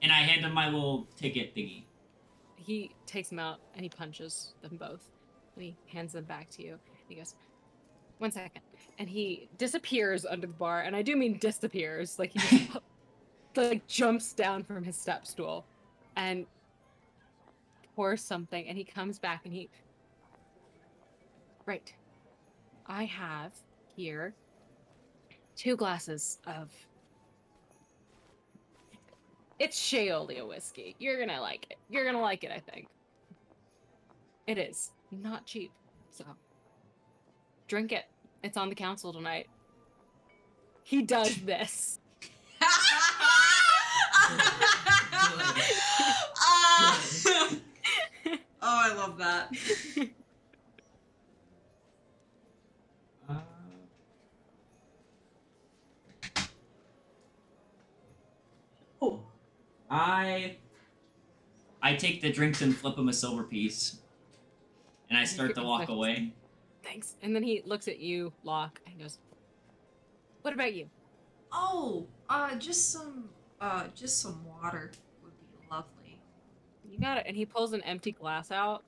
And I hand him my little ticket thingy. He takes them out and he punches them both. And he hands them back to you. He goes, "1 second." And he disappears under the bar. And I do mean disappears. Like, he just like jumps down from his step stool and pours something, and he comes back and he. Right. I have here 2 glasses of. It's Shaolia whiskey. You're gonna like it. You're gonna like it, I think. It is not cheap, so drink it. It's on the council tonight. He does this. Oh, I love that. Uh, Oh. I take the drinks and flip him a silver piece, and I start to walk away. Thanks. And then he looks at you, Locke, and goes, "What about you?" Oh, just some water would be lovely. You got it. And he pulls an empty glass out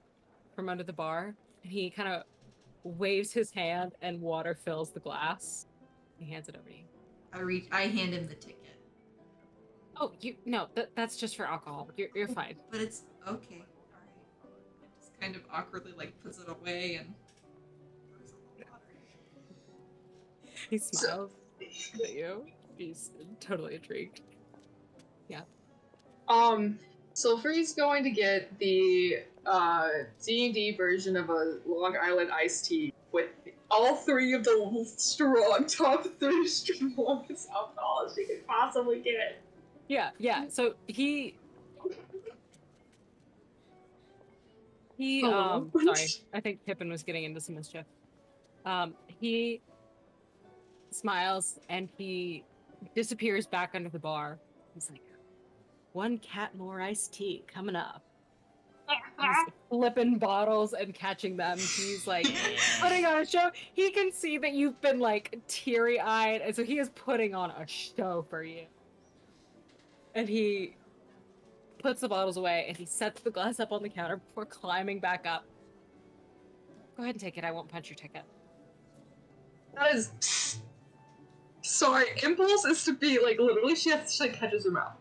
from under the bar, and he kind of waves his hand, and water fills the glass. He hands it over to you. I hand him the ticket. Oh, no, that's just for alcohol. You're fine. But it's okay. All right. Just kind of awkwardly like puts it away and pours a little water. He smiles at you. He's totally intrigued. Silfrey's going to get the D&D version of a Long Island iced tea with all 3 of the top 3 strongest alcohol she could possibly get. Yeah. So he Oh. sorry, I think Pippin was getting into some mischief. He smiles and he disappears back under the bar. He's like, 1 cat more iced tea coming up. He's flipping bottles and catching them. He's like putting on a show. He can see that you've been like teary-eyed, and so he is putting on a show for you. And he puts the bottles away and he sets the glass up on the counter before climbing back up. Go ahead and take it. I won't punch your ticket. That is. Sorry, Impulse is to be like literally she like catches her mouth.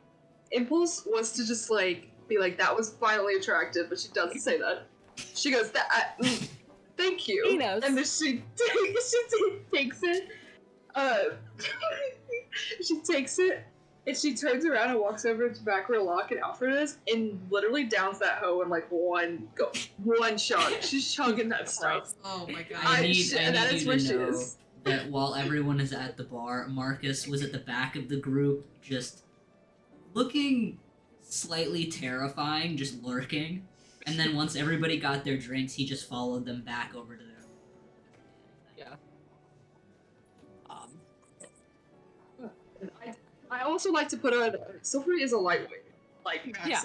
Impulse was to just like be like that was finally attractive, but she doesn't say that. She goes thank you. He knows. And then she takes it. She takes it and she turns around and walks over to back where Locke and Alfred is and literally downs that hoe in like one shot. She's chugging that stuff. Oh my god. I need that is you where to she know is. that while everyone is at the bar, Marcus was at the back of the group, just looking slightly terrifying, just lurking. And then once everybody got their drinks, he just followed them back over to their. Yeah. I also like to put on Silvery is a lightweight. Like Yeah.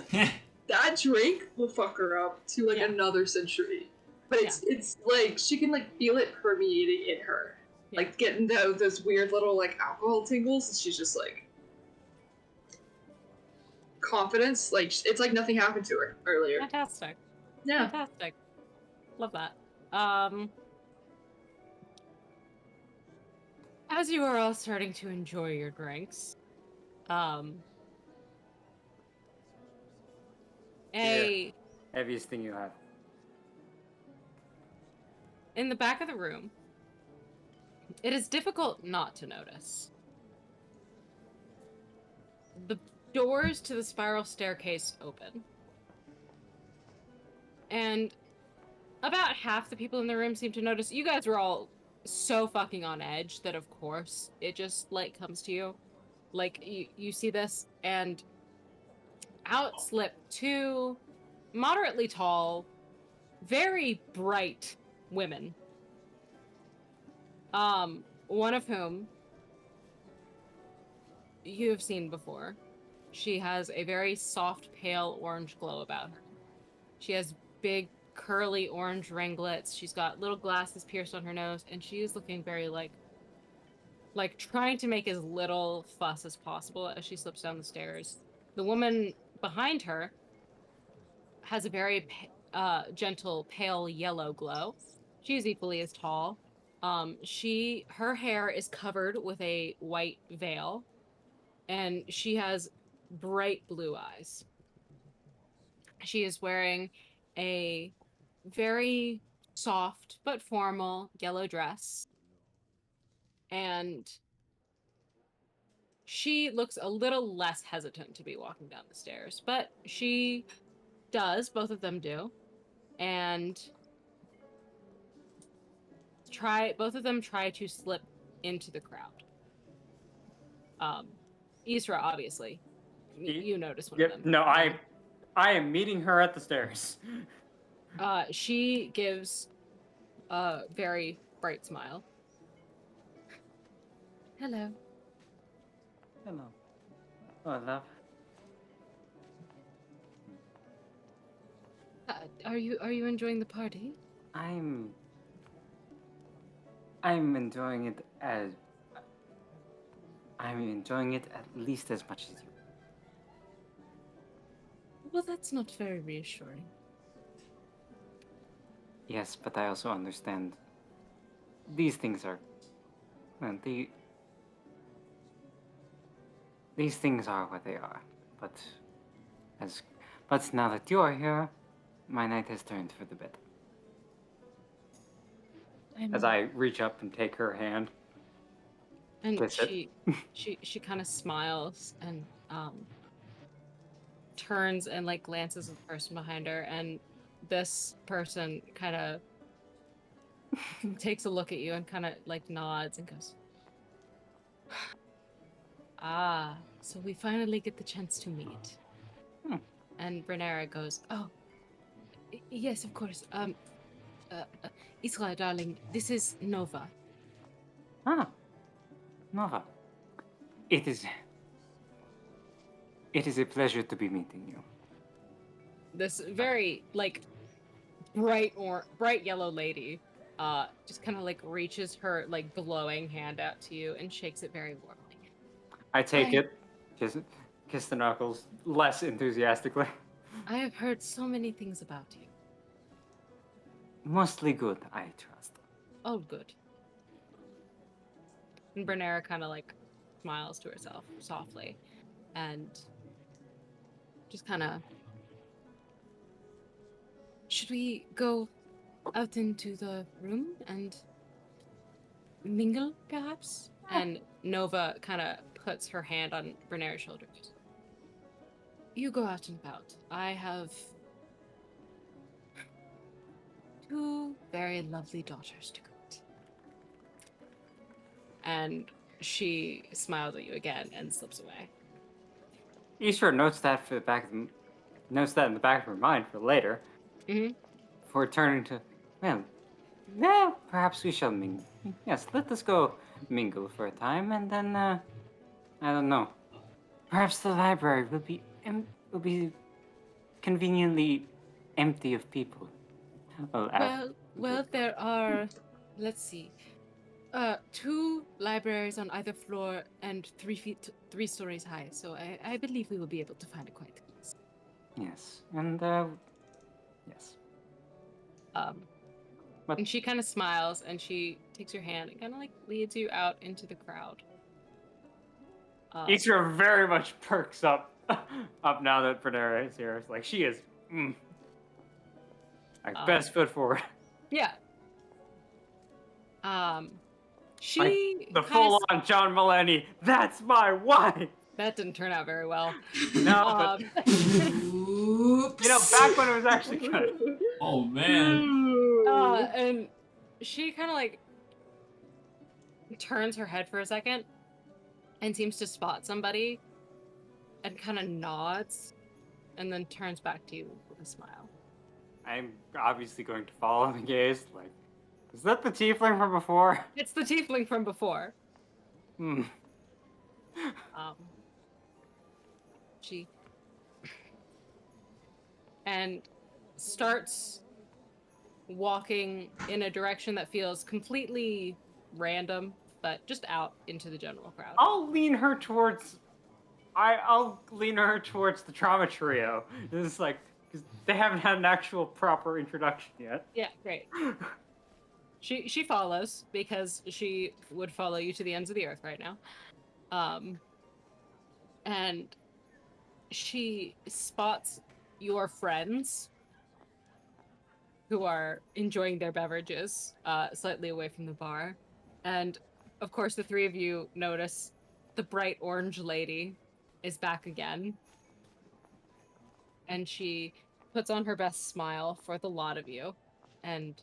that drink will fuck her up to like Yeah. another century. But it's like she can like feel it permeating in her. Yeah. Like getting those weird little like alcohol tingles and she's just like confidence. Like it's like nothing happened to her earlier. Fantastic. Yeah. Fantastic. Love that. As you are all starting to enjoy your drinks, Heaviest thing you have. in the back of the room, it is difficult not to notice. The doors to the spiral staircase open. And about half the people in the room seem to notice. You guys were all so fucking on edge that of course it just like comes to you. Like you see this and out slip 2 moderately tall, very bright women. One of whom you have seen before. She has a very soft, pale orange glow about her. She has big, curly orange ringlets. She's got little glasses pierced on her nose, and she is looking very like trying to make as little fuss as possible as she slips down the stairs. The woman behind her has a very gentle, pale yellow glow. She is equally as tall. Her hair is covered with a white veil, and she has bright blue eyes. She is wearing a very soft but formal yellow dress, and she looks a little less hesitant to be walking down the stairs, but she does, both of them do, and both of them try to slip into the crowd. Isra, obviously, you notice one of them. No, I am meeting her at the stairs. She gives a very bright smile. Hello. Hello. Oh, love. Are you enjoying the party? I'm enjoying it as I'm enjoying it at least as much as you. Well, that's not very reassuring. Yes, but I also understand these things are well, these things are what they are. But now that you're here, my night has turned for the better. As I reach up and take her hand. And kiss it. she kind of smiles and turns and like glances at the person behind her, and this person kind of takes a look at you and kind of like nods and goes, "Ah, so we finally get the chance to meet." And Renera goes, "Oh, yes, of course. Isra, darling, this is Nova." Ah, Nova. It is a pleasure to be meeting you. This very like bright yellow lady just kind of like reaches her like glowing hand out to you and shakes it very warmly. I take it, kiss the knuckles, less enthusiastically. I have heard so many things about you. Mostly good, I trust. Oh, good. And Bernera kind of like smiles to herself softly and just kind of. Should we go out into the room and mingle, perhaps? And Nova kind of puts her hand on Bernera's shoulders. You go out and about. I have 2 very lovely daughters to greet. And she smiles at you again and slips away. Isra notes that in the back of her mind for later. Mhm. For turning to, perhaps we shall mingle. Yes, let us go mingle for a time, and then I don't know. Perhaps the library will be conveniently empty of people. Well, there are, let's see, 2 libraries on either floor and 3 stories high. So I believe we will be able to find a quiet place. Yes, and yes. And she kind of smiles and she takes your hand and kind of like leads you out into the crowd. Isra very much perks up now that Bernera is here. It's like she is best foot forward. Yeah. She like the full on John Mulaney. That's my wife. That didn't turn out very well. No, but Oops. back when it was actually good. Oh man. And she kind of like turns her head for a second and seems to spot somebody and kind of nods and then turns back to you with a smile. I'm obviously going to follow the gaze. Like, is that the tiefling from before? It's the tiefling from before. She and starts walking in a direction that feels completely random, but just out into the general crowd. I'll lean her towards the trauma trio. This is like, because they haven't had an actual proper introduction yet. Yeah, great. She follows because she would follow you to the ends of the earth right now. and she spots your friends who are enjoying their beverages slightly away from the bar. And of course, the three of you notice the bright orange lady is back again. And she puts on her best smile for the lot of you and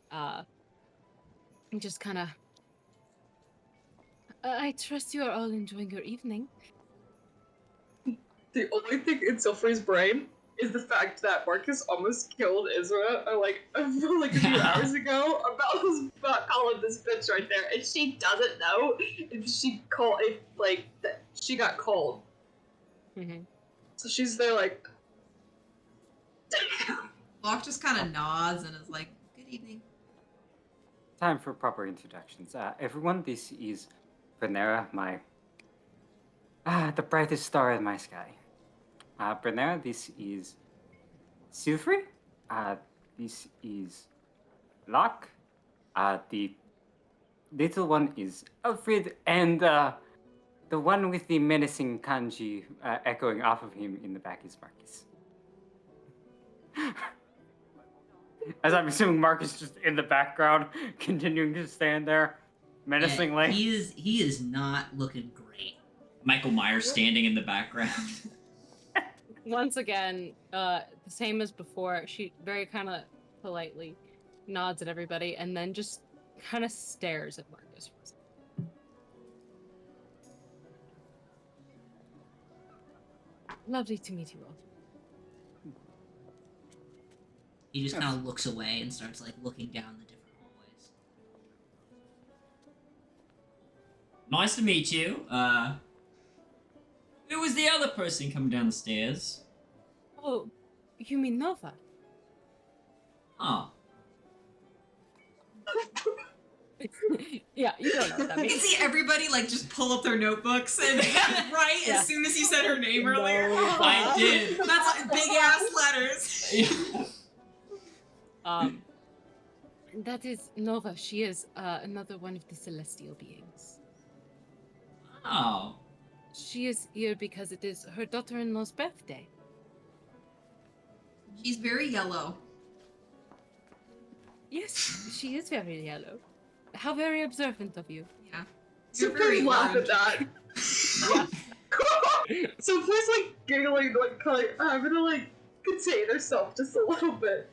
just kind of, I trust you are all enjoying your evening. The only thing in Sylphie's brain is the fact that Marcus almost killed Isra like a few hours ago about calling this bitch right there, and she doesn't know if she got cold. Mm-hmm. So she's there like, Locke just kind of nods and is like, "Good evening." Time for proper introductions. Everyone, this is Venera, the brightest star in my sky. Venera, this is Silfrey. This is Locke. The little one is Alfred, and the one with the menacing kanji echoing off of him in the back is Marcus. As I'm assuming Marcus is just in the background, continuing to stand there menacingly. Yeah, he is not looking great. Michael Myers standing in the background. Once again, the same as before, she very kind of politely nods at everybody and then just kind of stares at Marcus for a second. Lovely to meet you all. He just kind of looks away and starts like looking down the different hallways. Nice to meet you. Who was the other person coming down the stairs? Oh, you mean Nova? Oh. Yeah, you don't know what that You can means. see everybody like just pull up their notebooks and write Yeah. as soon as you said her name earlier. I did. That's like big ass letters. That is Nova. She is another one of the celestial beings. Oh. She is here because it is her daughter-in-law's birthday. She's very yellow. Yes, she is very yellow. How very observant of you. Yeah. You're very Sylphie's laugh orange. at that. Sylphie's like giggling, like having to like contain herself just a little bit.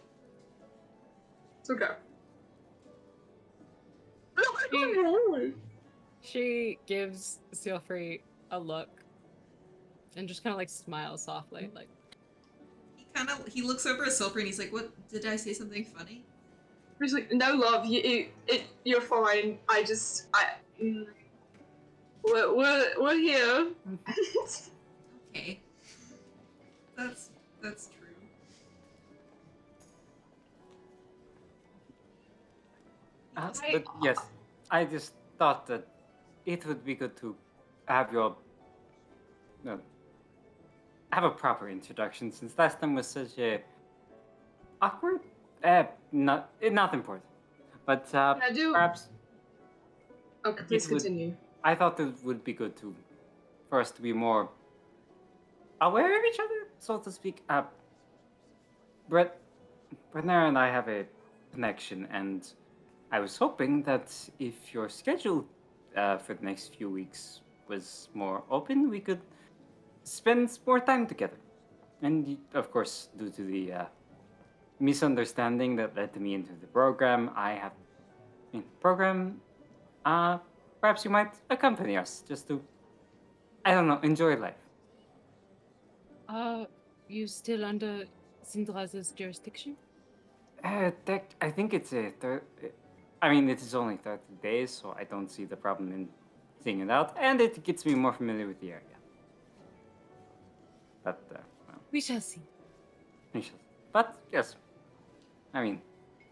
It's okay. She gives Sealfree a look and just kind of like smiles softly, like, He looks over at Silver and he's like, "What? Did I say something funny?" She's like, no, love, you're fine. We're here. Okay. That's true. But yes, I just thought that it would be good to have have a proper introduction, since last time was such a awkward. Not important, but I do. perhaps Okay, please it would- continue. I thought it would be good for us to be more aware of each other, so to speak. Brenner and I have a connection, and I was hoping that if your schedule for the next few weeks was more open, we could spend more time together. And of course, due to the misunderstanding that led me into the program, perhaps you might accompany us just to, I don't know, enjoy life. you still under Syndra's jurisdiction? I think it's it is only 30 days, so I don't see the problem in seeing it out, and it gets me more familiar with the area. But, well, We shall see. but yes,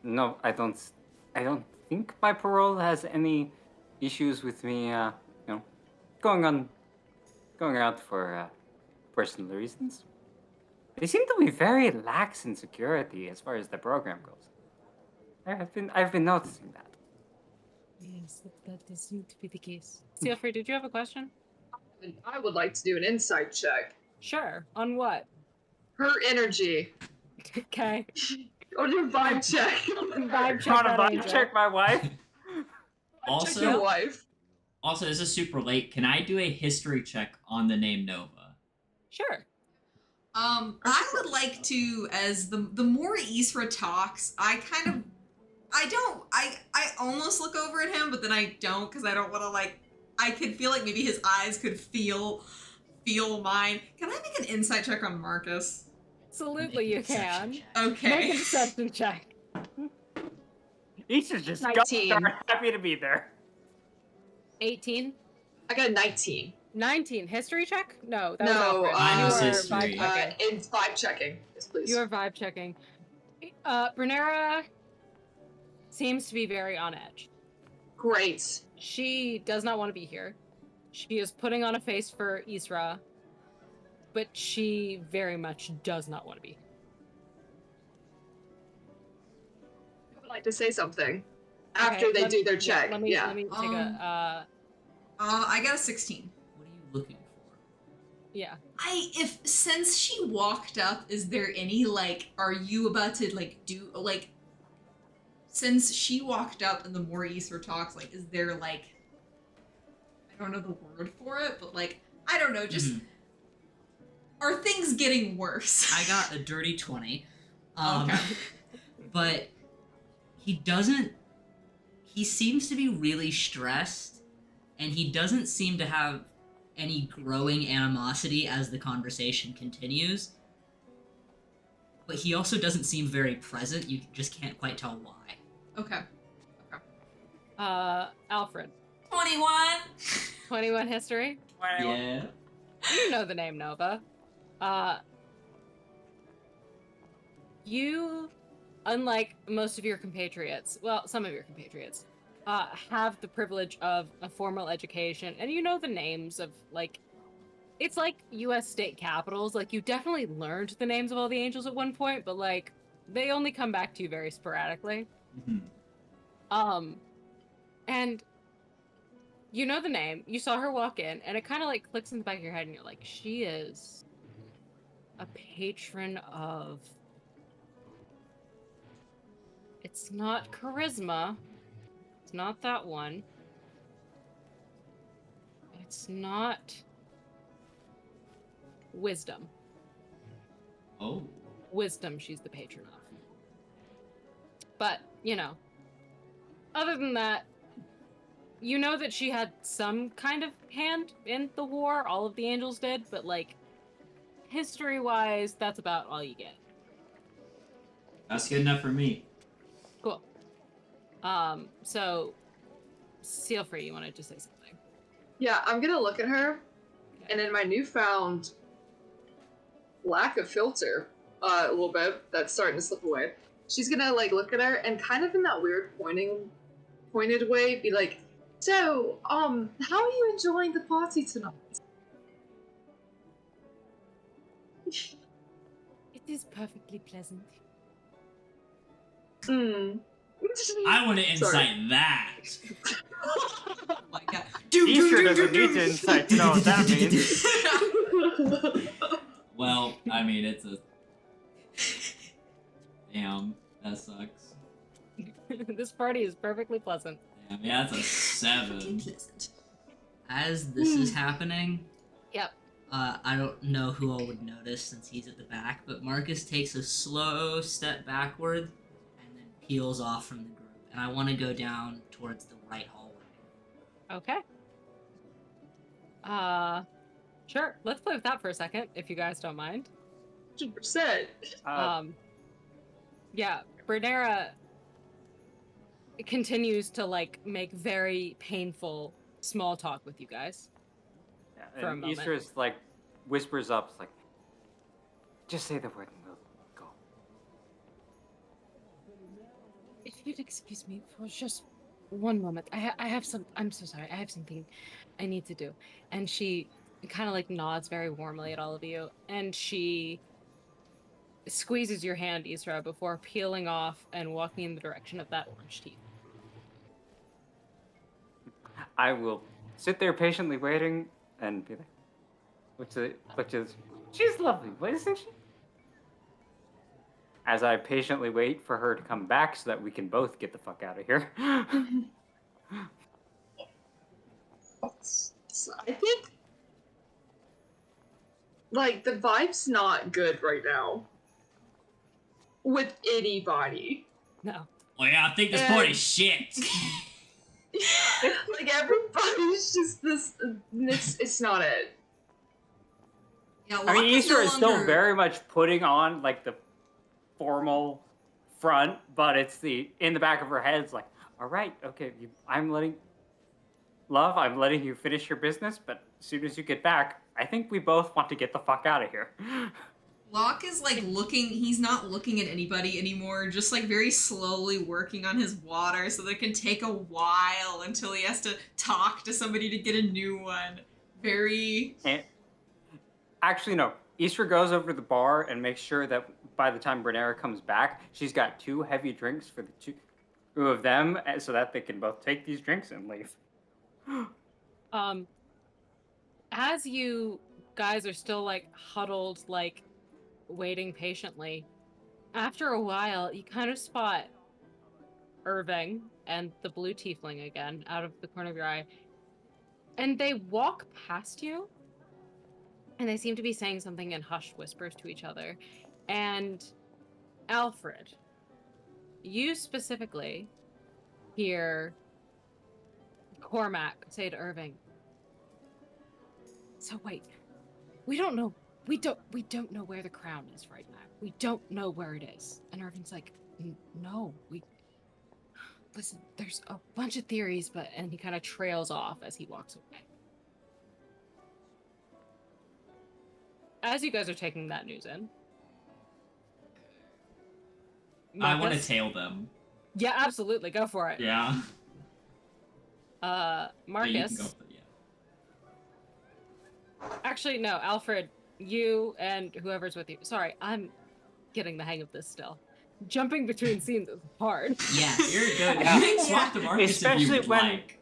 no, I don't think my parole has any issues with me, going out for personal reasons. They seem to be very lax in security as far as the program goes. I've been noticing that. Yes, that does seem to be the case. Sealfree, did you have a question? And I would like to do an insight check. Sure. On what? Her energy. Okay. Or your vibe check. Vibe check Trying to that vibe angel. check my wife. Check your Also, wife. also, this is super late. Can I do a history check on the name Nova? Sure. I would like to, as the more Isra talks, I almost look over at him, but then I don't because I don't want to I could feel like maybe his eyes could feel mine. Can I make an insight check on Marcus? Absolutely, Make you a deception can. check. Make Okay. a deception check. Each is just 19. happy to be there. 18. I got a 19. 19. History check? No, that No, was Alfred. Mine You was are history. vibe checking. It's vibe checking. Yes, please. You are vibe checking. Brunera seems to be very on edge. Great. She does not want to be here. She is putting on a face for Isra, but she very much does not want to be here. I would like to say something after Okay, they let do me- their check. Let me take a I got a 16. What are you looking for? yeah. Since she walked up, is there any are you about to do since she walked up and the more Isra talks, is there I don't know the word for it, but I don't know, just are things getting worse? I got a dirty 20. Okay. But he seems to be really stressed, and he doesn't seem to have any growing animosity as the conversation continues. But he also doesn't seem very present. You just can't quite tell why. Okay. Alfred. 21. 21 history. Yeah. You know the name Nova. You, unlike most of your compatriots, well, some of your compatriots, have the privilege of a formal education, and you know the names of, it's like U.S. state capitals. You definitely learned the names of all the angels at one point, but, they only come back to you very sporadically. And you know the name, you saw her walk in, and it kind of, clicks in the back of your head, and you're like, she is a patron of... It's not charisma. It's not that one. It's not wisdom. Oh. Wisdom she's the patron of. But, other than that, you know that she had some kind of hand in the war. All of the angels did, but, history-wise, that's about all you get. That's good enough for me. Cool. So, Sealfree, you wanted to say something? Yeah, I'm gonna look at her, and in my newfound lack of filter, a little bit that's starting to slip away, she's gonna look at her and kind of in that weird pointed way, be like, "So, how are you enjoying the party tonight?" It is perfectly pleasant. Hmm. I want to Sorry. insight that. Oh my god. Easter doesn't need to insight to know what that means. Well, I mean, it's a. Damn, that sucks. This party is perfectly pleasant. Damn, yeah, that's a 7. Pleasant. As this is happening, Yep. I don't know who all would notice since he's at the back, but Marcus takes a slow step backward and then peels off from the group. And I want to go down towards the right hallway. Okay. Sure. Let's play with that for a second, if you guys don't mind. 100%. Yeah, Bernera continues to make very painful small talk with you guys. Yeah, for a and moment. Easter is whispers up, it's just say the word and we'll go. If you'd excuse me for just one moment, I have some. I'm so sorry. I have something I need to do. And she kind of nods very warmly at all of you, and she squeezes your hand, Isra, before peeling off and walking in the direction of that orange tea. I will sit there patiently waiting and be like, which is she's lovely, isn't she? As I patiently wait for her to come back so that we can both get the fuck out of here. So I think like the vibe's not good right now with anybody. No. Oh yeah, I think this And- party's shit. Like everybody's just this. It's not it. Yeah, I mean, Locke is Easter no is still longer- very much putting on like the formal front, but it's in the back of her head. It's like, all right, okay, I'm letting you finish your business, but as soon as you get back, I think we both want to get the fuck out of here. Locke is like looking, he's not looking at anybody anymore, just like very slowly working on his water so that it can take a while until he has to talk to somebody to get a new one. Very. And actually, no. Easter goes over to the bar and makes sure that by the time Bernera comes back, she's got 2 heavy drinks for the two of them, so that they can both take these drinks and leave. As you guys are still like huddled, like waiting patiently, after a while, you kind of spot Irving and the blue tiefling again out of the corner of your eye. And they walk past you, and they seem to be saying something in hushed whispers to each other. And Alfred, you specifically hear Cormac say to Irving, "So wait, we don't know know where the crown is right now. We don't know where it is." And Irving's like, "No, listen, there's a bunch of theories, but," and he kind of trails off as he walks away. As you guys are taking that news in, I want to Marcus? tail them. Yeah, absolutely, go for it. Yeah. Yeah, you can Marcus. go for- yeah. Actually, no, Alfred, you and whoever's with you. Sorry, I'm getting the hang of this still. Jumping between scenes is hard. Yes. You're good. Yeah. You can swap to Marcus if Especially you would when- like.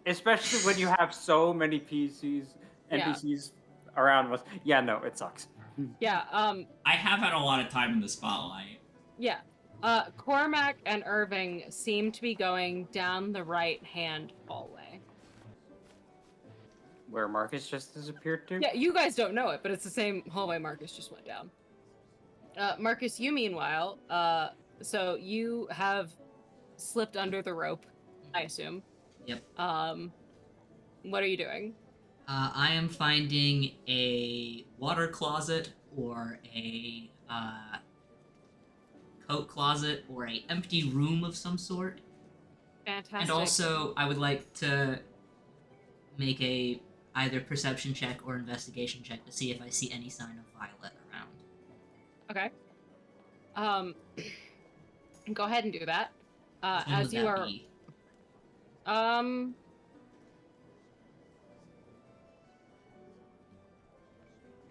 Especially when you have so many NPCs around us. Yeah, no, it sucks. Yeah, I have had a lot of time in the spotlight. yeah. Cormac and Irving seem to be going down the right-hand hallway. Where Marcus just disappeared to? Yeah, you guys don't know it, but it's the same hallway Marcus just went down. Marcus, you meanwhile, so you have slipped under the rope, I assume. Yep. What are you doing? I am finding a water closet or a coat closet or a empty room of some sort. Fantastic. And also, I would like to make a either perception check or investigation check to see if I see any sign of Violet around. Okay. Go ahead and do that. Which one As would you that are, be?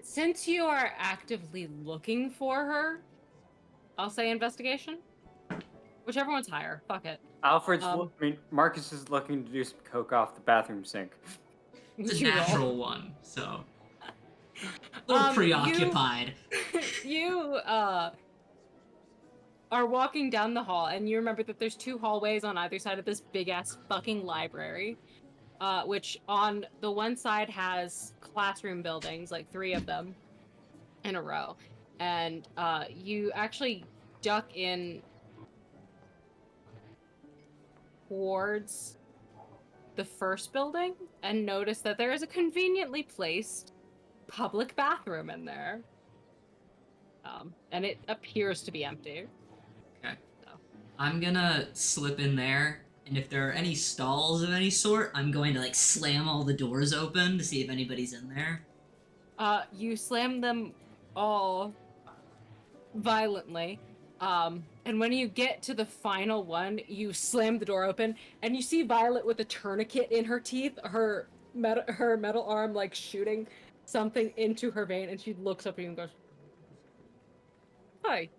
since you are actively looking for her, I'll say investigation. Whichever one's higher. Fuck it. Marcus is looking to do some coke off the bathroom sink. It's a You roll. natural one, so a little preoccupied. You are walking down the hall, and you remember that there's 2 hallways on either side of this big ass fucking library, which on the one side has classroom buildings, like 3 of them in a row, and you actually duck in towards the first building and notice that there is a conveniently placed public bathroom in there. And it appears to be empty. I'm gonna slip in there, and if there are any stalls of any sort, I'm going to like slam all the doors open to see if anybody's in there. You slam them all violently. And when you get to the final one, you slam the door open, and you see Violet with a tourniquet in her teeth, her metal arm like shooting something into her vein, and she looks up at you and goes, "Hi."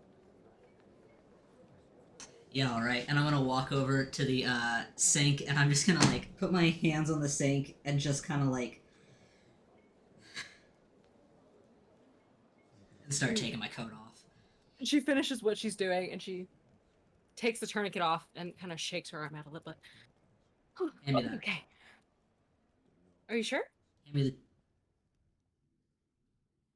Yeah, alright. And I'm gonna walk over to the sink, and I'm just gonna like put my hands on the sink and just kind of like And start taking my coat off. She finishes what she's doing and she takes the tourniquet off and kind of shakes her arm out a little bit. Hand me that. Okay. Are you sure? Hand me the.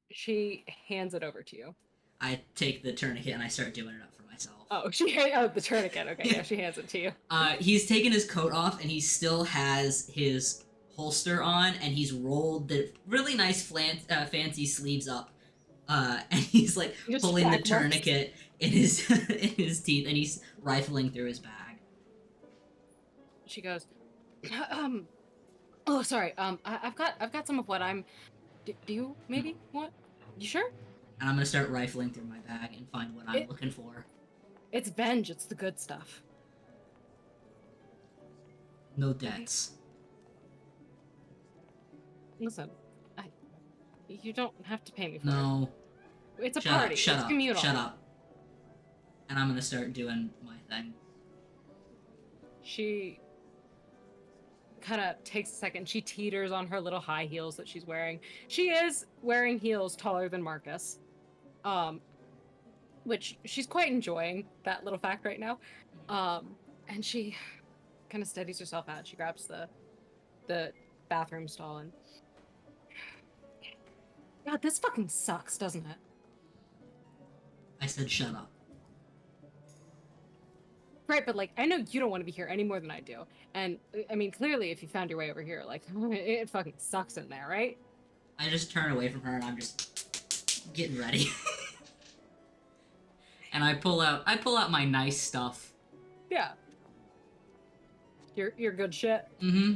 She hands it over to you. I take the tourniquet and I start doing it up for myself. Oh, the tourniquet. Okay, yeah, she hands it to you. He's taken his coat off and he still has his holster on and he's rolled the really nice fancy sleeves up. And he's like Just pulling the back marks. tourniquet in his in his teeth and he's rifling through his bag. She goes, oh, sorry. I've got some of what I'm. Do you maybe want? You sure? And I'm gonna start rifling through my bag and find what I'm looking for. It's Venge. It's the good stuff. No debts. Listen, you don't have to pay me for No. it. It's a Shut party. up. Shut it's up. communal. Shut up. And I'm gonna start doing my thing. She kind of takes a second. She teeters on her little high heels that she's wearing. She is wearing heels taller than Marcus. Which she's quite enjoying that little fact right now. And she kind of steadies herself out. She grabs the bathroom stall and God, this fucking sucks, doesn't it? I said shut up. Right, but like I know you don't want to be here any more than I do. And I mean, clearly if you found your way over here, like it fucking sucks in there, right? I just turn away from her and I'm just getting ready. And I pull out my nice stuff. Yeah. Your good shit. Mm-hmm.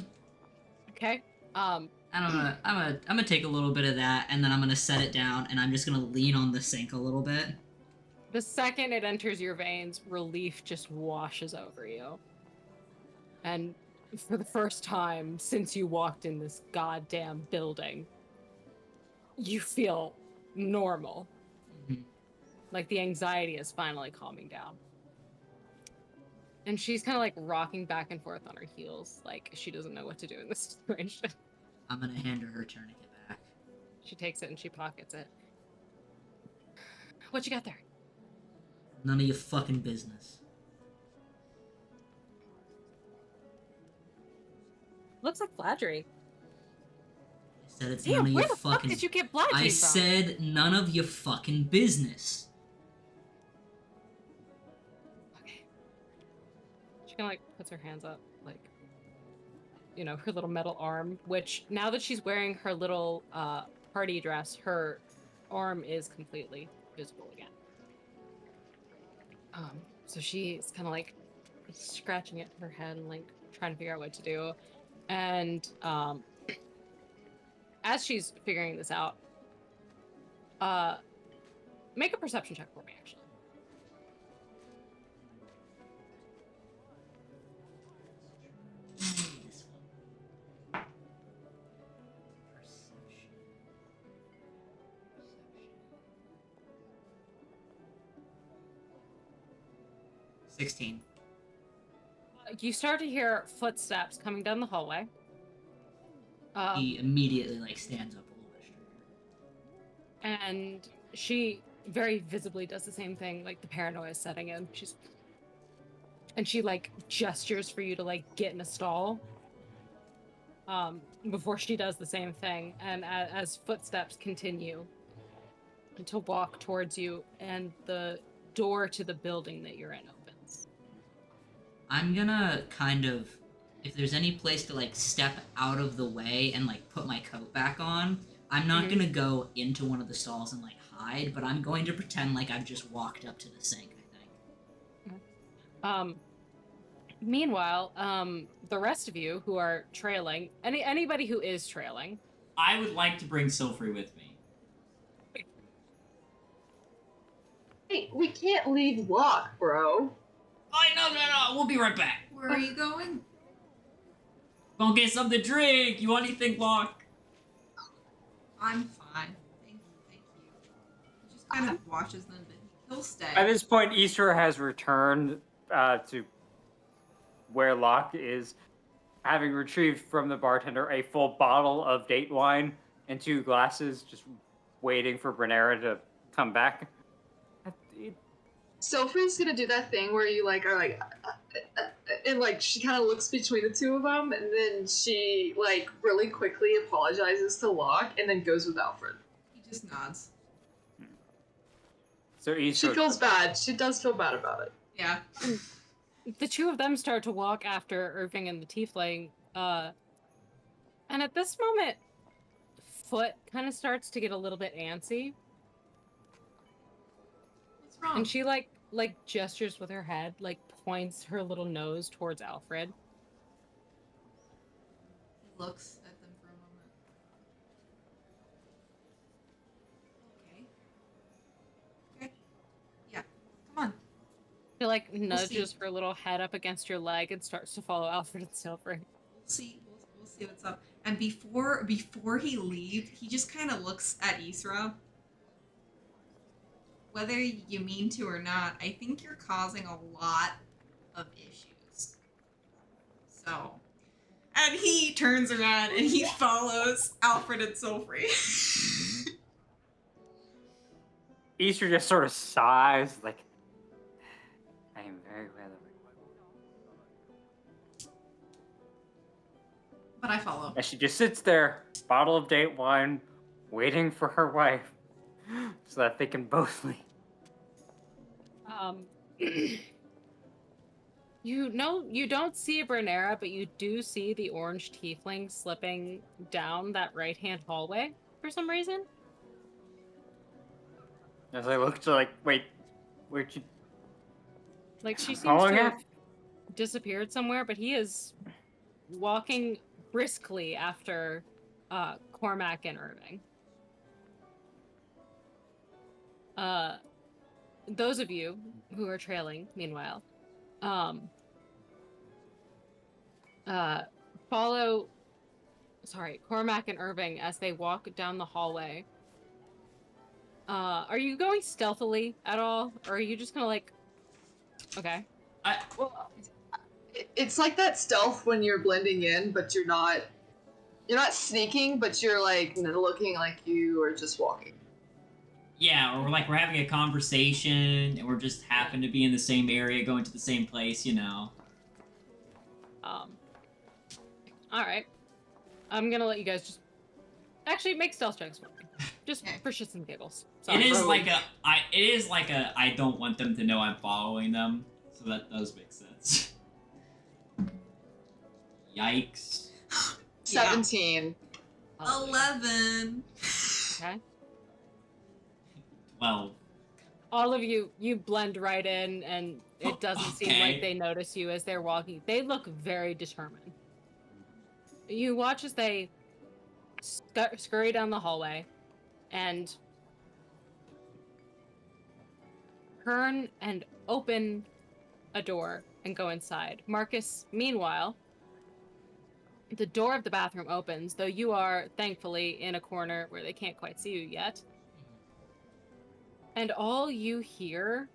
Okay. And I'm gonna take a little bit of that and then I'm gonna set it down and I'm just gonna lean on the sink a little bit. The second it enters your veins, relief just washes over you. And for the first time since you walked in this goddamn building, you feel normal. Mhm. Like the anxiety is finally calming down. And she's kind of like rocking back and forth on her heels, like she doesn't know what to do in this situation. I'm gonna hand her tourniquet back. She takes it and she pockets it. What you got there? None of your fucking business. Looks like Fladry. I said it's Damn, none of where your the fuck fucking. did you get Fladry I from? said none of your fucking business. Okay. She kind of like puts her hands up, like, you know, her little metal arm, which now that she's wearing her little party dress, her arm is completely visible again. So she's kind of like scratching at her head and like trying to figure out what to do. And as she's figuring this out, make a perception check for me, actually. This one. Perception. 16. You start to hear footsteps coming down the hallway. He immediately like stands up a little bit straighter. And she very visibly does the same thing, like the paranoia is setting in. She like gestures for you to like get in a stall. Before she does the same thing, and as footsteps continue to walk towards you, and the door to the building that you're in opens. I'm gonna kind of, if there's any place to like step out of the way and like put my coat back on, I'm not gonna go into one of the stalls and like hide, but I'm going to pretend like I've just walked up to the sink, I think. Meanwhile, the rest of you who are trailing, anybody who is trailing, I would like to bring Silfrey with me. Hey, we can't leave Locke, bro. No, we'll be right back. Where are you going? Gonna get something to drink. You want anything, Locke? I'm fine. Thank you. He just kind of watches them, but he'll stay. At this point, Easter has returned to where Locke is, having retrieved from the bartender a full bottle of date wine and 2 glasses, just waiting for Brenera to come back. Sophie's gonna do that thing where you like are like, and like she kind of looks between the two of them, and then she like really quickly apologizes to Locke, and then goes with Alfred. He just nods. So She Isra, feels bad. She does feel bad about it. Yeah. The two of them start to walk after Irving and the tiefling. And at this moment, Foot kind of starts to get a little bit antsy, What's wrong? and she like gestures with her head, like points her little nose towards Alfred. He looks at them for a moment. Okay. Okay. Yeah. Come on. She like see. nudges her little head up against your leg and starts to follow Alfred and Silver. We'll see. We'll see what's up. And before he leaves, he just kind of looks at Isra. Whether you mean to or not, I think you're causing a lot of issues. So, and he turns around and he follows Alfred and Sulfrey. Isra just sort of sighs, like, I am very well aware. But I follow. And she just sits there, bottle of date wine, waiting for her wife, so that they can both leave. You know, you don't see Bernera, but you do see the orange tiefling slipping down that right-hand hallway for some reason. As I look to like, wait, where'd you? Like she seems Following to her? have disappeared somewhere, but he is walking briskly after Cormac and Irving. Those of you who are trailing, meanwhile, follow Cormac and Irving as they walk down the hallway. Are you going stealthily at all? Or are you just gonna like okay. Well, it's like that stealth when you're blending in, but you're not sneaking, but you're like looking like you are just walking. Yeah, or like we're having a conversation and we're just happen to be in the same area, going to the same place, you know. Alright. I'm gonna let you guys just actually make stealth checks for me. Just Okay. for shits and giggles. It is bro. like I don't want them to know I'm following them, so that does make sense. Yikes. 17. 11. Okay. 12. All of you blend right in, and it doesn't seem like Okay. they notice you as they're walking. They look very determined. You watch as they scurry down the hallway and turn and open a door and go inside. Marcus, meanwhile, the door of the bathroom opens, though you are thankfully in a corner where they can't quite see you yet. And all you hear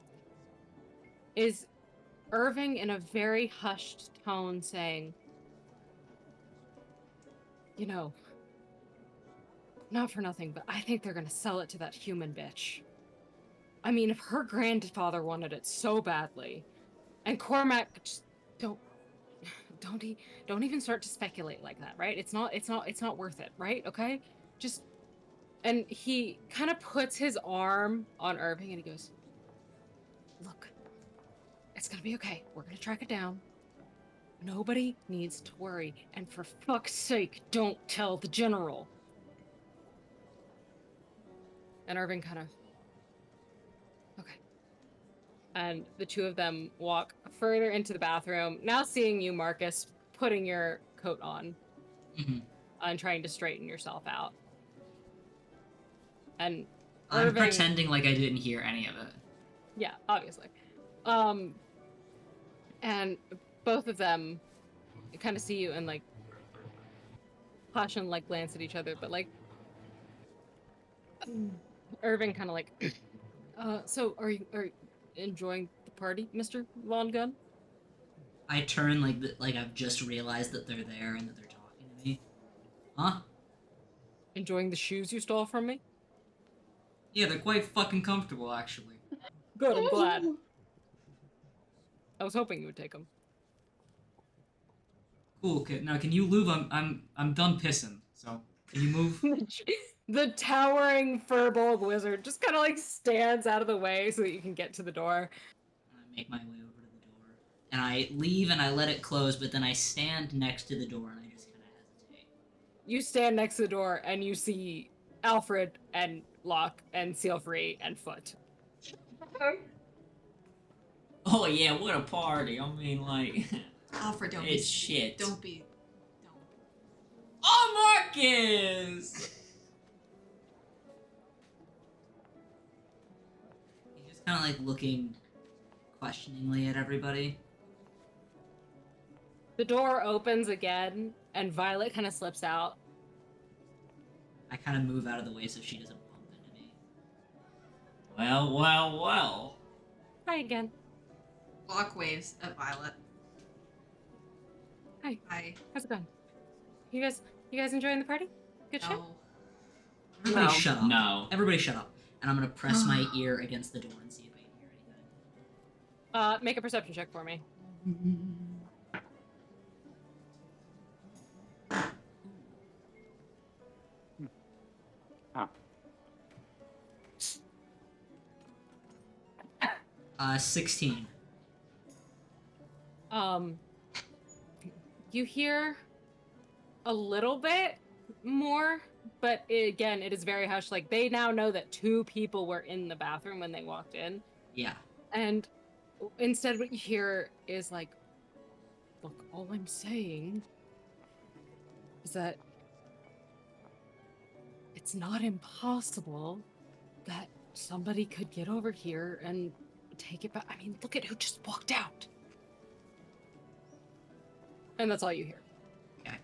is Irving in a very hushed tone saying, you know, not for nothing, but I think they're gonna sell it to that human bitch. I mean, if her grandfather wanted it so badly, and Cormac, just don't even start to speculate like that, right? It's not worth it, right? Okay, just. And he kind of puts his arm on Irving and he goes, look, it's gonna be okay. We're gonna track it down. Nobody needs to worry. And for fuck's sake, don't tell the general. And Irving kind of, okay. And the two of them walk further into the bathroom, now seeing you, Marcus, putting your coat on and trying to straighten yourself out. And I'm Irving, pretending like I didn't hear any of it. yeah, obviously. And both of them kind of see you and like hush and like glance at each other, but like Irving kind of like, so are you enjoying the party, Mr. Long Gun? I turn like I've just realized that they're there and that they're talking to me. Huh? Enjoying the shoes you stole from me? Yeah, they're quite fucking comfortable, actually. Good, I'm glad. I was hoping you would take them. Cool. Okay, now can you move? I'm done pissing. So can you move? The towering furbolg wizard just kind of like stands out of the way so that you can get to the door. I make my way over to the door, and I leave and I let it close. But then I stand next to the door and I just kind of hesitate. You stand next to the door and you see Alfred and Locke and Sealfree and Foot. Oh yeah, what a party! I mean, like, Alfred, don't it's be. shit. Don't be. Don't. Oh, Marcus! He's just kind of like looking questioningly at everybody. The door opens again and Violet kind of slips out. I kind of move out of the way so she doesn't bump into me. Well, well, well. Hi again. Locke waves at Violet. Hi. Hi. How's it going? You guys enjoying the party? Good shit? No. Everybody No. shut up. No. Everybody shut up. And I'm gonna press my ear against the door and see if I can hear anything. Make a perception check for me. Oh. 16. You hear a little bit more, but again, it is very hushed. Like, they now know that 2 people were in the bathroom when they walked in. Yeah. And instead, what you hear is like, look, all I'm saying is that it's not impossible that somebody could get over here and take it back. I mean, look at who just walked out. And that's all you hear. Okay.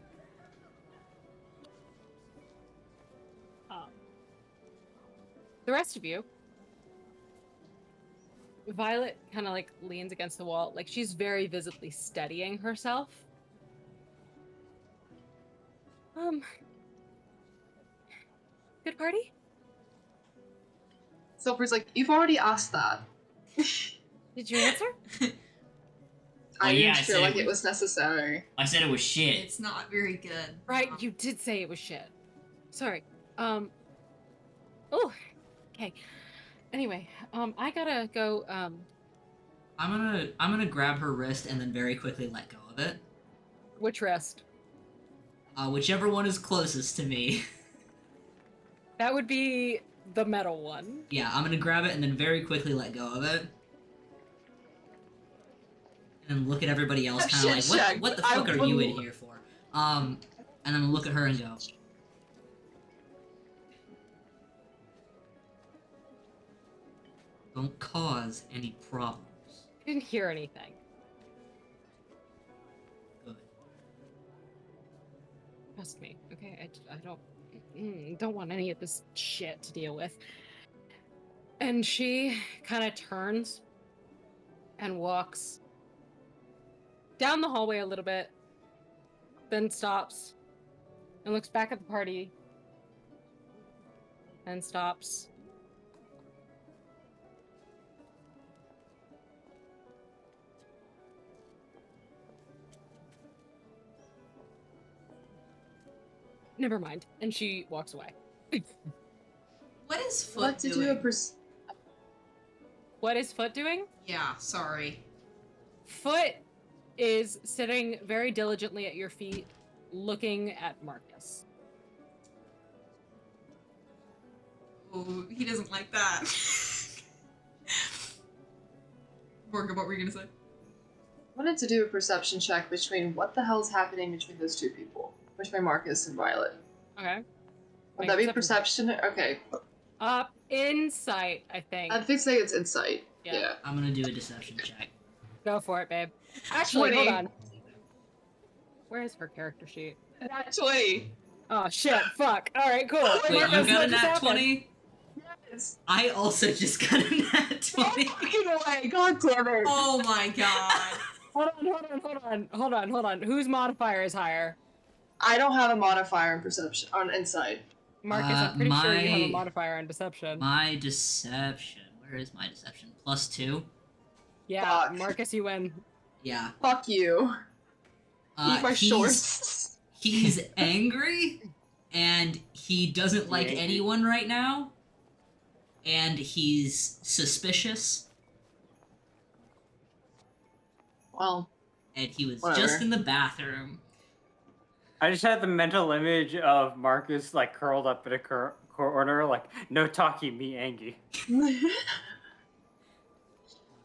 The rest of you, Violet kind of like leans against the wall, like she's very visibly steadying herself. Good party? Silver's like, you've already asked that. Did you answer? I yeah, didn't I feel said like it it was necessary. I said it was shit. It's not very good. Right, you did say it was shit. Sorry. Oh, okay. Anyway, I gotta go, I'm gonna grab her wrist and then very quickly let go of it. which rest? Whichever one is closest to me. That would be the metal one. Yeah, I'm gonna grab it and then very quickly let go of it. And then look at everybody else, kind of like, Shit, Shaq, what the I fuck are you in wouldn't- here for? And then look at her and go, don't cause any problems. Didn't hear anything. Good. Trust me, okay? I don't want any of this shit to deal with. And she kind of turns and walks down the hallway a little bit, then stops and looks back at the party and stops. Never mind. And she walks away. What is Foot What to doing? do What is Foot doing? Yeah, sorry. Foot is sitting very diligently at your feet, looking at Marcus. Oh, he doesn't like that. Morgan, what were you gonna say? wanted to do a perception check between what the hell's happening between those 2 people. Between Marcus and Violet. Okay. Would Make that be a perception? Okay. Insight, I think. I think it's insight. Yeah. Yeah. I'm gonna do a deception check. Go for it, babe. Actually, 20. hold on. Where is her character sheet? Actually. Oh shit! Fuck. All right, cool. Wait, you Marcus, got a what just nat happened? 20? Yes. I also just got a nat 20. Fucking away. God damn it. Oh my god. Hold on. Whose modifier is higher? I don't have a modifier in perception on insight. Marcus, I'm pretty sure you have a my- modifier on deception. My deception. Where is my deception? +2. Yeah, Fuck. Marcus, you win. Yeah. Fuck you. Eat my He's shorts. he's angry, and he doesn't like angry? anyone right now, and he's suspicious, Well, and he was Whatever. just in the bathroom. I just had the mental image of Marcus like curled up in a corner, like no talkie, me angry.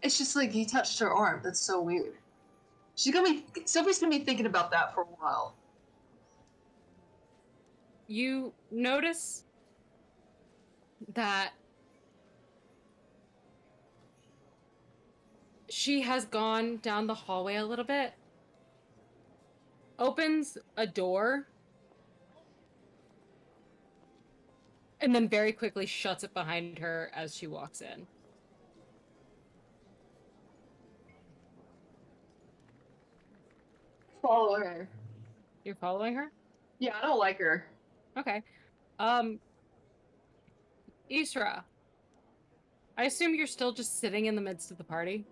it's just like he touched her arm. That's so weird. Sophie's gonna be thinking about that for a while. You notice that she has gone down the hallway a little bit, opens a door, and then very quickly shuts it behind her as she walks in. Follow her. You're following her? Yeah, I don't like her. Okay. Isra, I assume you're still just sitting in the midst of the party?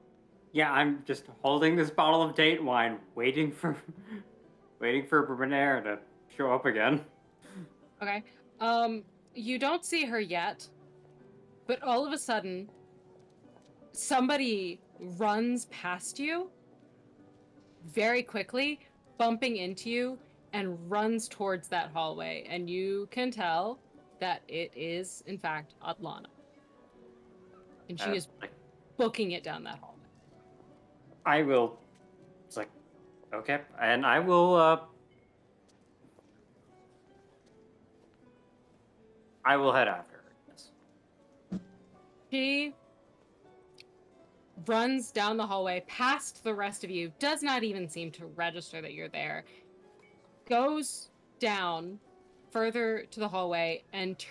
Yeah, I'm just holding this bottle of date wine, waiting for Bernaire to show up again. Okay. You don't see her yet, but all of a sudden, somebody runs past you very quickly, bumping into you, and runs towards that hallway. And you can tell that it is, in fact, Adlana. And she is Like, booking it down that hallway. I will. It's like, okay, and I will. I will head after her. Yes. She runs down the hallway past the rest of you, does not even seem to register that you're there, goes down further to the hallway and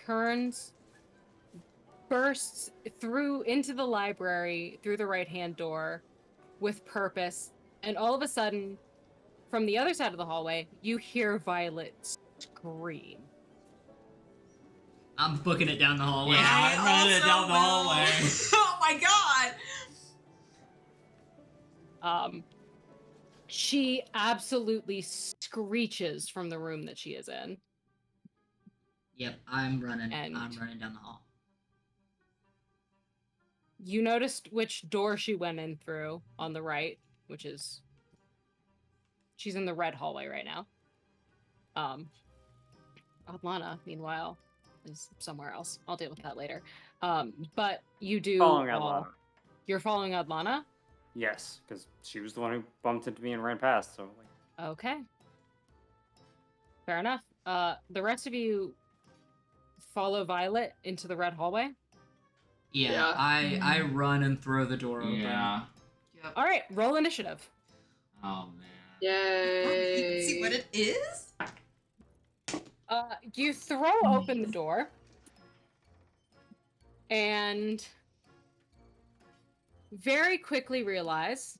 bursts through into the library through the right-hand door with purpose, and all of a sudden, from the other side of the hallway, you hear Violet scream. I'm booking it down the hallway. Yeah. I'm running it also down the will. hallway. Oh my god! She absolutely screeches from the room that she is in. Yep, I'm running. And- I'm running down the hall. You noticed which door she went in through on the right, which is she's in the red hallway right now. Adlana, meanwhile, is somewhere else. I'll deal with that later. But you do Following all- Adlana. You're following Adlana? Yes, because she was the one who bumped into me and ran past. So like, Okay. Fair enough. The rest of you follow Violet into the red hallway. Yeah, Yeah. I run and throw the door open. Yeah. Yep. All right, roll initiative. Oh man. Yay. See what it is? You throw open the door, and very quickly realize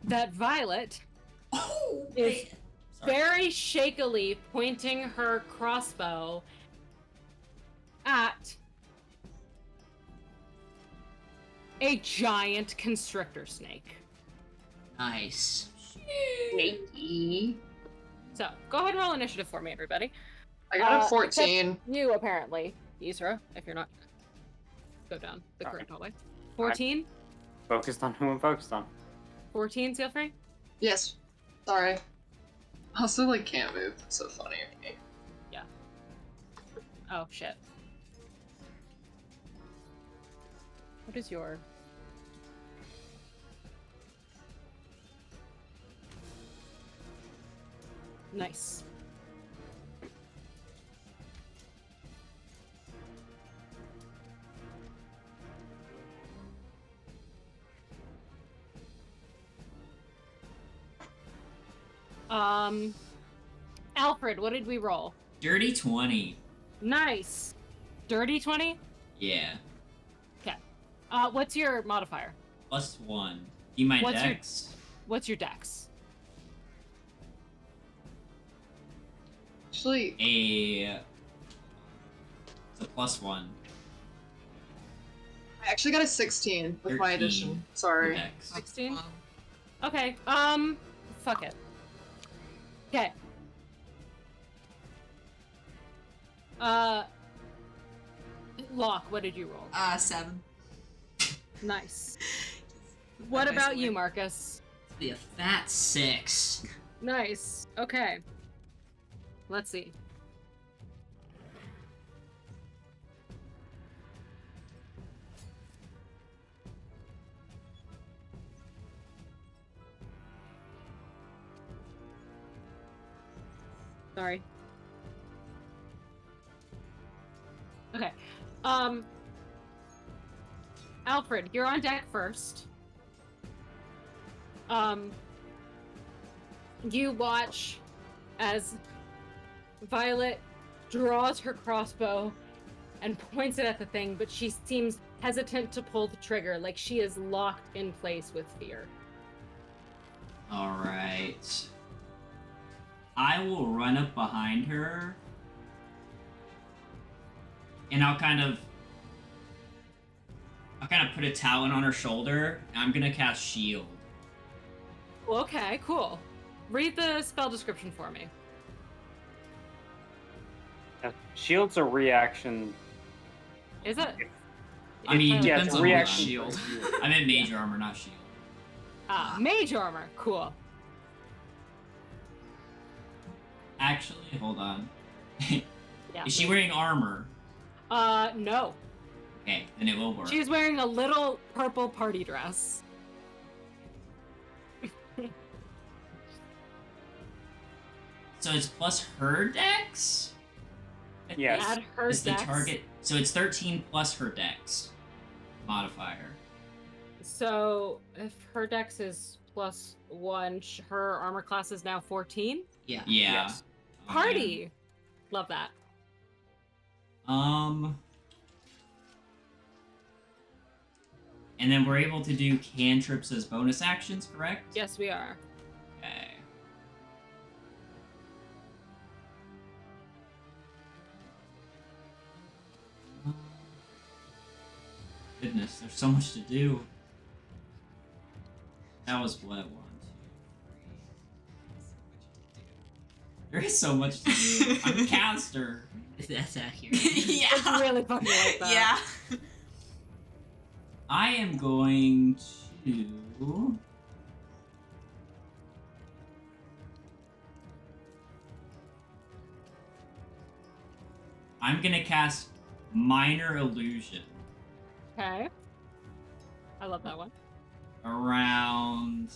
that Violet Oh, is man. Sorry. very shakily pointing her crossbow at a giant constrictor snake. Nice. Snakey. So, go ahead and roll initiative for me, everybody. I got a Uh, 14. You, apparently. Isra, if you're not. Go down the correct hallway. 14? focused on who I'm focused on. 14, Sealfree? Yes. Sorry. Also, like, can't move. That's so funny of me. Oh, shit. What is your... Nice. Alfred, what did we roll? Dirty 20. Nice. Dirty 20? Yeah. What's your modifier? +1. You my What's your- dex? What's your dex? Actually, A So +1. I actually got a 16 with my 13 addition. Sorry. Dex. 16? Okay, fuck it. Okay. Locke, what did you roll? 7. Nice. What Nice about you, win. Marcus? Be a fat 6. Nice. Okay. Let's see. Sorry. Okay. Alfred, you're on deck first. You watch as Violet draws her crossbow and points it at the thing, but she seems hesitant to pull the trigger, like she is locked in place with fear. Alright. I will run up behind her. And I'll kind of put a talon on her shoulder. And I'm gonna cast shield. Okay, cool. Read the spell description for me. Shield's a reaction. Is it? I mean, Yeah, depends it's a on reaction. what shield. I meant mage armor, not shield. Mage armor. Cool. Actually, hold on. Yeah. Is she wearing armor? No. Okay, then it will work. She's wearing a little purple party dress. So it's plus her dex? Yes. Add her Is the dex. target. So it's 13 plus her dex modifier. So if her dex is +1, her armor class is now 14. Yeah. Yeah. Yes. Oh, Party. Love that. man. And then we're able to do cantrips as bonus actions, correct? Yes, we are. Okay. Goodness, there's so much to do. That was what? 1, 2, 3. There is so much to do. I'm a caster. That's accurate. Yeah. It's really fucking like that. Yeah. I am going to. I'm gonna cast Minor Illusion Okay. I love that one. around.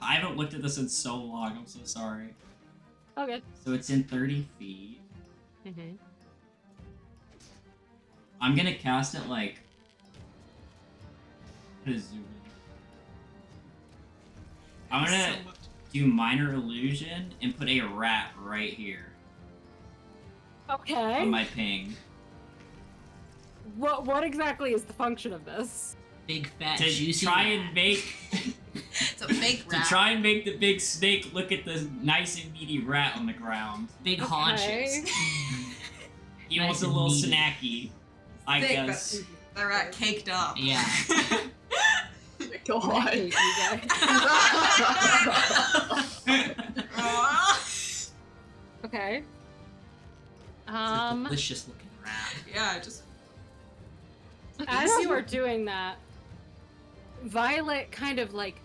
I haven't looked at this in so long. I'm so sorry. Oh, good. So it's in 30 feet. Mm-hmm. I'm gonna cast it like. I'm gonna zoom in. I'm gonna So much. do Minor Illusion and put a rat right here Okay. on my ping What exactly is the function of this? Big fat to juicy. try and make It's a fake to rat. try and make the big snake look at the nice and meaty rat on the ground. Big Okay. haunches. He Nice wants a and little meaty. snacky, I Thick, guess. The rat caked up. Yeah. God. I hate you guys. Okay. It's a delicious looking rat. Yeah, just. As you are doing that, Violet kind of like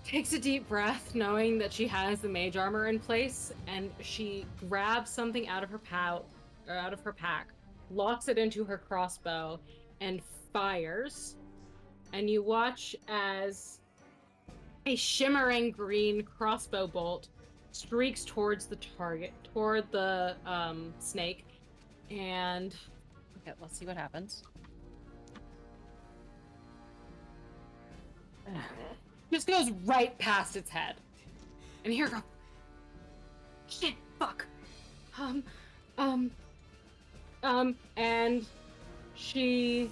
takes a deep breath, knowing that she has the mage armor in place, and she grabs something out of her pack, locks it into her crossbow, and fires. And you watch as a shimmering green crossbow bolt streaks towards the target, toward the snake, and okay, let's see what happens. Just goes right past its head. And here go. Shit, fuck. And she.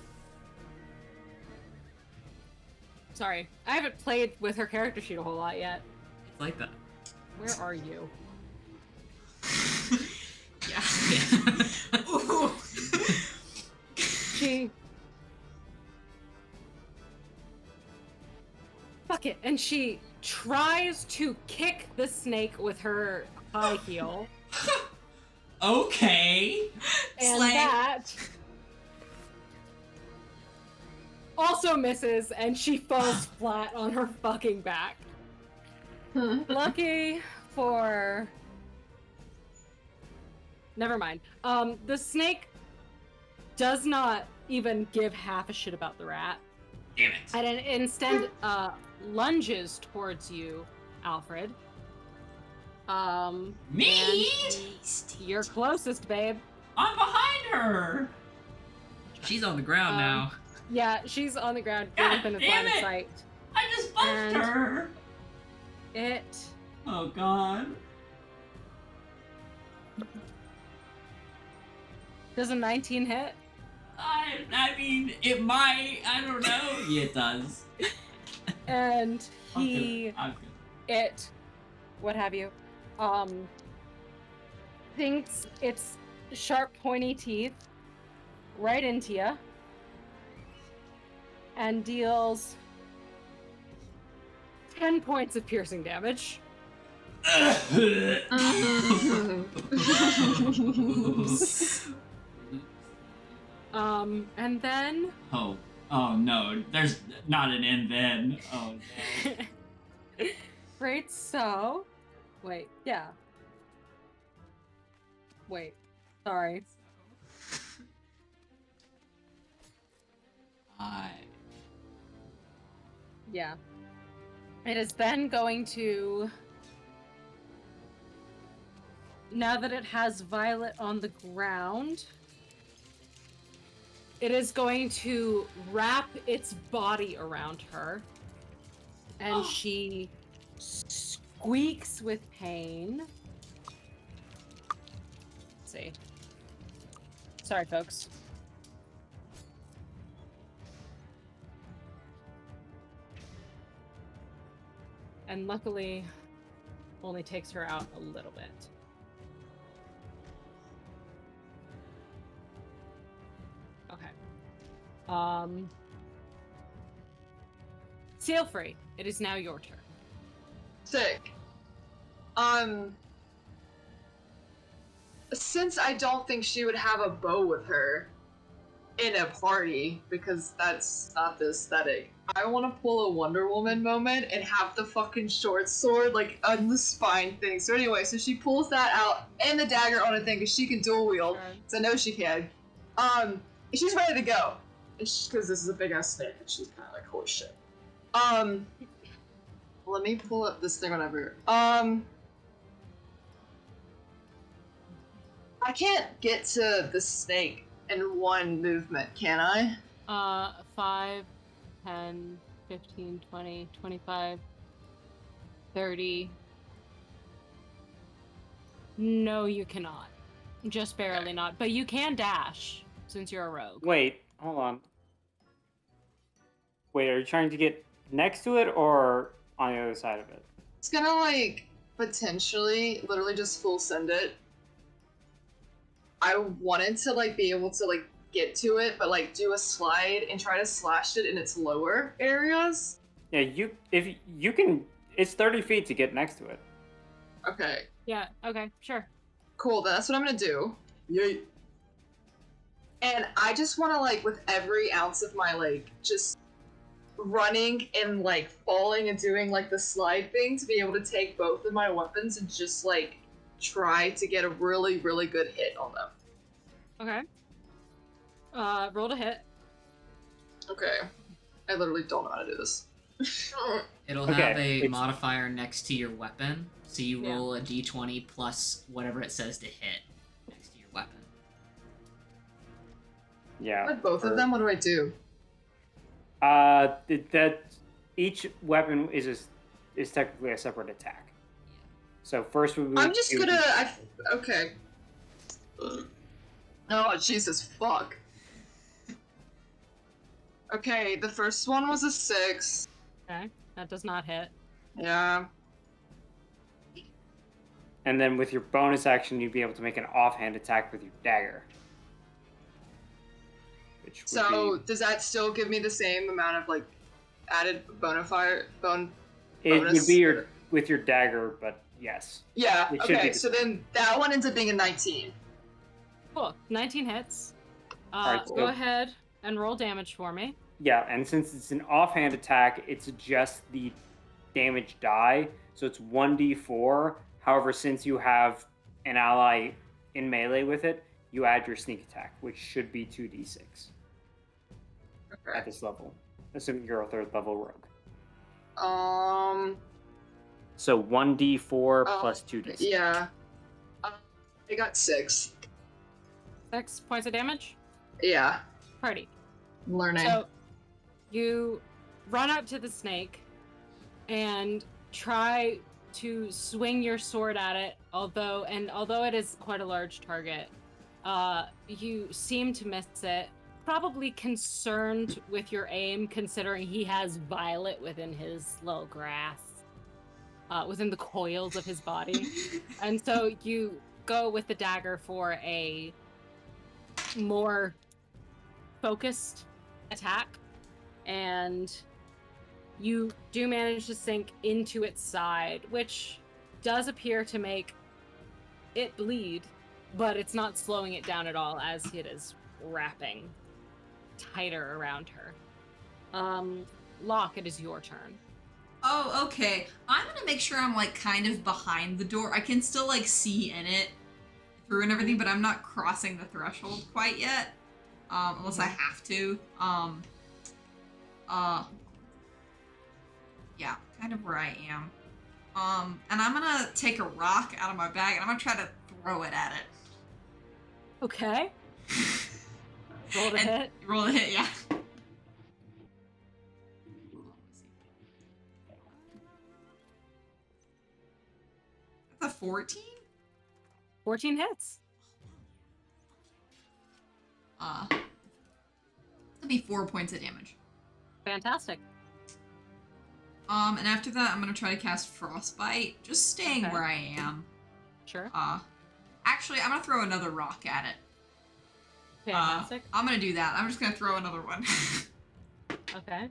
Sorry, I haven't played with her character sheet a whole lot yet. It's like that. Where are you? and she tries to kick the snake with her high heel. Okay. And Slang. that also misses, and she falls flat on her fucking back. Lucky for... Never mind. The snake does not even give half a shit about the rat. Damn it. And it instead lunges towards you, Alfred. Me? and you're closest, babe. I'm behind her. She's on the ground now. Yeah, she's on the ground, God within its damn line of it! sight. I just bumped And- her. It Oh god. does a 19 hit. I mean, it might. I don't know. Yeah, it does. And I'm he, good. I'm good. it, what have you, thinks its sharp, pointy teeth right into you and deals 10 points of piercing damage. And then Oh no, there's not an end then. Oh no. right, so wait, yeah. Wait, sorry. Yeah. It is then going to, now that it has Violet on the ground, it is going to wrap its body around her, and she squeaks with pain. Let's see. Sorry, folks. And luckily, only takes her out a little bit. Okay. Sailfree, it is now your turn. Sick. Since I don't think she would have a bow with her in a party, because that's not the aesthetic, I want to pull a Wonder Woman moment and have the fucking short sword, like, on the spine thing. So anyway, so she pulls that out, and the dagger on a thing, because she can dual wield, so I know she can. And she's ready to go. Because this is a big-ass snake, and she's kind of like, holy shit. Let me pull up this thing whenever. I can't get to the snake in one movement, can I? 5, 10, 15, 20, 25, 30. No, you cannot. Just barely not. But you can dash, since you're a rogue. Wait, hold on. Wait, are you trying to get next to it or on the other side of it? It's gonna, like, potentially, literally just full send it. I wanted to, like, be able to, like, get to it, but, like, do a slide and try to slash it in its lower areas. Yeah, if you can, it's 30 feet to get next to it. Okay, Yeah, okay, sure. cool, then that's what I'm gonna do. Yay. And I just wanna, like, with every ounce of my, like, just running and, like, falling and doing, like, the slide thing to be able to take both of my weapons and just, like, try to get a really, really good hit on them. Okay. Roll to hit. Okay. I literally don't know how to do this. It'll Okay, have a it's- modifier next to your weapon, so you Yeah. roll a d20 plus whatever it says to hit next to your weapon. Yeah. With both or- of them, what do I do? That each weapon is technically a separate attack. So first we. I'm just gonna. Okay. Oh, Jesus, fuck. Okay, the first one was a 6. Okay, that does not hit. Yeah. And then with your bonus action, you'd be able to make an offhand attack with your dagger. Which would So, be, does that still give me the same amount of, like, added bone It bonus? would be your with your dagger, but yes. Yeah. It should be Okay. the So then that one ends up being a 19. Cool. 19 hits. Alright, Go so- ahead and roll damage for me. Yeah, and since it's an offhand attack, it's just the damage die, so it's 1d4. However, since you have an ally in melee with it, you add your sneak attack, which should be 2d6 Okay. at this level, assuming you're a 3rd level rogue. So 1d4 plus 2d6. Yeah. I got 6. 6 points of damage. Yeah. Party. I'm learning. So you run up to the snake and try to swing your sword at it, although it is quite a large target, you seem to miss it. Probably concerned with your aim, considering he has Violet within his little grasp, within the coils of his body. And so you go with the dagger for a more focused attack, and you do manage to sink into its side, which does appear to make it bleed, but it's not slowing it down at all as it is wrapping tighter around her. Locke, it is your turn. Oh, okay. I'm gonna make sure I'm like kind of behind the door. I can still like see in it through and everything, but I'm not crossing the threshold quite yet. Unless I have to. Yeah, kind of where I am. And I'm gonna take a rock out of my bag and I'm gonna try to throw it at it. Okay. Roll to And hit. Roll the hit, yeah. That's a 14? 14 hits. It's gonna be 4 points of damage. Fantastic. And after that, I'm gonna try to cast Frostbite, just staying Okay. where I am. Sure. Actually, I'm gonna throw another rock at it. Fantastic. I'm gonna do that. I'm just gonna throw another one. Okay.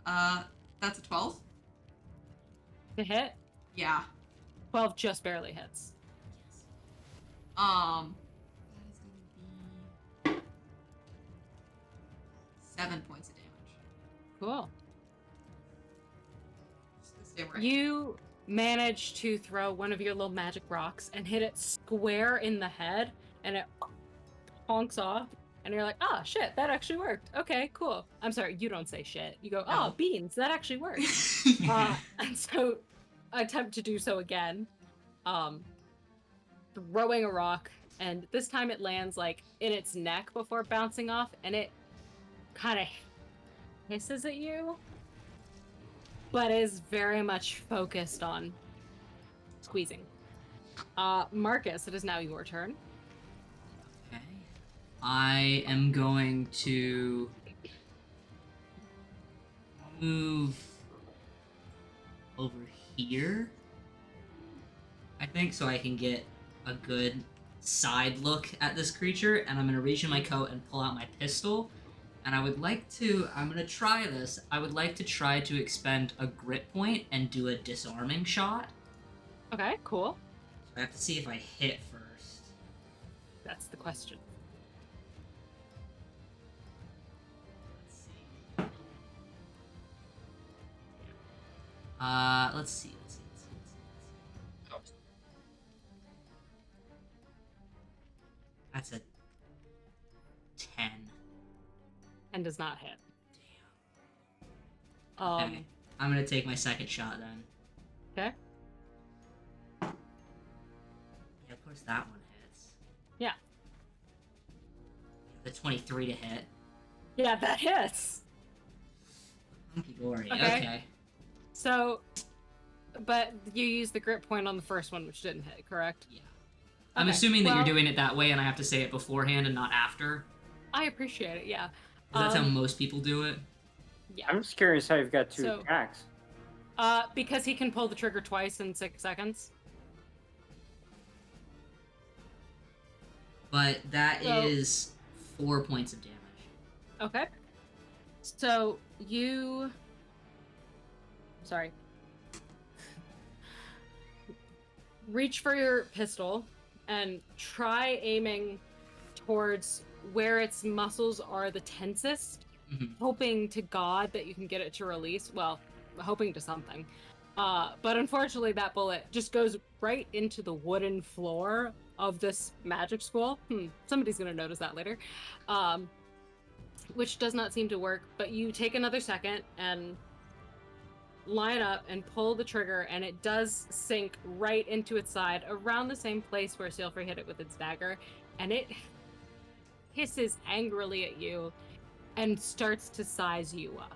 That's a 12. To hit. Yeah. 12 just barely hits. That is gonna be 7 points of damage. Cool. Just to stay where I am. You manage to throw one of your little magic rocks and hit it square in the head, and it honks off. And you're like, oh, shit, that actually worked. Okay, cool. I'm sorry, you don't say shit. You go, oh, No. beans, that actually worked. And so attempt to do so again, throwing a rock, and this time it lands like in its neck before bouncing off, and it kind of hisses at you, but is very much focused on squeezing. Marcus, it is now your turn. Okay. I am going to move over here, I think, so I can get a good side look at this creature, and I'm going to reach in my coat and pull out my pistol. And I would like to, I'm going to try this. I would like to try to expend a grit point and do a disarming shot. Okay, cool. So I have to see if I hit first. That's the question. Let's see. Let's see. That's a 10. And does not hit. Okay. I'm gonna take my second shot then. Okay. Yeah, of course that one hits. Yeah. The 23 to hit. Yeah, that hits. Hunky dory. Okay. Okay. So, but you used the grit point on the first one, which didn't hit, correct? Yeah. I'm Okay, assuming that well- you're doing it that way and I have to say it beforehand and not after. I appreciate it, yeah. 'Cause that's how Um, most people do it. Yeah. I'm just curious how you've got two So- attacks. Because he can pull the trigger twice in 6 seconds. But that So- is 4 points of damage. Okay. So you. Sorry. Reach for your pistol and try aiming towards where its muscles are the tensest, hoping to God that you can get it to release. Well, hoping to something. But unfortunately, that bullet just goes right into the wooden floor of this magic school. Somebody's gonna notice that later. Which does not seem to work, but you take another second and line up and pull the trigger, and it does sink right into its side, around the same place where Sailfree hit it with its dagger, and it hisses angrily at you and starts to size you up.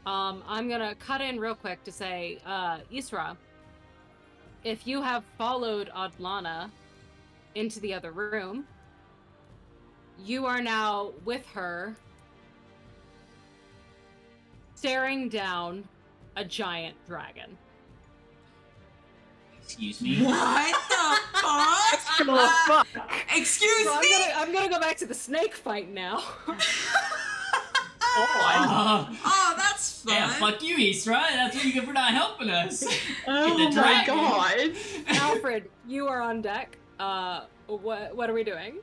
I'm gonna cut in real quick to say, Isra, if you have followed Adlana into the other room, you are now with her, staring down a giant dragon. Excuse me. What the fuck? Oh, fuck! Excuse So me. I'm gonna go back to the snake fight now. Oh, that's fun. Yeah, fuck you, Isra. That's what you get for not helping us. Oh The my dragon. god. Alfred, you are on deck. What are we doing?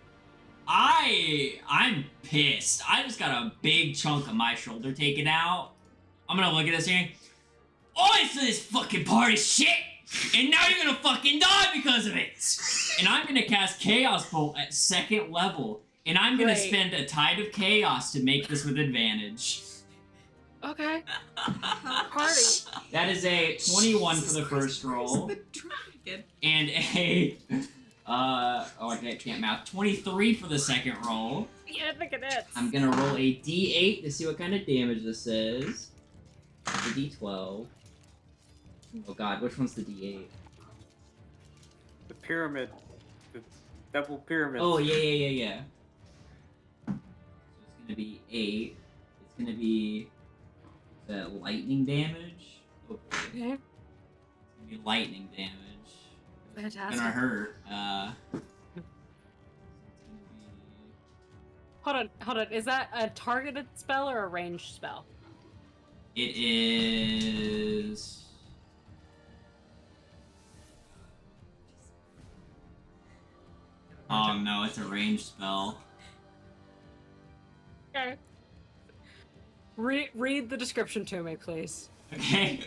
I'm pissed. I just got a big chunk of my shoulder taken out. I'm gonna look at this here. Oh, so this fucking party's shit! And now you're gonna fucking die because of it! And I'm gonna cast Chaos Bolt at 2nd level. And I'm gonna Great. spend a Tide of Chaos to make this with advantage. Okay. Party. That is a 21 for the first roll. The dragon. And a I can't math. 23 for the second roll. Yeah, look at it. I'm gonna roll a d8 to see what kind of damage this is. A d12. Oh god, which one's the d8? The pyramid. The double pyramid. Oh yeah. So it's gonna be 8. It's gonna be the lightning damage. Oh, boy. It's Okay. gonna be lightning damage. It's Fantastic. gonna hurt. Hold on. Is that a targeted spell or a ranged spell? It is. Oh no, it's a ranged spell. Okay. Read the description to me, please. Okay,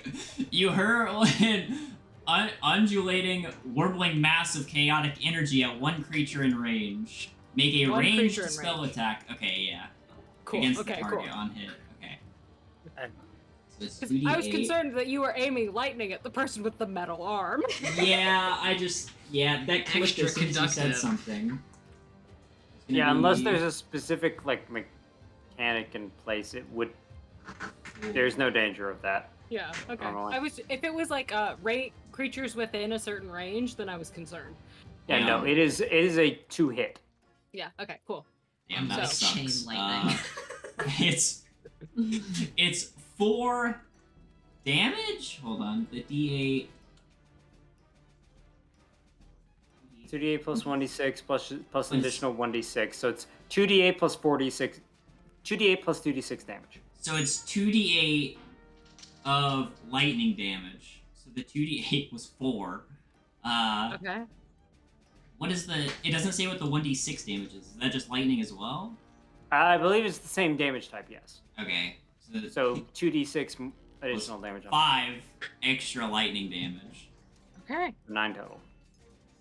you hurl an undulating, warbling mass of chaotic energy at one creature in range. Make a One ranged creature in spell range. attack. Okay, yeah. Cool. Against Okay, the cool. target on hit. Okay. And- So it's 'Cause 2d8. I was concerned that you were aiming lightning at the person with the metal arm. Yeah, that clicked Extra as soon as you said conductive. something. It's gonna Yeah, unless be- there's a specific like mechanic in place, it would. There's no danger of that. Yeah. Okay. Normally. If it was like creatures within a certain range, then I was concerned. Yeah, no, Yeah. it is a 2-hit. Yeah. Okay. Cool. Damn, that So- sucks. Chain lightning. It's 4 damage. Hold on, the d8. 2d8 plus 1d6 plus an Plus- additional 1d6, so it's 2d8 plus 4d6. 2d8 plus 2d6 damage. So it's 2d8 of lightning damage. So the 2d8 was 4. Okay. What is the? It doesn't say what the 1d6 damage is. Is that just lightning as well? I believe it's the same damage type, yes. Okay. So 2d6 additional damage on 5 extra lightning damage. Okay. 9 total.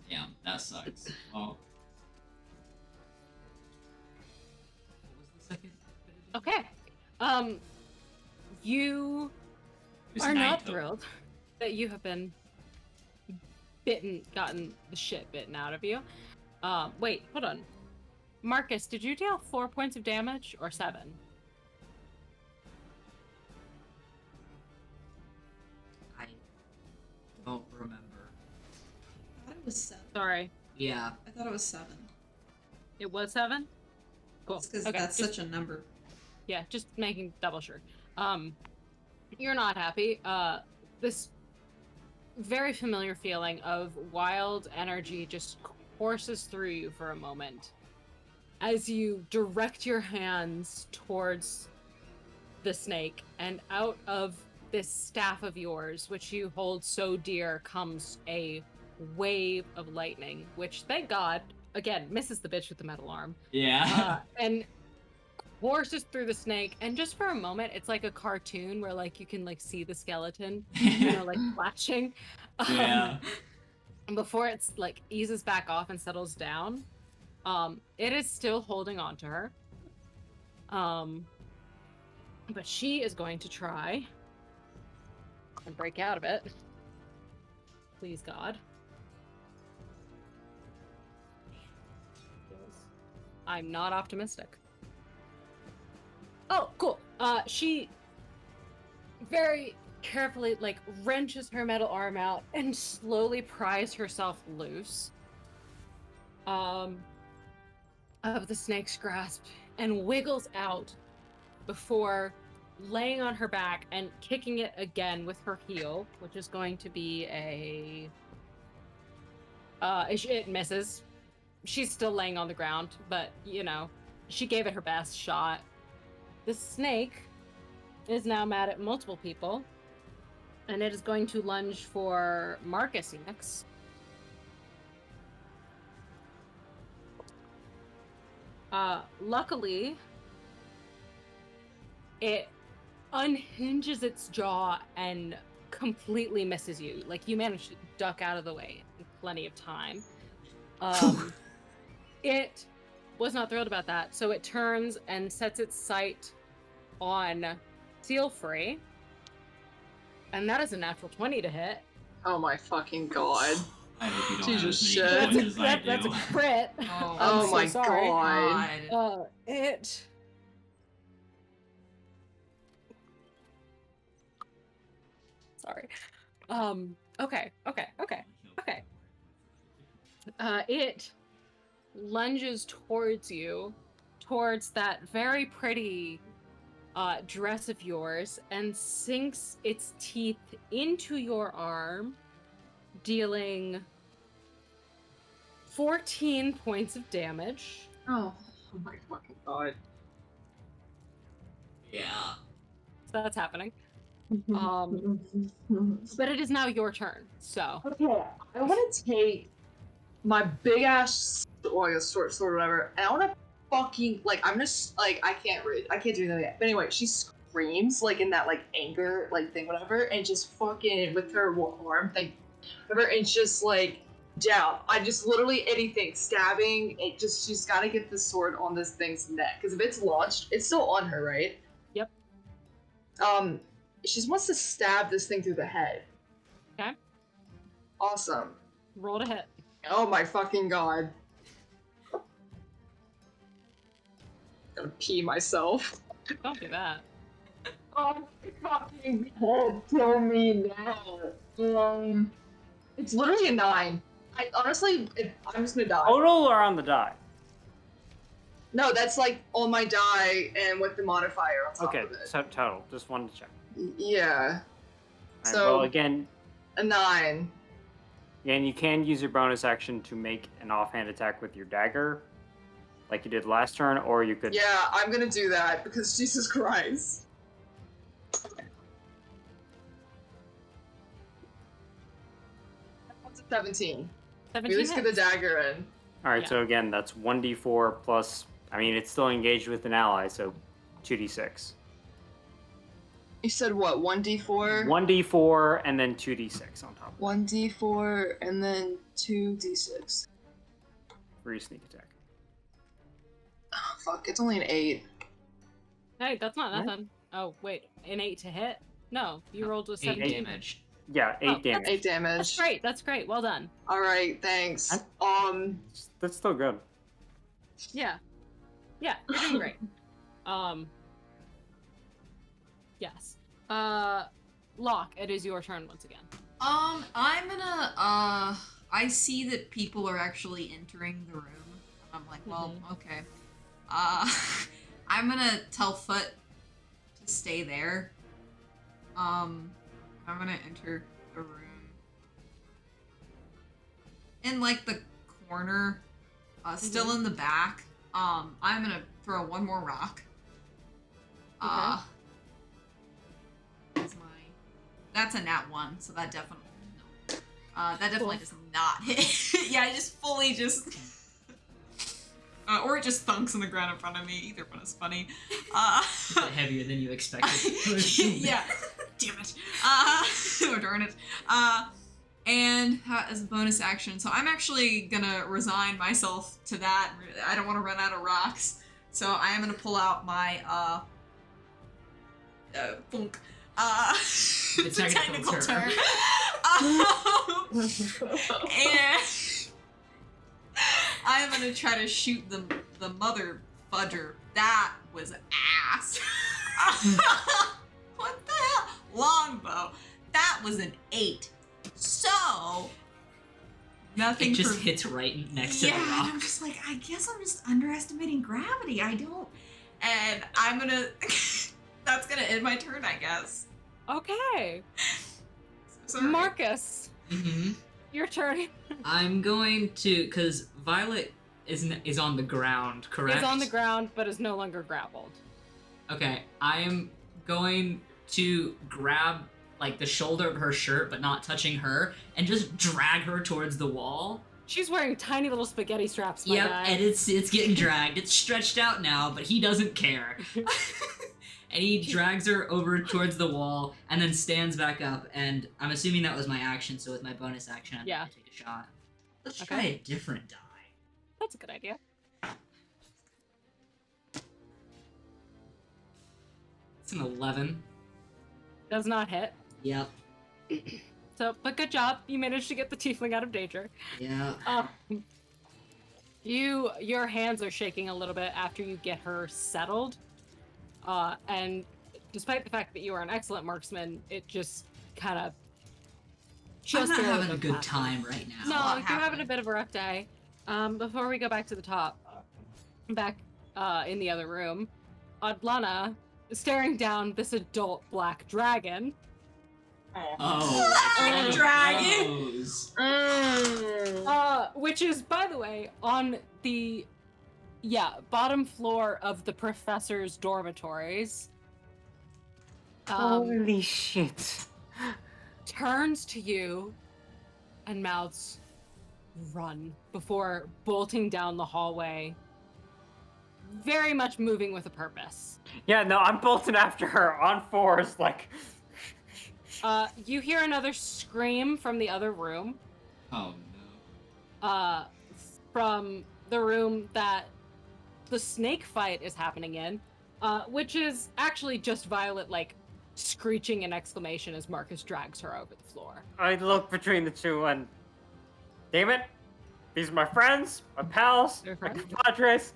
Damn, that sucks. Well. What was the second? Okay. You It was are 9 not total. thrilled that you have been gotten the shit bitten out of you. Wait, hold on. Marcus, did you deal 4 points of damage or 7? I don't remember. I thought it was 7. Sorry. Yeah. I thought it was 7. It was 7? Cool. Because Okay, that's just- such a number. Yeah, just making double sure. You're not happy. This very familiar feeling of wild energy just courses through you for a moment as you direct your hands towards the snake, and out of this staff of yours, which you hold so dear, comes a wave of lightning, which, thank God, again, misses the bitch with the metal arm. Yeah. And courses through the snake, and just for a moment, it's like a cartoon where like you can like see the skeleton, you know, like flashing. Yeah. Before it's like eases back off and settles down. It is still holding on to her. But she is going to try and break out of it. Please, God. I'm not optimistic. Oh, cool. She very carefully, like, wrenches her metal arm out and slowly pries herself loose of the snake's grasp and wiggles out before laying on her back and kicking it again with her heel, which is going to be a... it misses. She's still laying on the ground, but, you know, she gave it her best shot. The snake is now mad at multiple people, and it is going to lunge for Marcus next. Luckily, it unhinges its jaw and completely misses you. Like, you managed to duck out of the way in plenty of time. It was not thrilled about that, so it turns and sets its sight on Sealfree. And that is a natural 20 to hit. Oh my fucking god. I hope you don't Jesus have as shit. many points as I do. That's a crit. Oh, Oh I'm my so sorry. god. It... Sorry. Okay. It lunges towards you, towards that very pretty dress of yours, and sinks its teeth into your arm, dealing 14 points of damage. Oh my fucking god. Yeah. So that's happening. But it is now your turn, so. Okay, I want to take my big ass, well, I guess sword, or whatever, and I want to fucking, like, I'm just, like, I can't do anything yet. But anyway, she screams, like, in that, like, anger, like, thing, whatever, and just fucking, with her arm thing, whatever, and just, like, down. I just literally anything, stabbing, it just, she's got to get the sword on this thing's neck, because if it's launched, it's still on her, right? Yep. She just wants to stab this thing through the head. Okay. Awesome. Roll to hit. Oh my fucking god. Gonna pee myself. Don't do that. Oh my fucking god, kill me now. It's literally a 9. I honestly, I'm just gonna die. Total or on the die? No, that's like on my die and with the modifier on top Okay, of it. so total. Just wanted to check. Yeah. Alright, So- well, again, A 9. and you can use your bonus action to make an offhand attack with your dagger, like you did last turn, or you could. Yeah, I'm gonna do that because Jesus Christ. That's a 17. 17 We at least get the hits. dagger in. All right, Yeah. so again, that's 1d4 plus. I mean, it's still engaged with an ally, so 2d6. You said what? 1d4? 1d4 and then 2d6 on top 1d4 and then 2d6. for your sneak attack. Oh, fuck, it's only an 8. Hey, that's not What? nothing. Oh, wait. An 8 to hit? No, you rolled with 8 17. damage. Yeah, 8 Oh, damage. 8 damage. That's great. That's great. Well done. Alright, thanks. That's still good. Yeah. Yeah, you're doing great. Yes. Locke, it is your turn once again. I'm gonna, I see that people are actually entering the room. I'm like, well, okay. I'm gonna tell Foot to stay there. I'm gonna enter the room. In, like, the corner, still in the back. I'm gonna throw one more rock. Okay. That's a nat 1, so that definitely no. That definitely does not hit. Yeah, I just fully just. Or it just thunks on the ground in front of me. Either one is funny. It's a bit heavier than you expected. Yeah. Damn it. Oh, darn it. And as a bonus action, so I'm actually gonna resign myself to that. I don't want to run out of rocks, so I am gonna pull out my funk. It's a technical term. And I am gonna try to shoot the mother fudger. That was ass. What the hell? Longbow. That was an 8. So nothing. It just for... hits right next to the Yeah, and rock. I'm just like, I guess I'm just underestimating gravity. I don't. And I'm gonna. That's gonna end my turn, I guess. Okay. Sorry. Marcus, Mm-hmm. your turn. I'm going to, because Violet is on the ground, correct? Is on the ground, but is no longer grappled. Okay, I am going to grab like the shoulder of her shirt, but not touching her, and just drag her towards the wall. She's wearing tiny little spaghetti straps, my Yep, guy. and it's getting dragged. It's stretched out now, but he doesn't care. And he drags her over towards the wall, and then stands back up. And I'm assuming that was my action, so with my bonus action, I'm Yeah. gonna take a shot. Let's Okay. try a different die. That's a good idea. It's an 11. Does not hit. Yep. So, but good job. You managed to get the tiefling out of danger. Yeah. Your hands are shaking a little bit after you get her settled. And despite the fact that you are an excellent marksman, it just kind of I'm not barely having a goes good past time right now. No, lot you're having a happening. bit of a rough day. Before we go back to the top, back in the other room, Adlana is staring down this adult black dragon. Oh, dragon. gross. Which is, by the way, on the bottom floor of the professor's dormitories. Holy shit. Turns to you and mouths, "Run," before bolting down the hallway, very much moving with a purpose. Yeah, no, I'm bolting after her on 4s, like. You hear another scream from the other room, Oh no. from the room that the snake fight is happening in, which is actually just Violet, like, screeching an exclamation as Marcus drags her over the floor. I look between the two and. Damn it! These are my friends, my pals, Your my friends? compadres.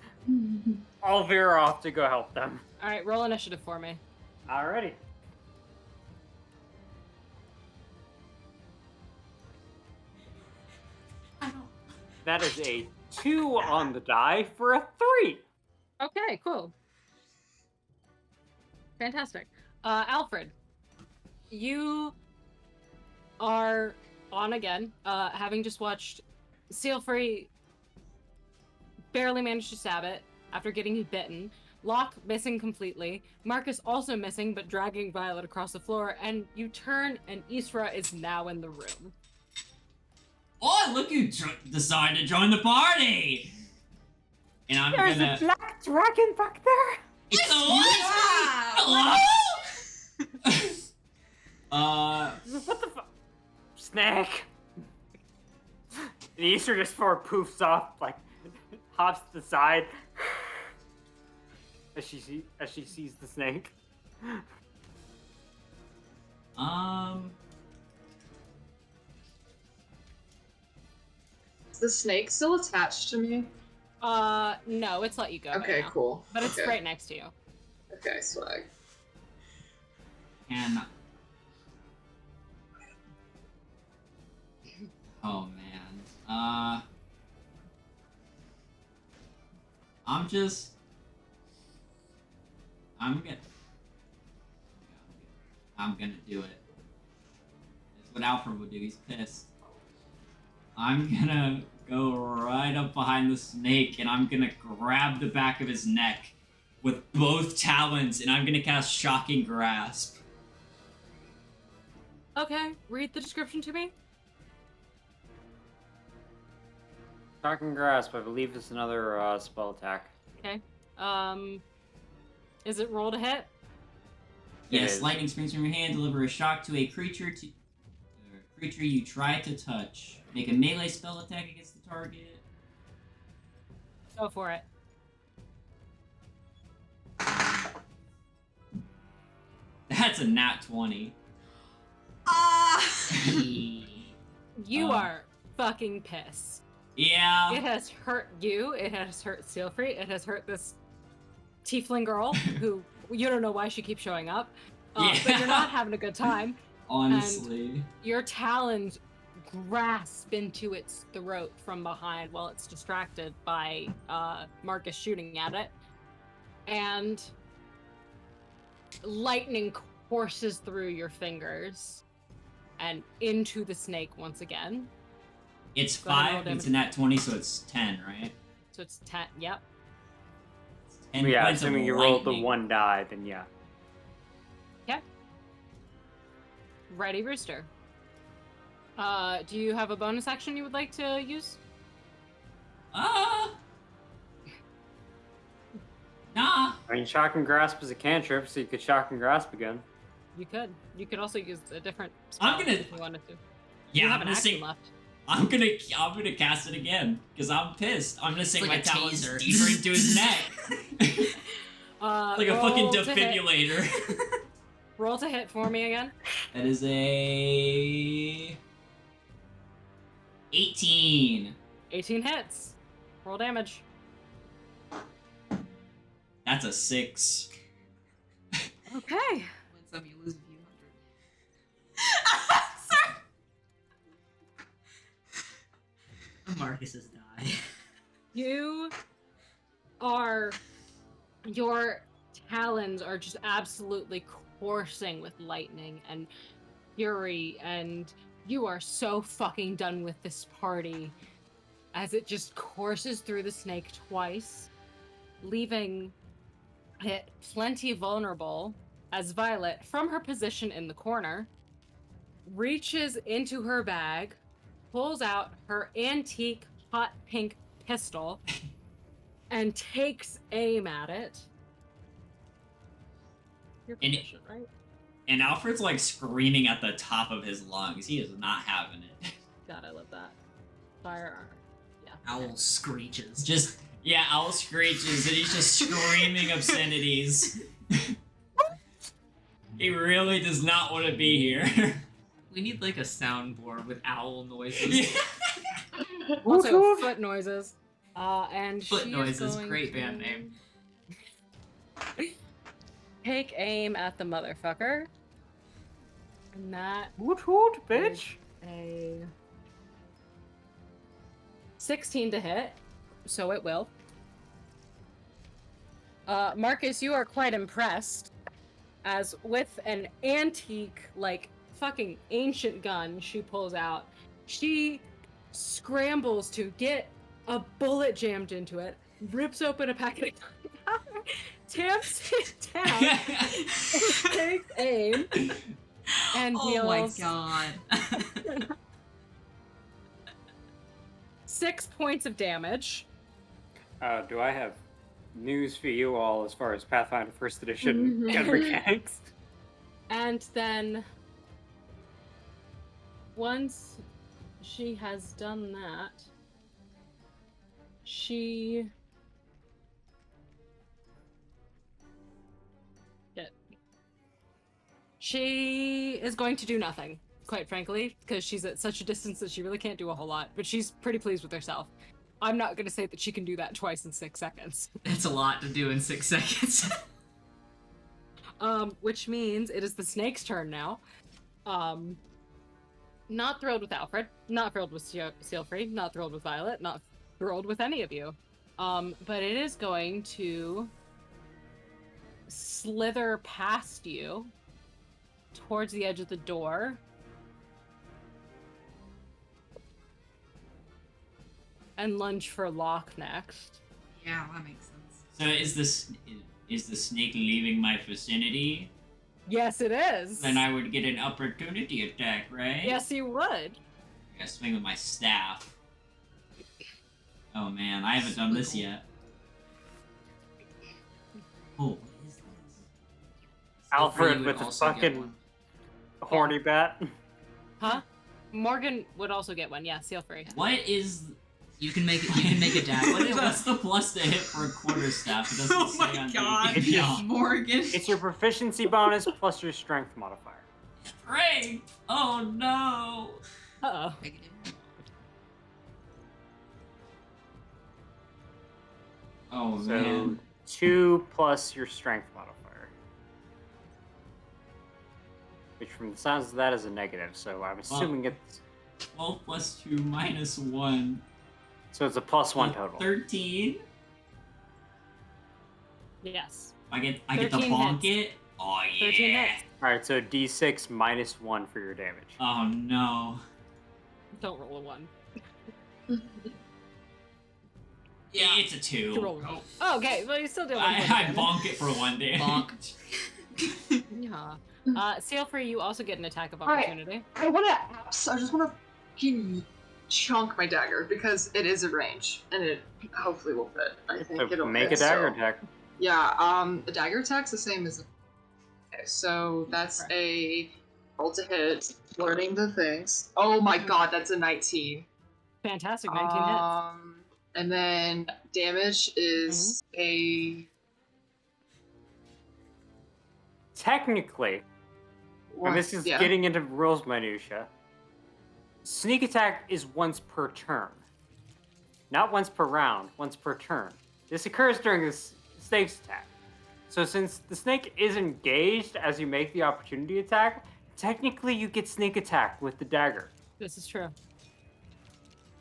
I'll veer off to go help them. Alright, roll initiative for me. Alrighty. I don't. That is a 2 on the die for a 3. Okay, cool. Fantastic. Alfred, you are on again, having just watched Sealfree barely manage to stab it after getting bitten. Locke missing completely. Marcus also missing, but dragging Violet across the floor. And you turn, and Isra is now in the room. Oh, look, you decide to join the party! And I'm There's gonna. a black dragon back there. It's a what? Hello? What the fuck? Snake. The Easter just sort of poofs off, like hops to the side as she sees the snake. Is the snake still attached to me? No, it's let you go. right Okay, now. cool. But it's okay. right next to you. Okay, swag. And oh man, I'm gonna do it. It's what Alfred would do. He's pissed. I'm gonna go right up behind the snake and I'm gonna grab the back of his neck with both talons and I'm gonna cast Shocking Grasp. Okay, read the description to me. Shocking Grasp, I believe, is another spell attack. Okay. Is it roll to hit? Yes, is. lightning springs from your hand. Deliver a shock to a creature you try to touch. Make a melee spell attack against the target. Go for it. That's a nat 20. Ah! You Uh. are fucking pissed. Yeah. It has hurt you. It has hurt Steelfree. It has hurt this tiefling girl who you don't know why she keeps showing up. But Yeah. you're not having a good time. Honestly. Your talons grasp into its throat from behind while it's distracted by Marcus shooting at it. And lightning courses through your fingers and into the snake once again. It's Go ahead and 5, roll it's a nat 20, so it's 10, right? So it's 10. Yep. 10 Yeah, points of assuming you rolled the lightning. 1 die, then yeah. Ready, Rooster. Do you have a bonus action you would like to use? Nah. I mean, Shocking Grasp is a cantrip, so you could Shocking Grasp again. You could. You could also use a different spell I'm gonna- if you wanted to. Yeah, you have I'm an gonna action sing. left. I'm gonna cast it again because I'm pissed. I'm gonna sink like my a talons taser. deeper into his neck, like a fucking roll to hit. defibrillator. Roll to hit for me again. That is a 18. 18 hits. Roll damage. That's a 6. Okay. Win some, you lose a few hundred. Sorry. Marcus's die. Your talons are just absolutely coursing with lightning and fury, and you are so fucking done with this party as it just courses through the snake twice, leaving it plenty vulnerable as Violet, from her position in the corner, reaches into her bag, pulls out her antique hot pink pistol, and takes aim at it. You're And- proficient, right? And Alfred's like screaming at the top of his lungs. He is not having it. God, I love that. Firearm. Yeah. Owl screeches. Just yeah, Owl screeches and he's just screaming obscenities. He really does not want to be here. We need like a soundboard with owl noises. Yeah. Also, foot noises. And Foot she noises, is going great to band name. Take aim at the motherfucker. And that Woot woot, bitch! a 16 to hit, so it will. Marcus, you are quite impressed, as with an antique, like, fucking ancient gun she pulls out, she scrambles to get a bullet jammed into it, rips open a packet of gunpowder, tamps it down, takes aim, and Oh my deals god. 6 points of damage. Do I have news for you all as far as Pathfinder First Edition gun mechanics? And then, once she has done that, she... She is going to do nothing, quite frankly, because she's at such a distance that she really can't do a whole lot, but she's pretty pleased with herself. I'm not going to say that she can do that twice in 6 seconds. That's a lot to do in 6 seconds. Which means it is the snake's turn now. Not thrilled with Alfred, not thrilled with Sealfree, not thrilled with Violet, not thrilled with any of you. But it is going to slither past you towards the edge of the door. And lunge for Locke next. Yeah, that makes sense. So is the snake leaving my vicinity? Yes, it is. Then I would get an opportunity attack, right? Yes, you would. I gotta swing with my staff. Oh man, I haven't done this yet. Oh, what is this? Alfred would with the also get fucking one. horny bat. Huh? Morgan would also get one. Yeah, seal free. What is? You can make a dagger. What's the plus to hit for a quarterstaff? It doesn't Oh say my on the God. yeah. Morgan. It's your proficiency bonus plus your strength modifier. Strength! Oh no! Uh-oh. Oh So man. 2 plus your strength modifier. Which from the sounds of that is a negative, so I'm assuming it's 12 plus 2 minus 1. so it's a +1 total. 13. Yes. I get to 13 bonk hits. it. Oh 13 yeah. hits. Alright, so D6 minus 1 for your damage. Oh no. Don't roll a 1. Yeah, it's a 2. You roll a 1. Oh, okay. Well, you still do 1 point of I damage. bonk it for 1 damage. Bonk. Yeah. Seal free, you also get an attack of Alright. opportunity. I just want to fucking chunk my dagger because it is a range and it hopefully will fit. I think So it'll make a fit, dagger so- attack. Yeah, the dagger attack's the same as. Okay, so that's a roll to hit, learning the things. Oh my god, that's a 19. Fantastic. 19 hits. And then damage is a. Technically, and this is yeah. getting into rules minutia. Sneak attack is once per turn. Not once per round, once per turn. This occurs during this snake's attack. So since the snake is engaged as you make the opportunity attack, technically you get sneak attack with the dagger. This is true.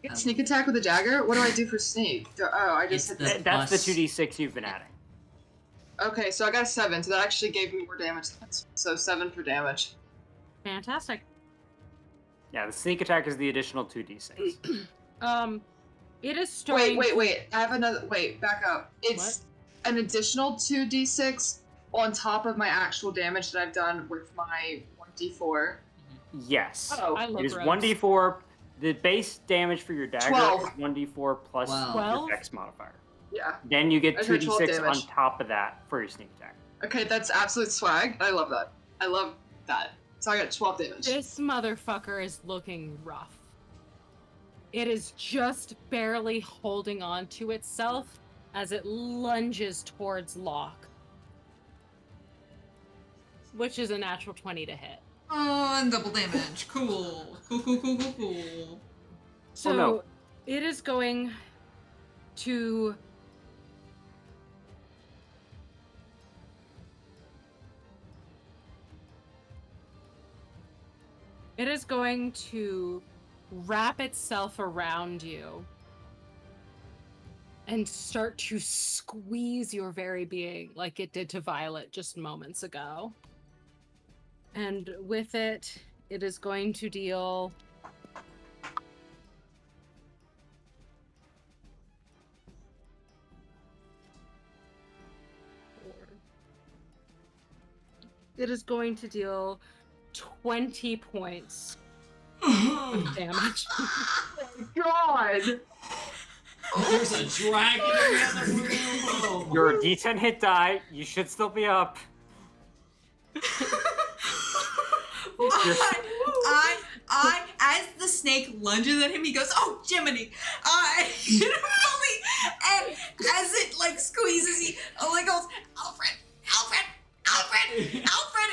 Get sneak attack with a dagger? What do I do for sneak? I just hit It's the. the- That's the plus- 2d6 you've been adding. Okay, so I got a 7, so that actually gave me more damage. So 7 for damage. Fantastic. Yeah, the sneak attack is the additional 2d6. It is starting. Wait. I have another. Wait, back up. It's an additional 2d6 on top of my actual damage that I've done with my 1d4. Yes. Oh, I love It is rogues. 1d4. The base damage for your dagger 12. is 1d4 plus Wow. your 12? dex modifier. Yeah. Then you get I heard 12 2d6 on damage. top of that for your sneak attack. Okay, that's absolute swag. I love that. I love that. So I got 12 damage. This motherfucker is looking rough. It is just barely holding on to itself as it lunges towards Locke. Which is a natural 20 to hit. Oh, and double damage. Cool. Cool. So no. it is going to wrap itself around you and start to squeeze your very being like it did to Violet just moments ago. And with it, it is going to deal It is going to deal 20 points of damage. God! There's a dragon in the other room. You're a d10 hit die. You should still be up. I, as the snake lunges at him, he goes, "Oh, Jiminy!" And as it like squeezes, he like goes, "Alfred, Alfred!"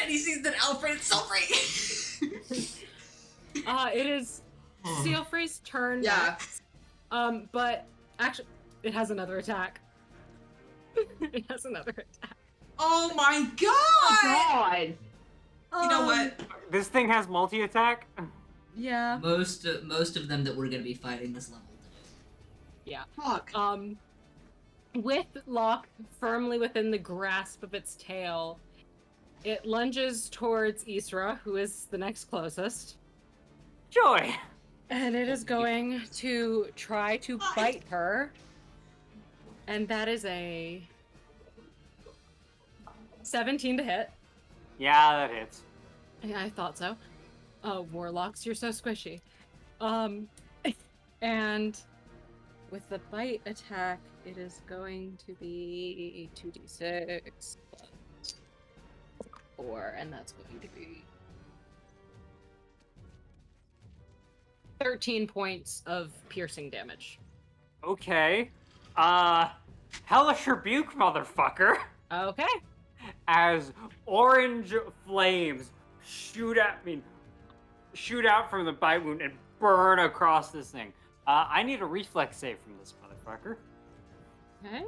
And he sees that Alfred is so free. It is Sealfree's turn. Yeah. next. But actually, it has another attack. It has another attack. Oh my god! God! You know what? This thing has multi-attack? Yeah. Most of them that we're gonna be fighting this level do. Fuck. With Locke firmly within the grasp of its tail, it lunges towards Isra, who is the next closest. Joy! And it is going to try to bite her. And that is a 17 to hit. Yeah, that hits. Yeah, I thought so. Warlocks, you're so squishy. And with the bite attack, it is going to be 2d6 plus 4, and that's going to be 13 points of piercing damage. Okay. Hellish Rebuke, motherfucker! Okay. As orange flames shoot out from the bite wound and burn across this thing. I need a reflex save from this motherfucker. Okay.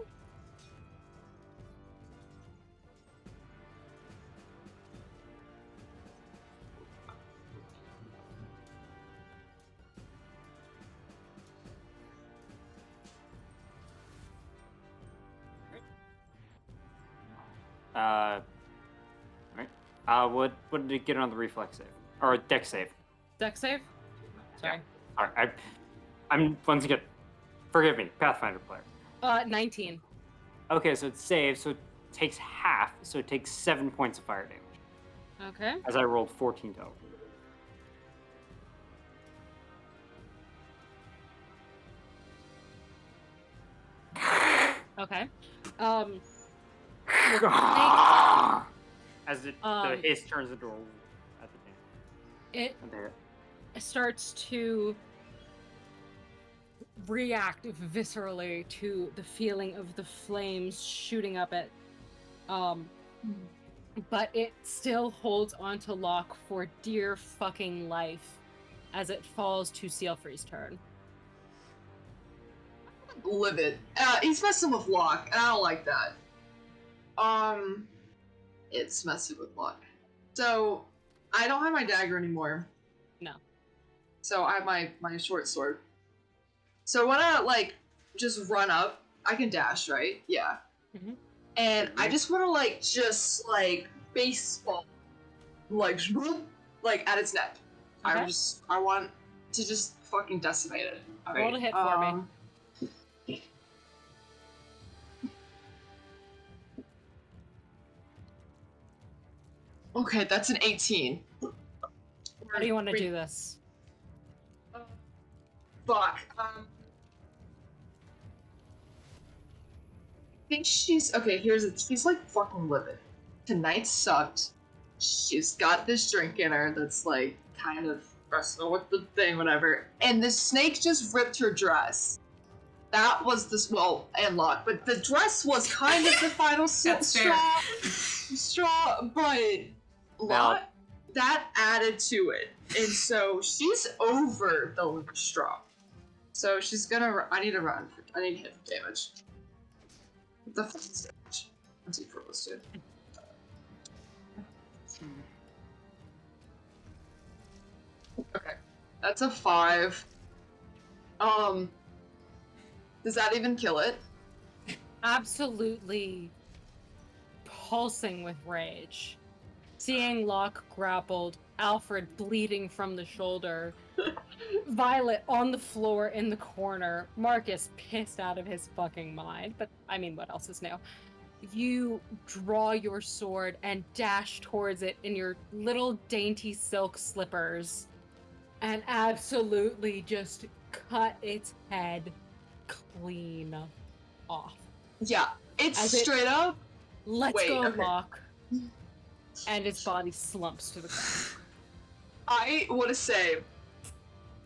Right. What did it get on the reflex save or dex save? Dex save? Sorry. All right, I'm once again. Forgive me, Pathfinder player. 19. Okay, so it saves, so it takes half, so it takes 7 points of fire damage. Okay. As I rolled 14 total. Okay. As the hiss turns into a at the it there. starts to react viscerally to the feeling of the flames shooting up it. But it still holds onto Locke for dear fucking life as it falls to Sealfree's turn. Livid. He's messing with Locke, and I don't like that. It's messing with Locke. So, I don't have my dagger anymore. No. So I have my short sword. So when I just run up, I can dash, right? Yeah. Mhm. And I just want to just baseball, swoop, at its neck. Okay. I want to just fucking decimate it. Roll to hit for me. Okay, that's an 18. How do you want to do this? Fuck. I think she's okay. She's fucking livid. Tonight sucked. She's got this drink in her that's kind of wrestling with the thing, whatever. And the snake just ripped her dress. That was and Locke, but the dress was kind of the final That's fair. straw, but Locke, that added to it. And so she's over the straw. So she's gonna. I need to run. I need to hit for damage. The fuck is damage? Let's see for those two. Okay, that's a 5. Does that even kill it? Absolutely pulsing with rage. Seeing Locke grappled, Alfred bleeding from the shoulder, Violet on the floor in the corner, Marcus pissed out of his fucking mind, but I mean, what else is new? You draw your sword and dash towards it in your little dainty silk slippers and absolutely just cut its head clean off. Yeah, it's As it- straight up. Let's Wait, go, okay. Locke. And its body slumps to the ground. I want to say,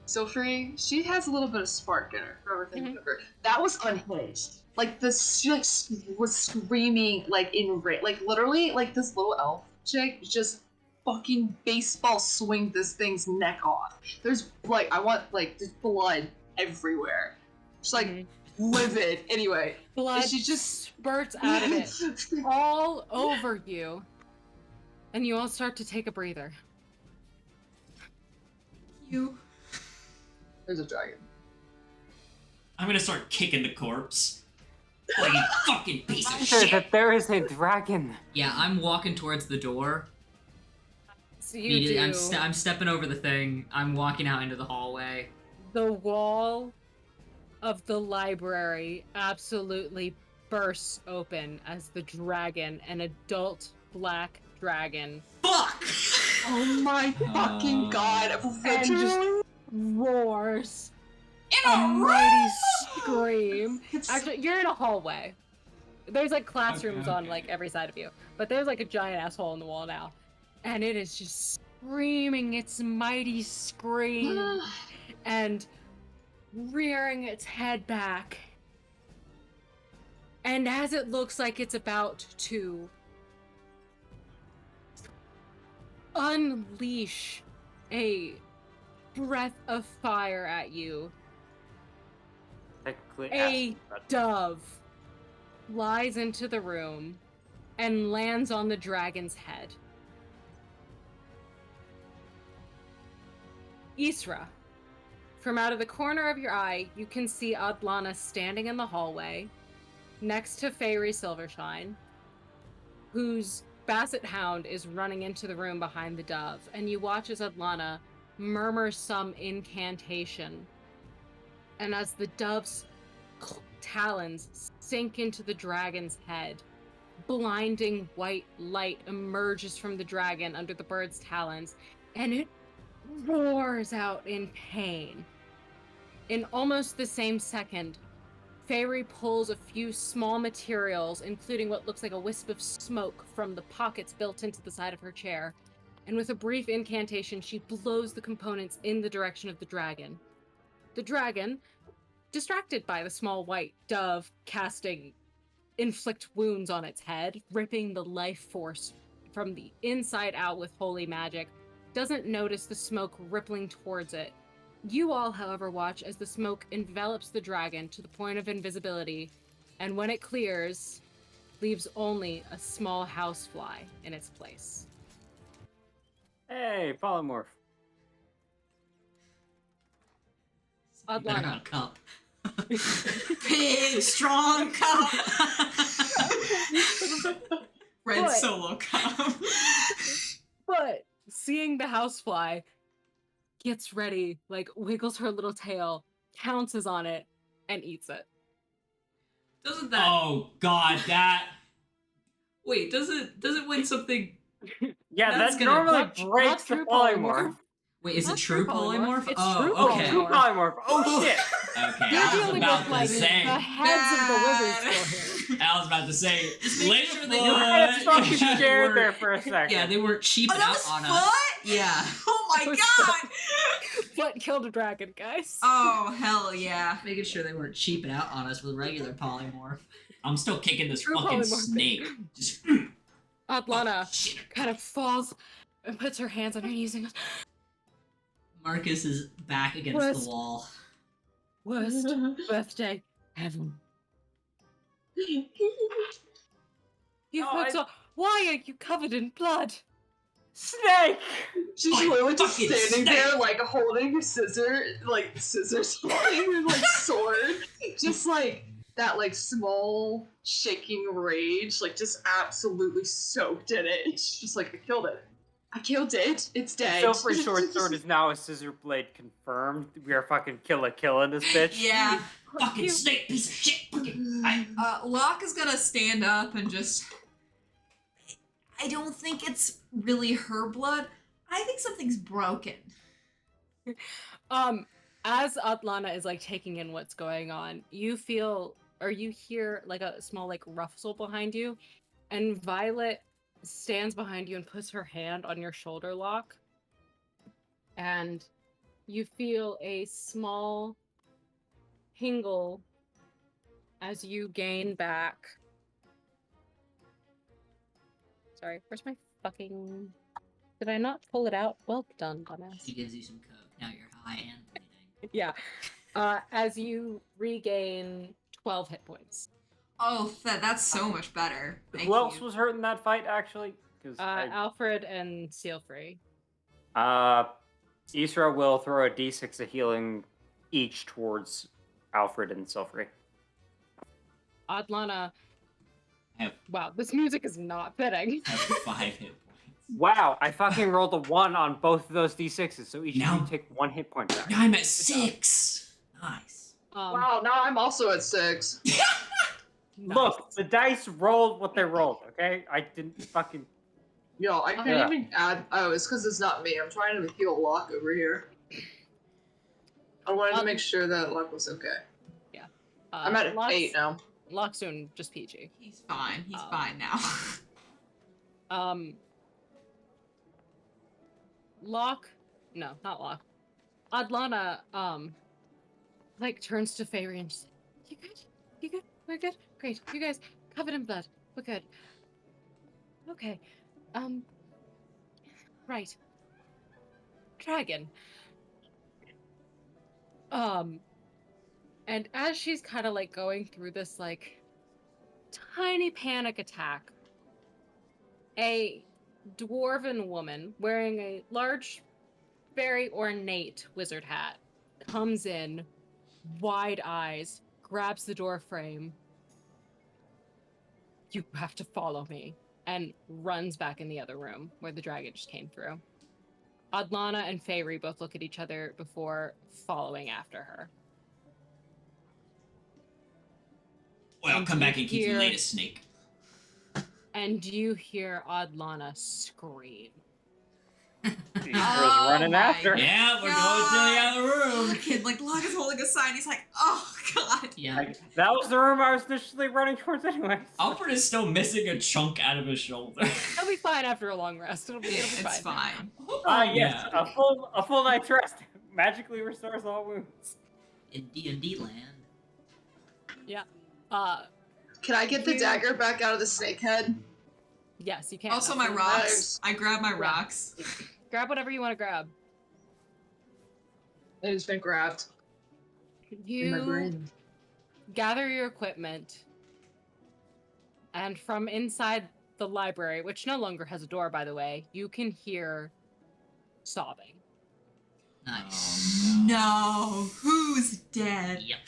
Sylphie, she has a little bit of spark in her from everything. Mhm. Whatever. That was unhinged. She was screaming in rage. Literally, this little elf chick just fucking baseball swing this thing's neck off. There's I want there's blood everywhere. She's Mhm. livid. Anyway, Blood she just spurts out of it all over you, and you all start to take a breather. There's a dragon. I'm gonna start kicking the corpse. Like you fucking piece of Sure shit. that there is a dragon. Yeah, I'm walking towards the door. So you Immediately, do. I'm stepping over the thing. I'm walking out into the hallway. The wall of the library absolutely bursts open as the dragon, an adult black dragon Fuck! Oh my fucking god! and just Literally roars In a a mighty scream. It's Actually, you're in a hallway. There's like classrooms on okay. like every side of you, but there's like a giant ass hole in the wall now, and it is just screaming its mighty scream and rearing its head back. And as it looks like it's about to unleash a breath of fire at you, Technically A acid, but dove flies into the room and lands on the dragon's head. Isra, from out of the corner of your eye, you can see Adlana standing in the hallway next to Fairy Silvershine, whose basset hound is running into the room behind the dove, and you watch as Adlana murmurs some incantation. And as the dove's talons sink into the dragon's head, blinding white light emerges from the dragon under the bird's talons, and it roars out in pain. In almost the same second, Fairy pulls a few small materials, including what looks like a wisp of smoke, from the pockets built into the side of her chair, and with a brief incantation, she blows the components in the direction of the dragon. The dragon, distracted by the small white dove casting inflict wounds on its head, ripping the life force from the inside out with holy magic, doesn't notice the smoke rippling towards it. You all, however, watch as the smoke envelops the dragon to the point of invisibility, and when it clears, leaves only a small housefly in its place. hey, polymorph. Better Adlana. not cup. big, strong cup. Red But- solo cup. But seeing the housefly, gets ready, like wiggles her little tail, pounces on it, and eats it. Doesn't that Oh god, that. wait? Does it win something? Yeah, That's that gonna- normally not breaks the true polymorph. Wait, is it Not true true polymorph. polymorph? It's Oh, true okay. True polymorph. Oh shit! Okay, You're I was dealing about with to like say. the heads of the wizards still here. I was about to say. make sure that You What? had us fucking Yeah. scared We're- there for a second. Yeah, they weren't cheap Oh, that out was on foot? us. Yeah, Oh my That was god! But killed a dragon, guys. Oh hell yeah! making sure they weren't cheaping out on us with regular polymorph. I'm still kicking this True fucking polymorph. snake. Just. Adlana Shit. kind of falls and puts her hands on her knees and goes, Marcus is back against Worst. the wall. worst birthday ever. You No, folks are. Why are you covered in blood? Snake! she's Like, literally just fucking standing snake. there, like holding her scissors, holding her like sword, just like that, like small shaking rage, like just absolutely soaked in it. It's just like I killed it. I killed it. It's dead. Silvery short sword is now a scissor blade confirmed. We are fucking killing this bitch. Yeah. Fucking snake piece of shit. Fucking. I, Locke is gonna stand up and just. I don't think it's really her blood. I think something's broken. As Adlana is like taking in what's going on, you feel or you hear like a small like rustle behind you, and Violet stands behind you and puts her hand on your shoulder lock, and you feel a small tingle as you gain back. Sorry, where's my fucking? Did I not pull it out? Well done, dumbass. She gives you some coke. Now you're high and bleeding. Yeah. As you regain 12 hit points. Oh, that's so much better. Thank Who else you. was hurt in that fight, actually? Because Alfred and Sealfree. Isra will throw a d6 of healing each towards Alfred and Silfrey. Adlana. have, Wow, this music is not fitting. have 5 hit points. Wow, I fucking rolled a 1 on both of those d6s, so each Now- of you take 1 hit point back. Now I'm at 6. Nice. Wow, now I'm also at 6. Look, the dice rolled what they rolled, okay? I didn't fucking... Yo, I can't Yeah. even add. Oh, it's because it's not me. I'm trying to heal Locke over here. I wanted to make sure that Locke was okay. I'm at 8 now. Locke's doing just PG. He's fine. He's Oh. fine now. Locke, no, not Locke. Adlana, like turns to Feyre and she's like, "You good? You good? We're good. Great. You guys covered in blood. We're good. Okay. Right. Dragon. And as she's kind of like going through this like tiny panic attack, a dwarven woman wearing a large, very ornate wizard hat comes in, wide eyes, grabs the door frame. You have to follow me, and runs back in the other room where the dragon just came through. Adlana and Feyre both look at each other before following after her. Well, And come you back and keep you hear- latest, Snake. And you hear Adlana scream. He was Oh running my after. Yeah, we're going to the other room. Kid, like Locke is holding a sign. He's like, oh god. Yeah. Like, that was the room I was initially running towards anyway. Alfred is still missing a chunk out of his shoulder. He'll be fine after a long rest. It'll be It's fine. fine. Yes, Yeah. a full night's rest magically restores all wounds. In D&D land. Yeah. Can I get the You- dagger back out of the snake head? Yes, you can. Also, my absolutely. rocks. I grab my rocks. Grab whatever you want to grab. It has been grabbed in my You brain. gather your equipment, and from inside the library, which no longer has a door, by the way, you can hear sobbing. Nice. Oh, No, who's dead? Yep.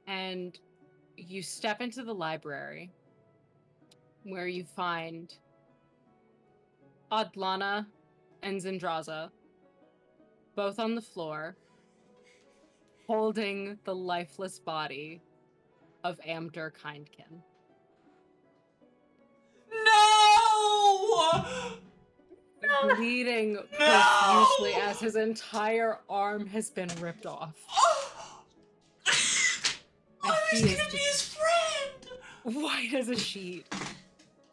And you step into the library, where you find Adlana and Zendraza, both on the floor, holding the lifeless body of Amdur Kindkin. No! Bleeding No! profusely as his entire arm has been ripped off. Oh, he's he is gonna be just- his friend! White as a sheet,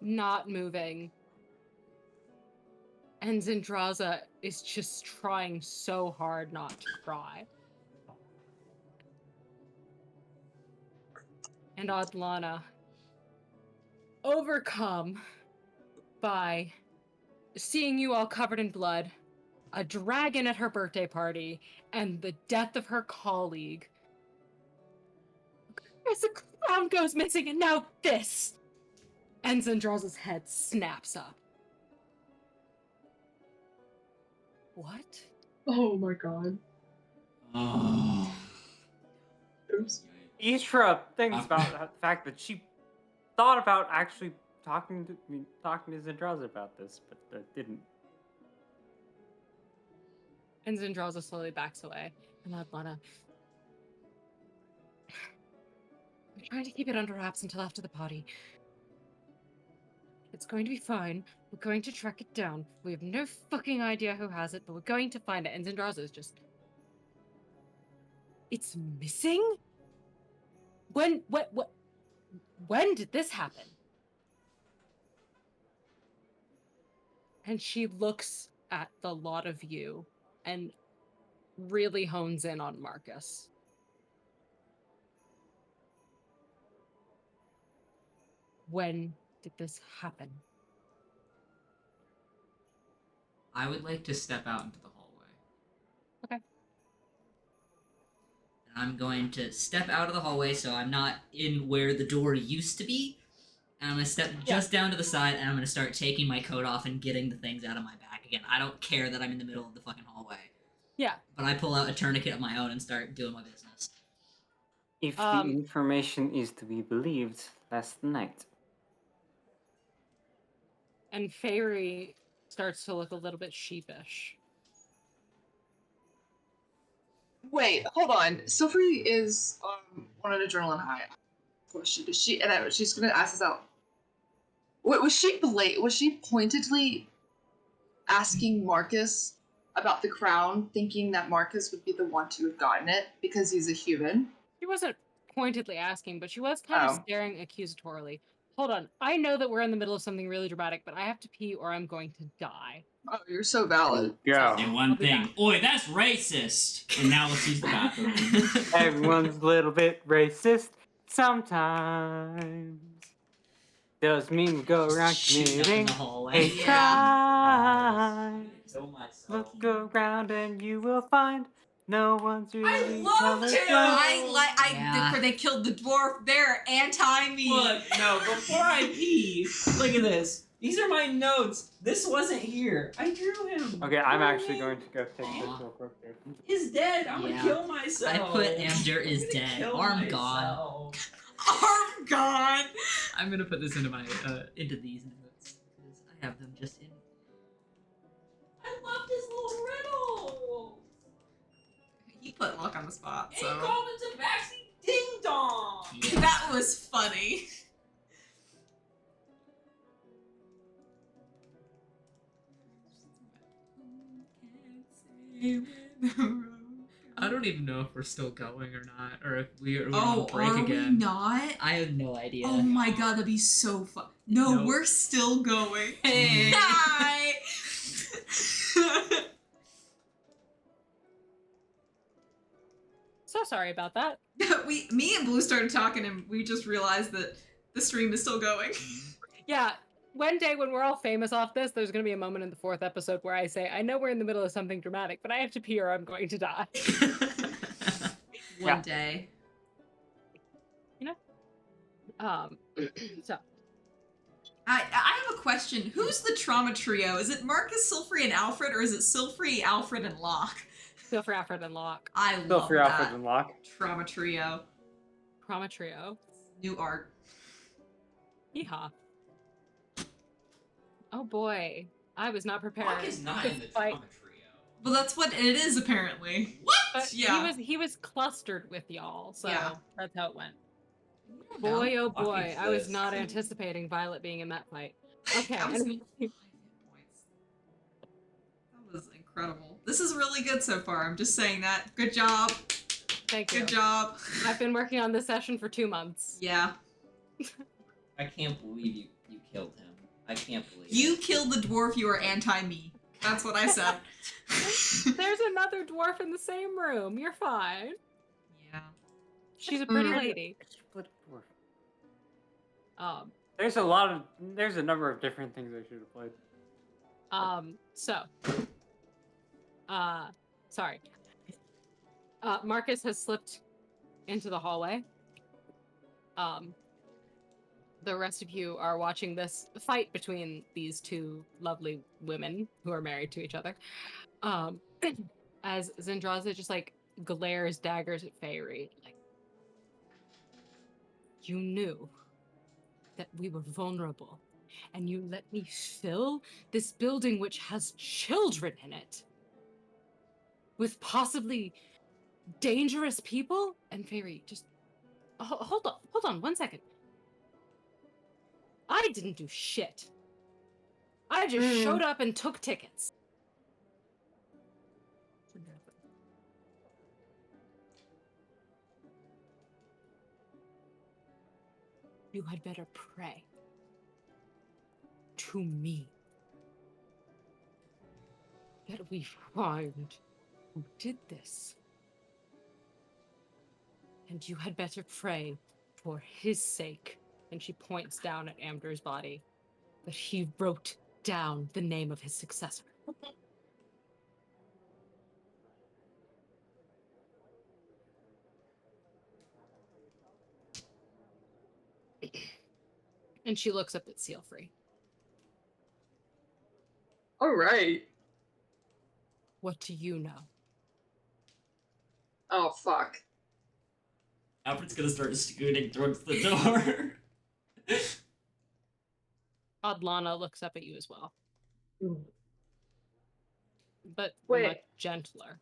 not moving. And Zendraza is just trying so hard not to cry. And Adlana, overcome by seeing you all covered in blood, a dragon at her birthday party, and the death of her colleague. As the crown goes missing, and now this! And Zendraza's head snaps up. What? Oh my god. Oh. Oops. Isra thinks I've- about the fact that she thought about actually talking to Zendraza about this, but didn't. And Zendraza slowly backs away. And Adlana, I'm trying to keep it under wraps until after the party. It's going to be fine. We're going to track it down. We have no fucking idea who has it, but we're going to find it. And Zendraza is just... It's missing? When did this happen? And she looks at the lot of you and really hones in on Marcus. When did this happen? I would like to step out into the hallway. Okay. And I'm going to step out of the hallway so I'm not in where the door used to be. And I'm going to step just down to the side and I'm going to start taking my coat off and getting the things out of my bag again. I don't care that I'm in the middle of the fucking hallway. Yeah. But I pull out a tourniquet of my own and start doing my business. If the Um, information is to be believed, last night. And Fairy starts to look a little bit sheepish. Wait, hold on. Sylvie is on an adrenaline high. question. Did she? And she's gonna ask this out. Was she pointedly asking Marcus about the crown, thinking that Marcus would be the one to have gotten it because he's a human? She wasn't pointedly asking, but she was kind of Oh. staring accusatorily. Hold on. I know that we're in the middle of something really dramatic, but I have to pee or I'm going to die. Oh, you're so valid. Say Go. I'll one be thing. back. Oi, that's racist. And now let's use the bathroom. Everyone's a little bit racist sometimes. Does mean go around Shooting up in committing the hallway. a Yeah. crime. Kill myself. Look around and you will find no one's really love to! Yeah. They killed the dwarf. They're anti me. Look, no, before I pee, look at this. These are my notes. This wasn't here. I drew him. Okay, I'm actually going to go take this Aw. real quick. There. He's dead. I'm Yeah. gonna kill myself. I put Amdur is I'm gonna dead. kill Arm gone. myself. Arm gone. I'm gonna put this into my into these notes because I have them just in. I loved his little riddle. He put Luck on the spot, And so he called it Tabaxi Ding Dong. Yeah. that was funny. I don't even know if we're still going or not, or if we're Oh, on break are again. we not? I have no idea. Oh my god, that'd be so fun. No, Nope. we're still going. Hey. Hi. So sorry about that. Me and Blue started talking, and we just realized that the stream is still going. Yeah, one day when we're all famous off this, there's going to be a moment in the 4th episode where I say, I know we're in the middle of something dramatic, but I have to pee or I'm going to die. One day. So, I have a question. Who's the trauma trio? Is it Marcus, Silfrey, and Alfred, or is it Silfrey, Alfred, and Locke? feel for Alfred and Locke. I Still love free that. Alfred and Locke. Trauma trio. Trauma trio. New art. Yeehaw. Oh boy. I was not prepared. Locke is not to in the fight. trauma trio. Well, that's what it is, apparently. What? But Yeah. he was clustered with y'all, so Yeah. I that's how it went. don't know. Boy, oh Locke boy, I was exists. not anticipating Violet being in that fight. Okay, I was- anyway. 5 hit points. That was incredible. This is really good so far. I'm just saying that. Good job. Thank you. Good job. I've been working on this session for 2 months. Yeah. I can't believe you killed him. I can't believe You it. killed the dwarf. You are anti-me. That's what I said. There's another dwarf in the same room. You're fine. Yeah. She's a pretty Mm. lady. Split dwarf. There's There's a number of different things I should have played. Sorry. Marcus has slipped into the hallway. The rest of you are watching this fight between these two lovely women who are married to each other. As Zendraza just like glares daggers at Fairy. Like, you knew that we were vulnerable, and you let me fill this building which has children in it with possibly dangerous people? And Fairy, just hold on 1 second. I didn't do shit. I just showed up and took tickets. You had better pray to me that we find who did this. And you had better pray for his sake. And she points down at Amdur's body, that he wrote down the name of his successor. And she looks up at Sealfree. All right. What do you know? Oh fuck. Alfred's gonna start scooting towards the door. Adlana looks up at you as well. But Wait. much gentler.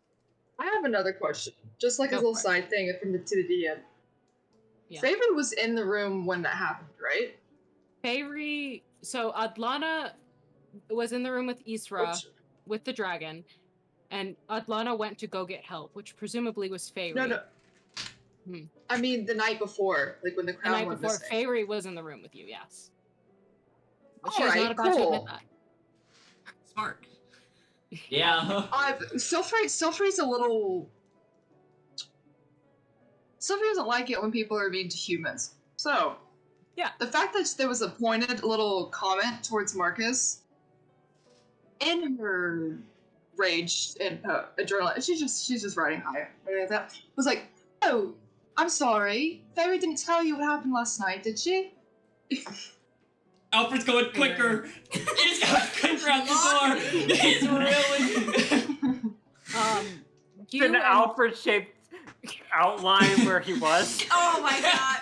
I have another question. Just like a Go little for it. side thing from the to the DM. Yeah. Favory was in the room when that happened, right? Feyre, so Adlana was in the room with Isra Which, with the dragon, and Adlana went to go get help, which presumably was Feyre. no. Hmm. I mean, the night before, like when the The crown night went before, missing. Feyre was in the room with you, yes. But she All was not right, about to admit cool. that. Smart. Yeah. Sylphie's a little. Sylphie doesn't like it when people are mean to humans. So, Yeah. the fact that there was a pointed little comment towards Marcus in her rage and adrenaline, she's just riding high. That was like, oh, I'm sorry, Fairy didn't tell you what happened last night, did she? Alfred's going quicker. He's going quicker out the door. He's really. You An and Alfred-shaped outline where he was. Oh my god.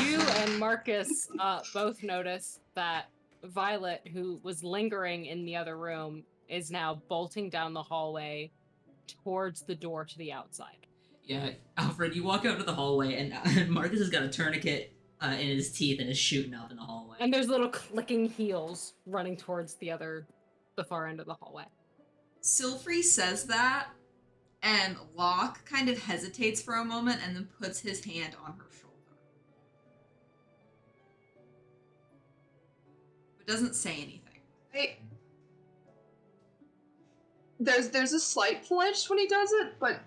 you and Marcus both notice that Violet, who was lingering in the other room, is now bolting down the hallway towards the door to the outside. Yeah, Alfred, you walk out into the hallway, and Marcus has got a tourniquet in his teeth and is shooting up in the hallway. And there's little clicking heels running towards the far end of the hallway. Sylphie says that, and Locke kind of hesitates for a moment and then puts his hand on her shoulder. But doesn't say anything. Hey, there's a slight flinch when he does it, but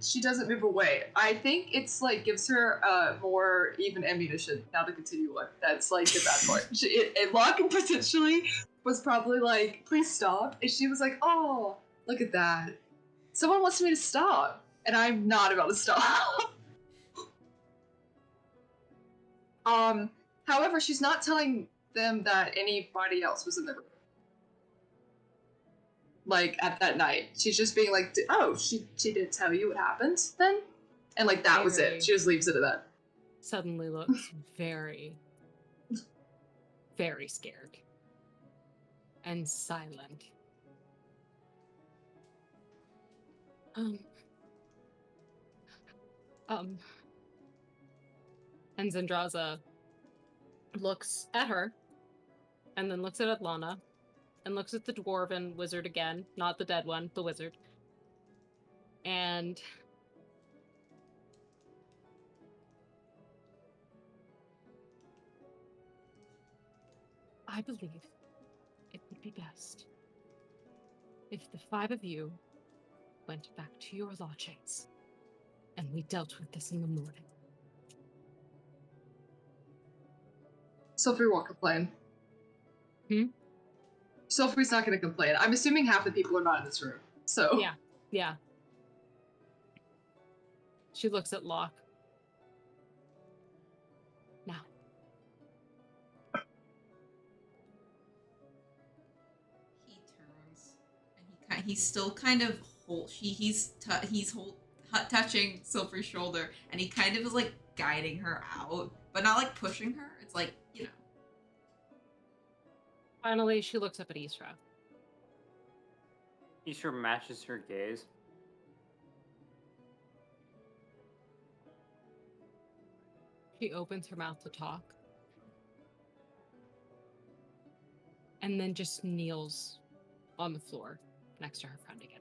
she doesn't move away. I think it's like gives her more even ammunition now to continue on. That's like the bad part. And Locke potentially was probably like, please stop. And she was like, oh, look at that. Someone wants me to stop, and I'm not about to stop. However, she's not telling them that anybody else was in the room. Like at that night, she's just being like, "Oh, she didn't tell you what happened then," and like that was Very. it. She just leaves it at that. Suddenly looks very, very scared. And silent. And Zendraza looks at her, and then looks at Adlana, and looks at the dwarven wizard again, not the dead one, the wizard. And I believe it would be best if the 5 of you went back to your lodgings and we dealt with this in the morning. Sylphie won't complain. Sylphie's not going to complain. I'm assuming half the people are not in this room. So Yeah. She looks at Locke. Now. He turns, and he's still kind of touching Sylphie's shoulder, and he kind of is like guiding her out, but not like pushing her. It's like, you know. Finally, she looks up at Isra. Isra matches her gaze. She opens her mouth to talk. And then just kneels on the floor next to her friend again.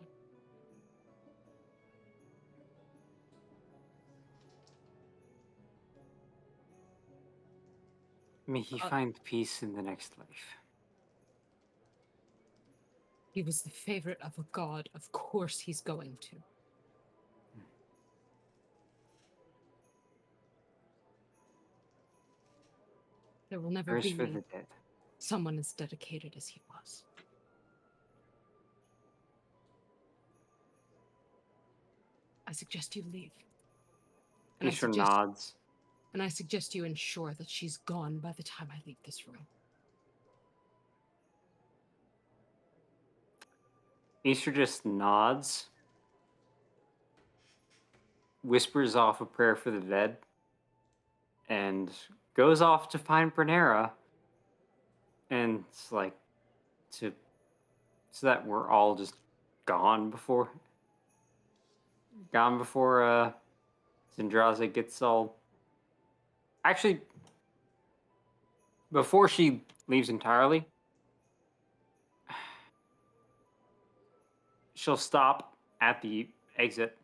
May he find peace in the next life. He was the favorite of a god. Of course he's going to. There will never Curse be for the dead. someone as dedicated as he was. I suggest you leave. Isra nods. And I suggest you ensure that she's gone by the time I leave this room. Isra just nods, whispers off a prayer for the dead, and goes off to find Bernera. And it's like, so that we're all just gone before Zendraza gets all Actually, before she leaves entirely, she'll stop at the exit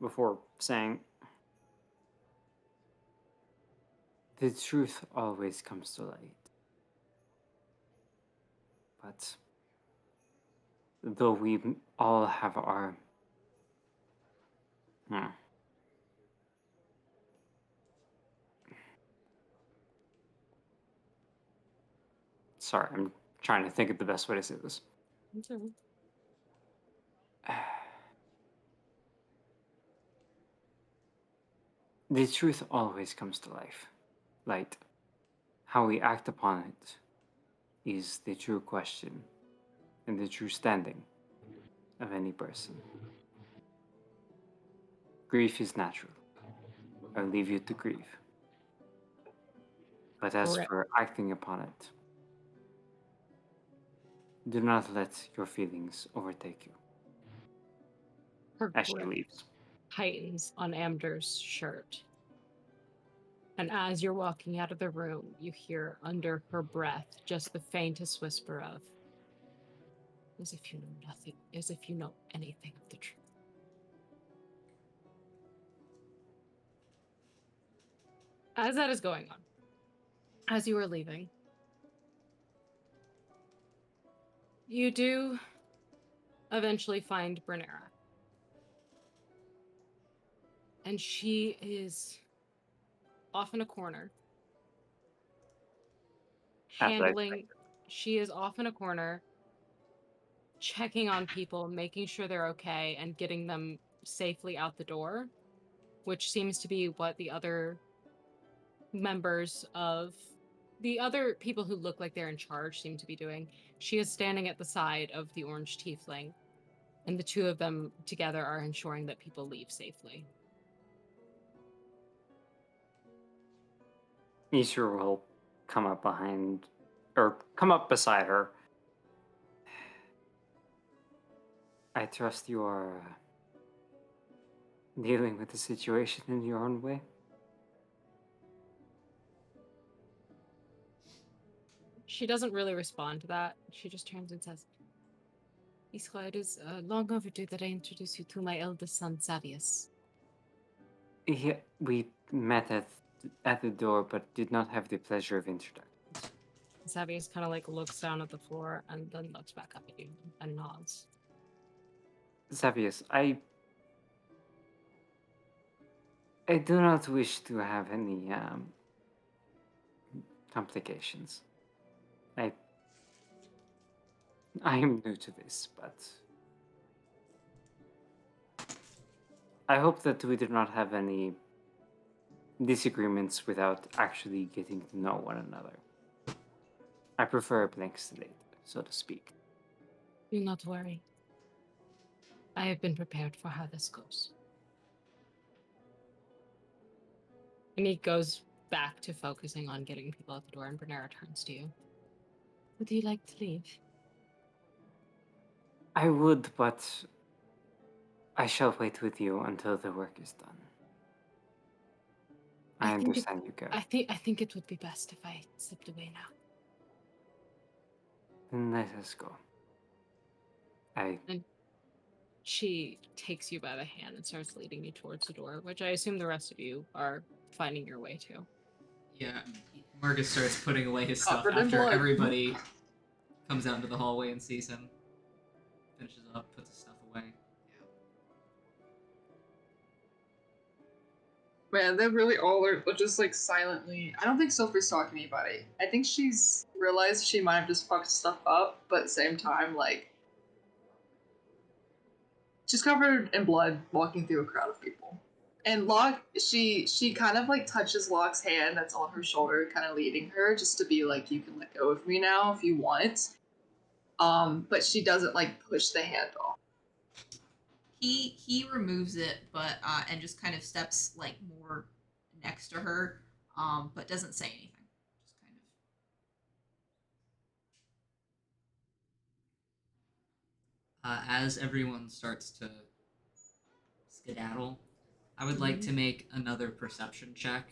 before saying, "The truth always comes to light. But though we all have our hmm, sorry, I'm trying to think of the best way to say this. The truth always comes to light. How we act upon it is the true question and the true standing of any person. Grief is natural. I leave you to grieve. But as Correct. for acting upon it, do not let your feelings overtake you." Her As she grip leaves. tightens on Amder's shirt. And as you're walking out of the room, you hear under her breath just the faintest whisper of, as if you know nothing, as if you know anything of the truth. As that is going on, as you are leaving, you do eventually find Bernera. And she is off in a corner, As I she is off in a corner, checking on people, making sure they're okay, and getting them safely out the door, which seems to be what the other people who look like they're in charge seem to be doing. She is standing at the side of the orange tiefling, and the two of them together are ensuring that people leave safely. Isra will come up behind, or come up beside her. I trust you are dealing with the situation in your own way. She doesn't really respond to that. She just turns and says, Isra, it is long overdue that I introduce you to my eldest son, Savius. We met at the door, but did not have the pleasure of introduction. Savius kind of like looks down at the floor and then looks back up at you and nods. Savius, I do not wish to have any complications. I am new to this, but I hope that we do not have any disagreements without actually getting to know one another. I prefer a blank slate, so to speak. Do not worry. I have been prepared for how this goes. And he goes back to focusing on getting people out the door, and Bernera turns to you. Would you like to leave? I would, but I shall wait with you until the work is done. I understand you go. I think it would be best if I slipped away now. Then let us go. She takes you by the hand and starts leading you towards the door, which I assume the rest of you are finding your way to. Yeah, Marcus starts putting away his stuff Covered in after blood. everybody comes out into the hallway and sees him. Finishes up, puts his stuff away. Man, they really all are just like silently. I don't think Sophie's talking to anybody. I think she's realized she might have just fucked stuff up, but at the same time, like, she's covered in blood walking through a crowd of people. And Locke, she kind of like touches Locke's hand that's on her shoulder, kind of leading her, just to be like, you can let go of me now if you want. But she doesn't like push the hand off. He removes it, but and just kind of steps like more next to her, but doesn't say anything. Just kind of. As everyone starts to skedaddle, I would like to make another perception check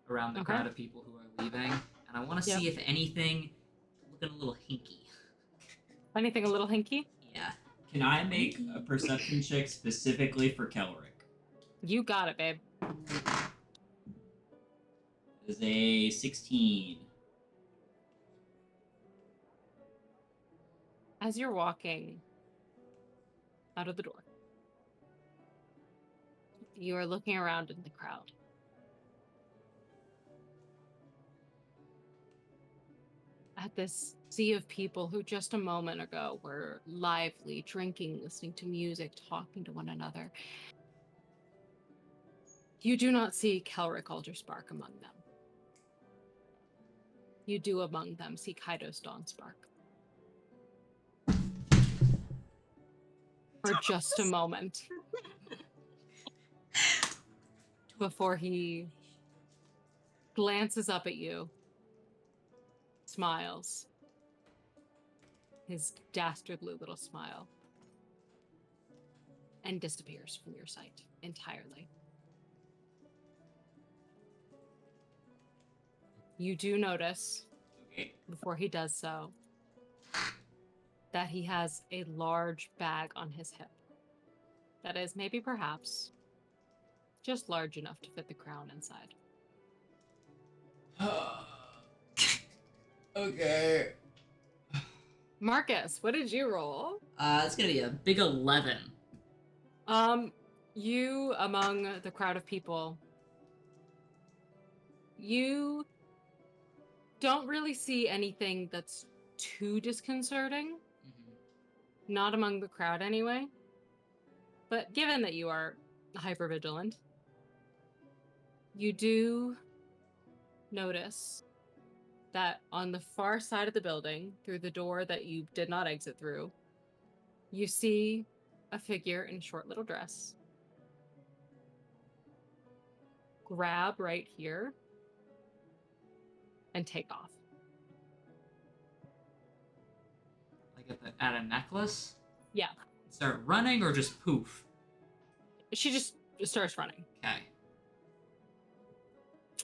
around the Okay. crowd of people who are leaving, and I want to Yep. see if anything looking a little hinky. Anything a little hinky? Yeah. Can I make a perception check specifically for Kelric? You got it, babe. It is a 16. As you're walking out of the door, you are looking around in the crowd. At this sea of people who just a moment ago were lively, drinking, listening to music, talking to one another. You do not see Kelric Alderspark among them. You do among them see Kaidos Dawnspark. For just a moment. Before he glances up at you, smiles. His dastardly little smile. And disappears from your sight entirely. You do notice, Okay. before he does so, that he has a large bag on his hip. That is maybe perhaps just large enough to fit the crown inside. Okay. Marcus, what did you roll? It's gonna be a big 11. You among the crowd of people, you don't really see anything that's too disconcerting. Mm-hmm. Not among the crowd anyway. But given that you are hypervigilant, you do notice that on the far side of the building, through the door that you did not exit through, you see a figure in a short little dress. Grab right here and take off. Like at a necklace? Yeah. Start running or just poof? She just starts running. Okay.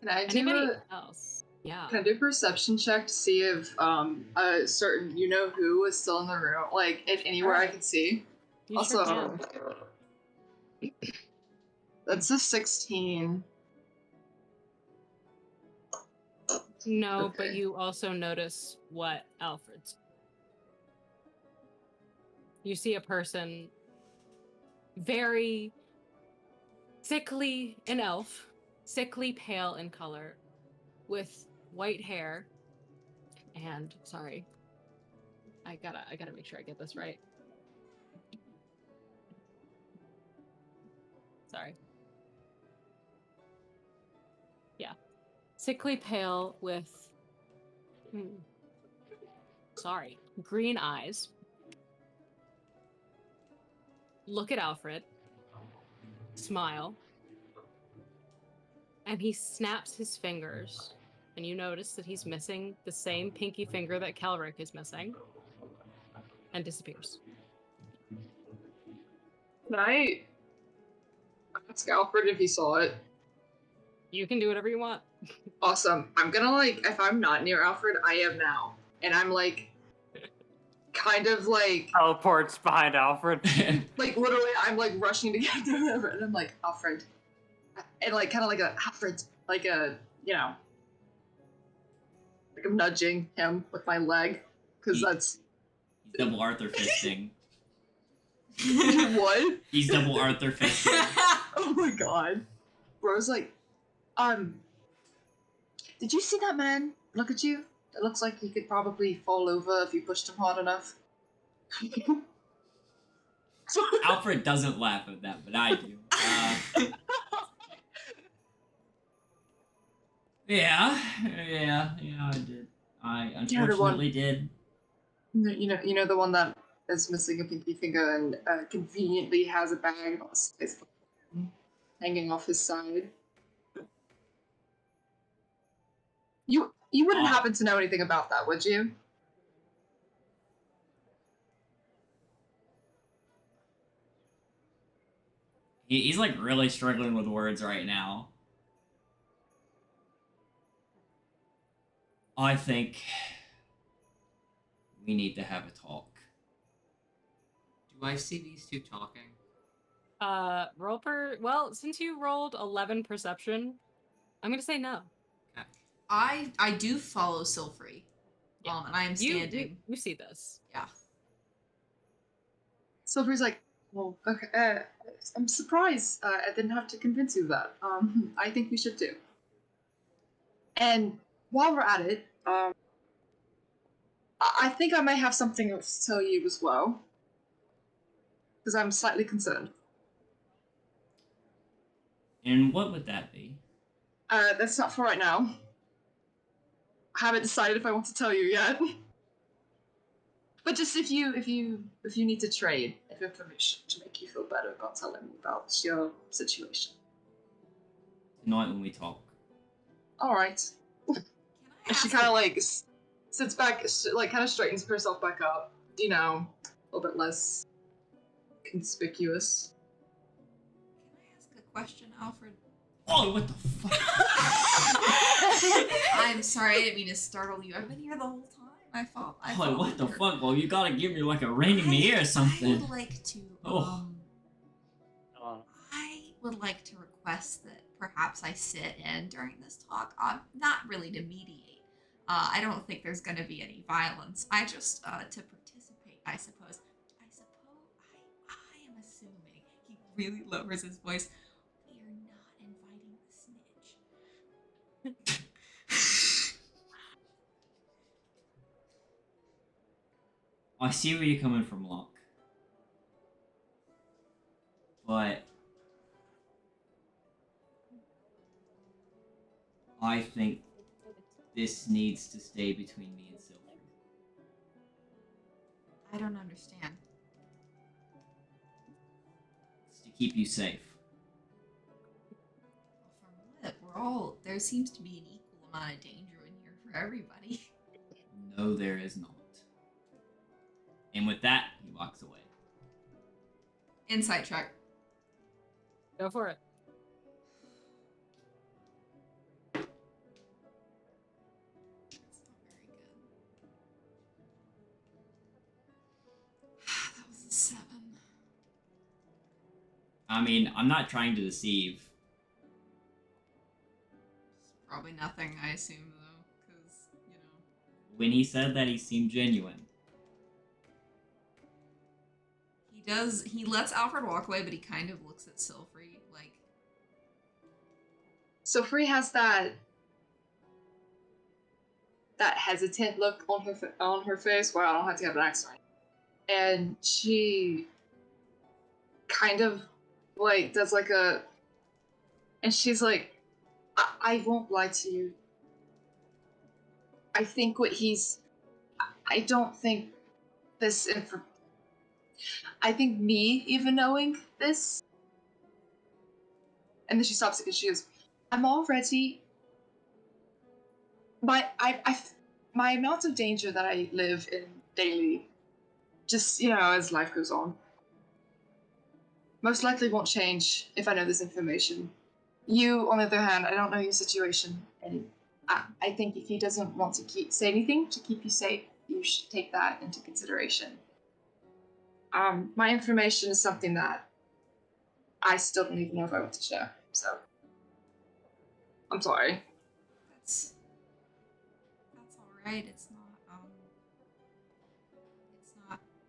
Can I do Anybody a else? Yeah. Can I do a perception check to see if a certain you know who is still in the room, like if anywhere I Alright. can see? You Also, sure can. that's a 16. No, but Okay. you also notice what Alfred's. You see a person very sickly, an elf, sickly pale in color, with white hair, and sorry, I gotta make sure I get this right. Sorry. Yeah, sickly pale with, sorry, green eyes. Look at Alfred. Smile. And he snaps his fingers, and you notice that he's missing the same pinky finger that Kelric is missing, and disappears. Can I ask Alfred if he saw it? You can do whatever you want. Awesome. I'm gonna like if I'm not near Alfred, I am now, and I'm like, kind of like Teleports behind Alfred. literally, I'm like rushing to get to him, and I'm like Alfred, and like kind of like a Alfred, like a like I'm nudging him with my leg because that's He's double Arthur fisting. what? He's double Arthur fisting. Oh my god. Bro's like, did you see that man look at you? It looks like he could probably fall over if you pushed him hard enough. Alfred doesn't laugh at that, but I do. Yeah, I did. I unfortunately did. You know the one that is missing a pinky finger and conveniently has a bag about size of hanging off his side. You wouldn't happen to know anything about that, would you? He's like really struggling with words right now. I think we need to have a talk. Do I see these two talking? Well, since you rolled 11 perception, I'm gonna say no. I do follow Silfrey. Yeah. And I am You standing. you see this. Yeah. Silver's like, well, okay, I'm surprised I didn't have to convince you of that. I think we should do. And while we're at it, I think I may have something else to tell you as well. Because I'm slightly concerned. And what would that be? That's not for right now. I haven't decided if I want to tell you yet. But just if you need to trade information to make you feel better about telling me about your situation. Tonight when we talk. All right. Can I And she ask kind of like sits back, like kind of straightens herself back up. You know, a little bit less conspicuous. Can I ask a question, Alfred? Oh, what the fuck? I'm sorry, I didn't mean to startle you. I've been here the whole time. I thought. Oh, what the fuck? Well, you gotta give me like a ring in the ear or I something. would like to. Oh. I would like to request that perhaps I sit in during this talk. Not really to mediate. I don't think there's going to be any violence. I just to participate. I suppose. I am assuming. He really lowers his voice. We are not inviting the snitch. I see where you're coming from, Locke. But I think this needs to stay between me and Silver. I don't understand. It's to keep you safe. From what? We're all. There seems to be an equal amount of danger in here for everybody. No, there is not. And with that, he walks away. Insight check. Go for it. That's not very good. That was a 7. I mean, I'm not trying to deceive. Probably nothing, I assume, though, because, When he said that, he seemed genuine. he lets Alfred walk away, but he kind of looks at Silfrey, like, So Free has that hesitant look on her face. Well, I don't have to have an accent. And she kind of like does like a, and she's like, I won't lie to you. I think I don't think this I think me even knowing this, and then she stops because she goes, I'm already my amount of danger that I live in daily, just as life goes on, most likely won't change if I know this information. You, on the other hand, I don't know your situation, and I think if he doesn't want to say anything to keep you safe, you should take that into consideration. My information is something that I still don't even know if I want to share, so I'm sorry. that's all right. It's not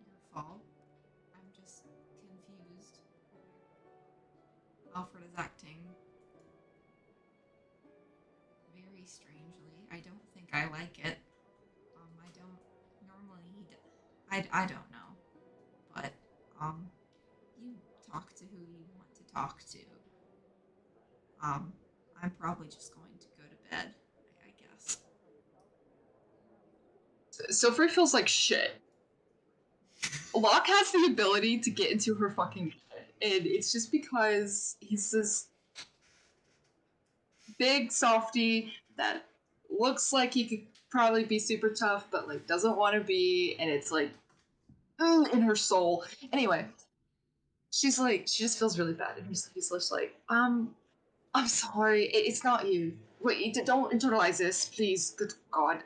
your fault. I'm just confused. Alfred is acting very strangely. I don't think I like it. I don't normally. I don't know, but you talk to who you want to talk to. I'm probably just going to go to bed, I guess. So Free feels like shit. Locke has the ability to get into her fucking head, and it's just because he's this big softy that looks like he could probably be super tough, but like doesn't want to be, and it's like in her soul. Anyway, she just feels really bad, and he's just like, I'm sorry, it's not you. wait, don't internalize this, please. Good God.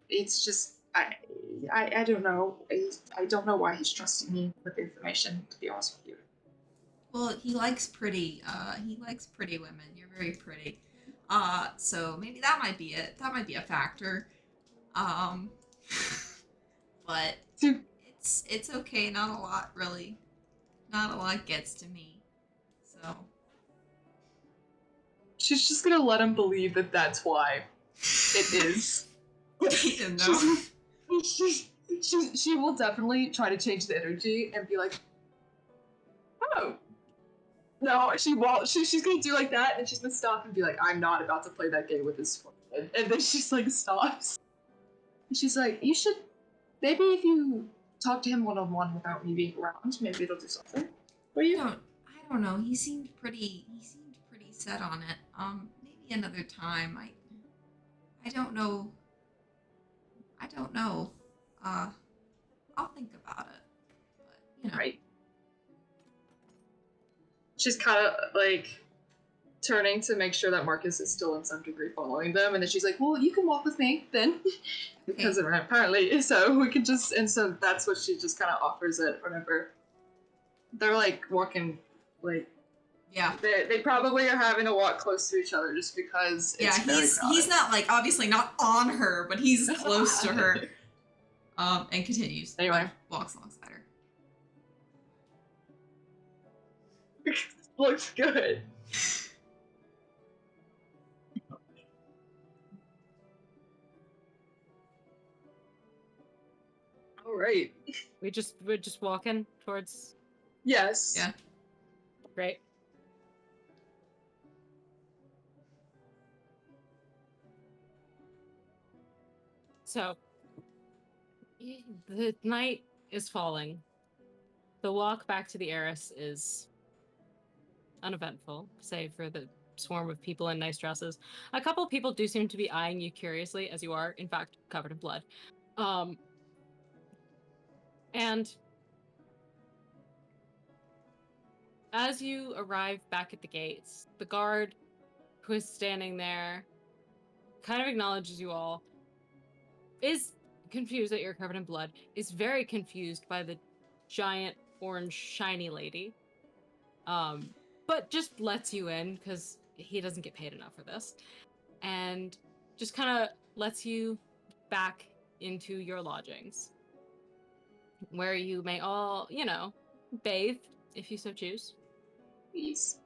It's just I don't know. I don't know why he's trusting me with information. To be honest with you. Well, he likes pretty women. You're very pretty. So maybe that might be it. That might be a factor. Um, but Dude, it's okay. Not a lot really. Not a lot gets to me. So she's just gonna let him believe that that's why it is. he didn't know. She will definitely try to change the energy and be like, oh. No, she won't. She's gonna do like that, and she's gonna stop and be like, I'm not about to play that game with this woman. And then she's like, stops. And she's like, you should, maybe if you talk to him one-on-one without me being around, maybe it'll do something for you. I don't know. He seemed pretty set on it. Maybe another time. I don't know. I don't know. I'll think about it. But, you know. Right. She's kind of like turning to make sure that Marcus is still in some degree following them, and then she's like, well, you can walk with me then. Because apparently, so we can just, and so that's what she just kind of offers it whenever they're like walking, like, Yeah. they probably are having to walk close to each other just because it's very he's crowded. not like obviously not on her, but he's close to her. And continues. Anyway. Walks alongside her. Looks good. All right. We're just walking towards. Yes. Yeah. Great. So, the night is falling. The walk back to the Heiress is uneventful, save for the swarm of people in nice dresses. A couple of people do seem to be eyeing you curiously, as you are, in fact, covered in blood. And as you arrive back at the gates, the guard who is standing there kind of acknowledges you all, is confused that you're covered in blood, is very confused by the giant orange shiny lady, but just lets you in because he doesn't get paid enough for this, and just kind of lets you back into your lodgings, where you may all, bathe if you so choose. Please.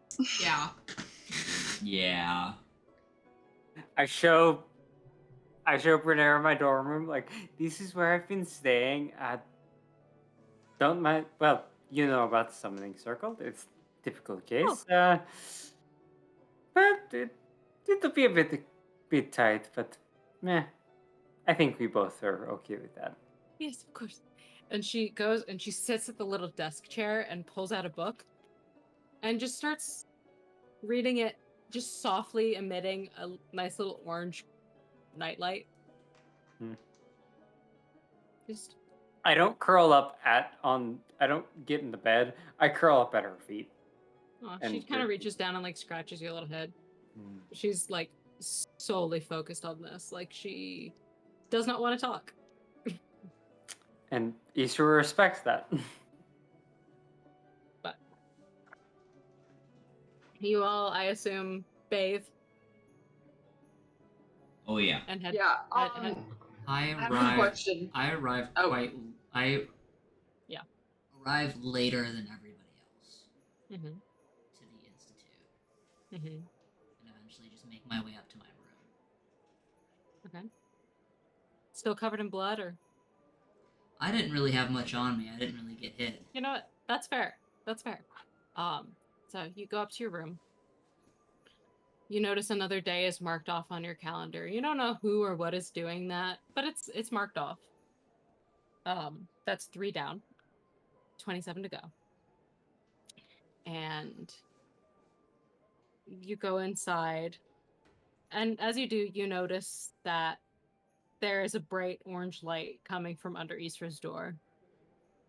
Yeah. Yeah. I show Bernera my dorm room, like, this is where I've been staying at. Don't mind, well, you know about the summoning circle. It's a typical case. But it'll be a bit tight, but meh. I think we both are okay with that. Yes, of course. And she goes and she sits at the little desk chair and pulls out a book and just starts reading it, just softly emitting a nice little orange nightlight. Just I don't curl up I don't get in the bed. I curl up at her feet. she And kind of you're- reaches down and like scratches your little head. She's like solely focused on this. Like she does not want to talk. And Isra respects that. But you all, I assume, bathe Oh yeah. and head. Yeah. head- I have a question. I arrived Oh. Yeah. arrived later than everybody else Mhm. to the institute, Mhm. and eventually just make my way up to my room. Okay. Still covered in blood, or I didn't really have much on me. I didn't really get hit. you know what? That's fair. That's fair. So you go up to your room. You notice another day is marked off on your calendar. You don't know who or what is doing that, but it's marked off. That's 3 down, 27 to go. And you go inside, and as you do, you notice that there is a bright orange light coming from under Isra's door.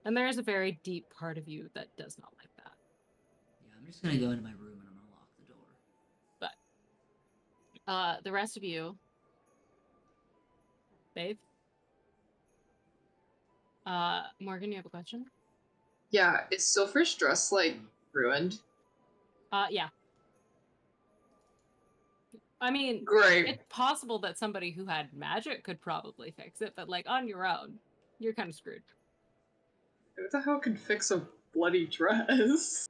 And there is a very deep part of you that does not like that. Yeah, I'm just gonna go into my room and I'm gonna lock the door. The rest of you, babe. Morgan, you have a question? Yeah, is Silver's dress like ruined? Yeah. I mean, Great. it's possible that somebody who had magic could probably fix it, but like on your own, you're kind of screwed. Who the hell can fix a bloody dress?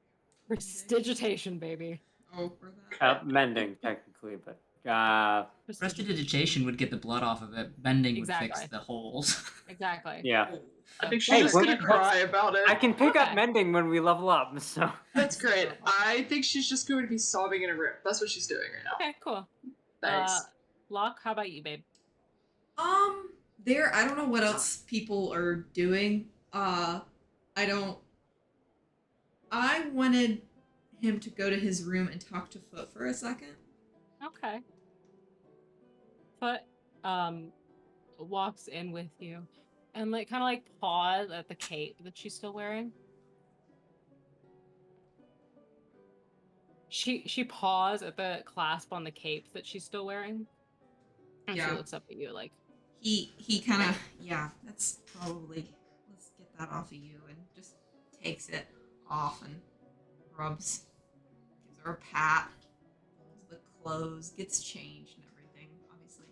Prestidigitation, baby. Oh, for that. Mending technically, but Prestidigitation would get the blood off of it. Bending would Exactly. fix the holes. Exactly. yeah. I think she's Hey, just what- gonna cry about it. I can pick up Okay. mending when we level up, so. That's great. I think she's just going to be sobbing in a rip. That's what she's doing right now. Okay, cool. Thanks. Locke, how about you, babe? I don't know what else people are doing. I wanted him to go to his room and talk to Foot for a second. Okay. Foot walks in with you and like kind of like paws at the cape that she's still wearing. She paws at the clasp on the cape that she's still wearing. And she Yeah. looks up at you like, He kind of, yeah, that's probably, let's get that off of you, and just takes it off and rubs, gives her a pat, pulls the clothes, gets changed and everything, obviously.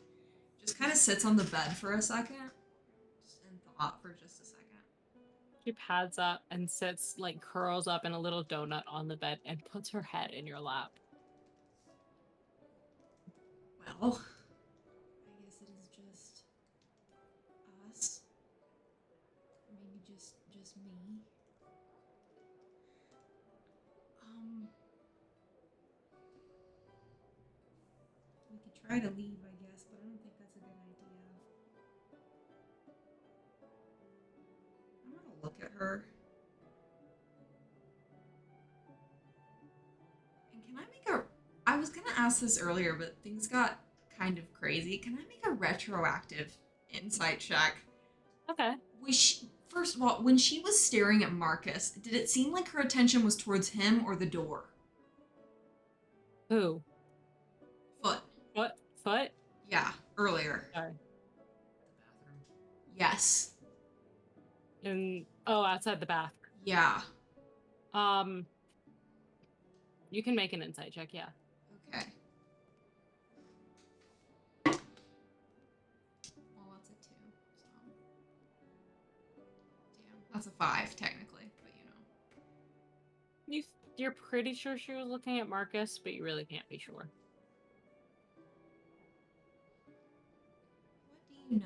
Just kind of sits on the bed for a second, just in thought for just a second. she pads up and sits like curls up in a little donut on the bed and puts her head in your lap. Well, I guess it is just us. Maybe just me. We could try to leave, I guess, but I don't think that's a good idea. I'm gonna look at her. And can I make a... I was gonna ask this earlier, but things got kind of crazy. Can I make a retroactive insight check? Okay. First of all, when she was staring at Marcus, did it seem like her attention was towards him or the door? Who? Foot. Foot? Yeah, earlier. Sorry. Yes. Outside the bath. Yeah. You can make an insight check, yeah. Okay. Well, that's a 2. So. Damn, that's a 5 technically, but you know. You're pretty sure she was looking at Marcus, but you really can't be sure. What do you know?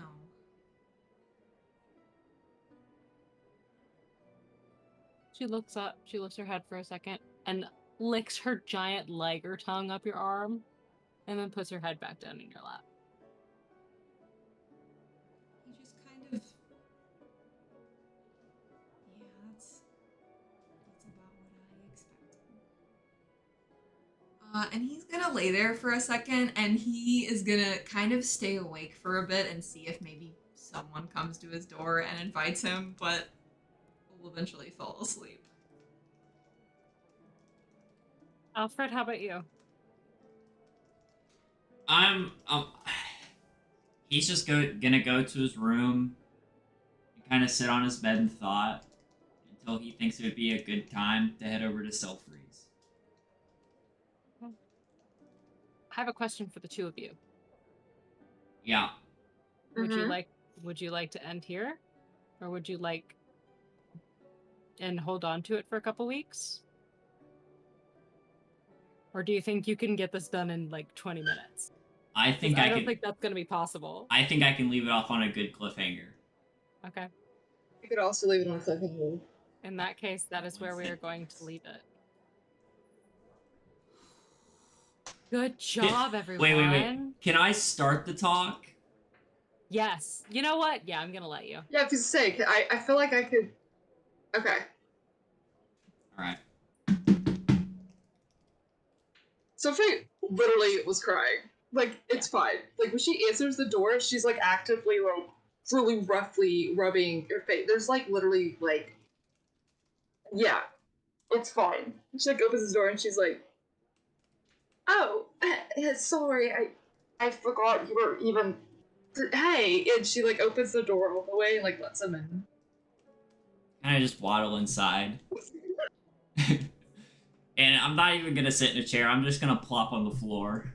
She looks up, she lifts her head for a second, and licks her giant liger tongue up your arm, and then puts her head back down in your lap. He just kind of... Yeah, that's about what I expected. And he's gonna lay there for a second, and he is gonna kind of stay awake for a bit and see if maybe someone comes to his door and invites him, but will eventually fall asleep. Alfred, how about you? He's just gonna go to his room and kind of sit on his bed in thought until he thinks it would be a good time to head over to Selfreeze. I have a question for the two of you. Yeah. Would you Mhm. like to end here? Or would you like and hold on to it for a couple weeks? Or do you think you can get this done in like 20 minutes? I 'Cause think I I don't can. think that's gonna be possible. I think I can leave it off on a good cliffhanger. Okay. You could also leave it on cliffhanger. In that case, that is where we are going to leave it. Good job, everyone. Wait. Can I start the talk? Yes. You know what? Yeah, I'm gonna let you. Yeah, for sake, I feel like I could. Okay. All right. Sophie literally was crying. Like, it's fine. Like, when she answers the door, she's like actively, like, really roughly rubbing her face. There's like literally, like, yeah, it's fine. She like opens the door and she's like, oh, sorry, I forgot you were even. Hey! And she like opens the door all the way and like lets him in. Kind of just waddle inside. And I'm not even gonna sit in a chair. I'm just gonna plop on the floor.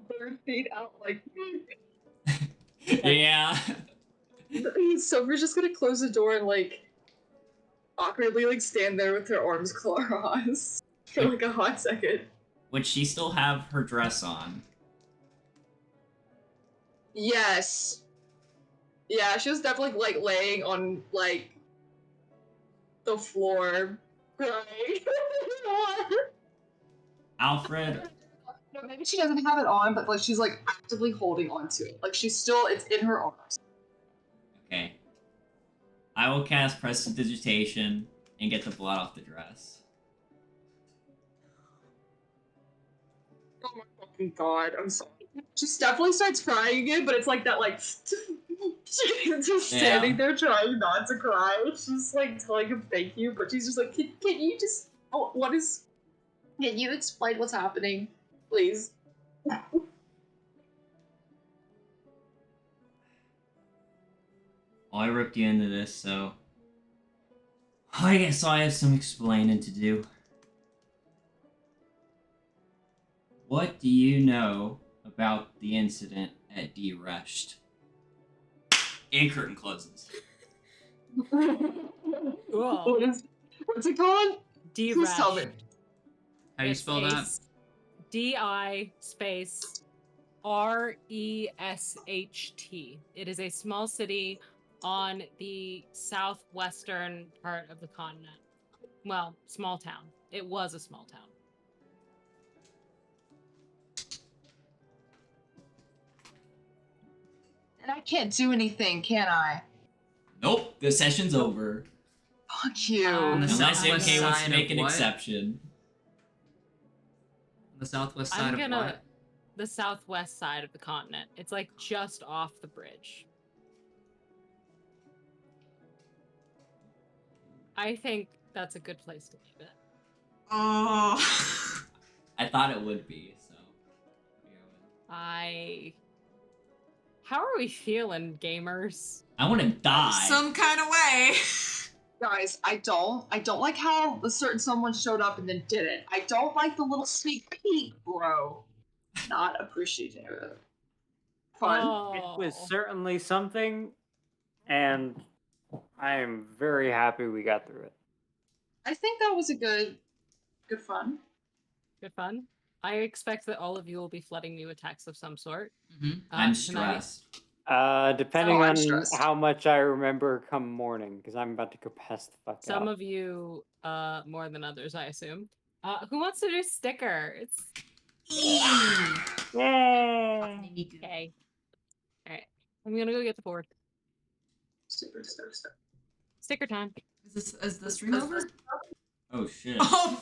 Bare feet out like. Yeah. Sophie's just gonna close the door and like awkwardly like stand there with her arms crossed for like a hot second. Would she still have her dress on? Yes. Yeah, she was definitely like laying on like the floor, crying. Alfred, No, maybe she doesn't have it on, but like she's like actively holding on to it. Like she's still, it's in her arms. okay. I will cast Prestidigitation and get the blood off the dress. Oh my fucking god, I'm sorry. She definitely starts crying again, but it's like that like she's just standing there trying not to cry. She's like telling him thank you, but she's just like, can you just what is can you explain what's happening? Please. Well, I ripped you into this, so I guess I have some explaining to do. What do you know about the incident at D Rushed? And curtain closes. Cool. What's it called? D Please tell me. How do you spell that? D-I space R-E-S-H-T. It is a small city on the southwestern part of the continent. Well, small town. It was a small town. And I can't do anything, can I? Nope, the session's over. Fuck you. On the Unless southwest MK wants side to make of an what? exception. The southwest side I'm of gonna what? the southwest side of the continent. It's like just off the bridge. I think that's a good place to leave it. Oh. I thought it would be, so. How are we feeling, gamers? I want to die. Some kind of way. Guys, I don't like how a certain someone showed up and then didn't. I don't like the little sneak peek, bro. Not appreciative. Fun. Oh. It was certainly something, and I am very happy we got through it. I think that was a good fun. Good fun. I expect that all of you will be flooding me with texts of some sort. Mm-hmm. I'm tonight. stressed. Depending I'm on stressed. how much I remember come morning, because I'm about to go pass the fuck Some out. of you more than others, I assume. Who wants to do sticker? It's Yay! okay. Alright. I'm gonna go get the board. Super. Sticker time. Is the stream over? Oh shit. Oh.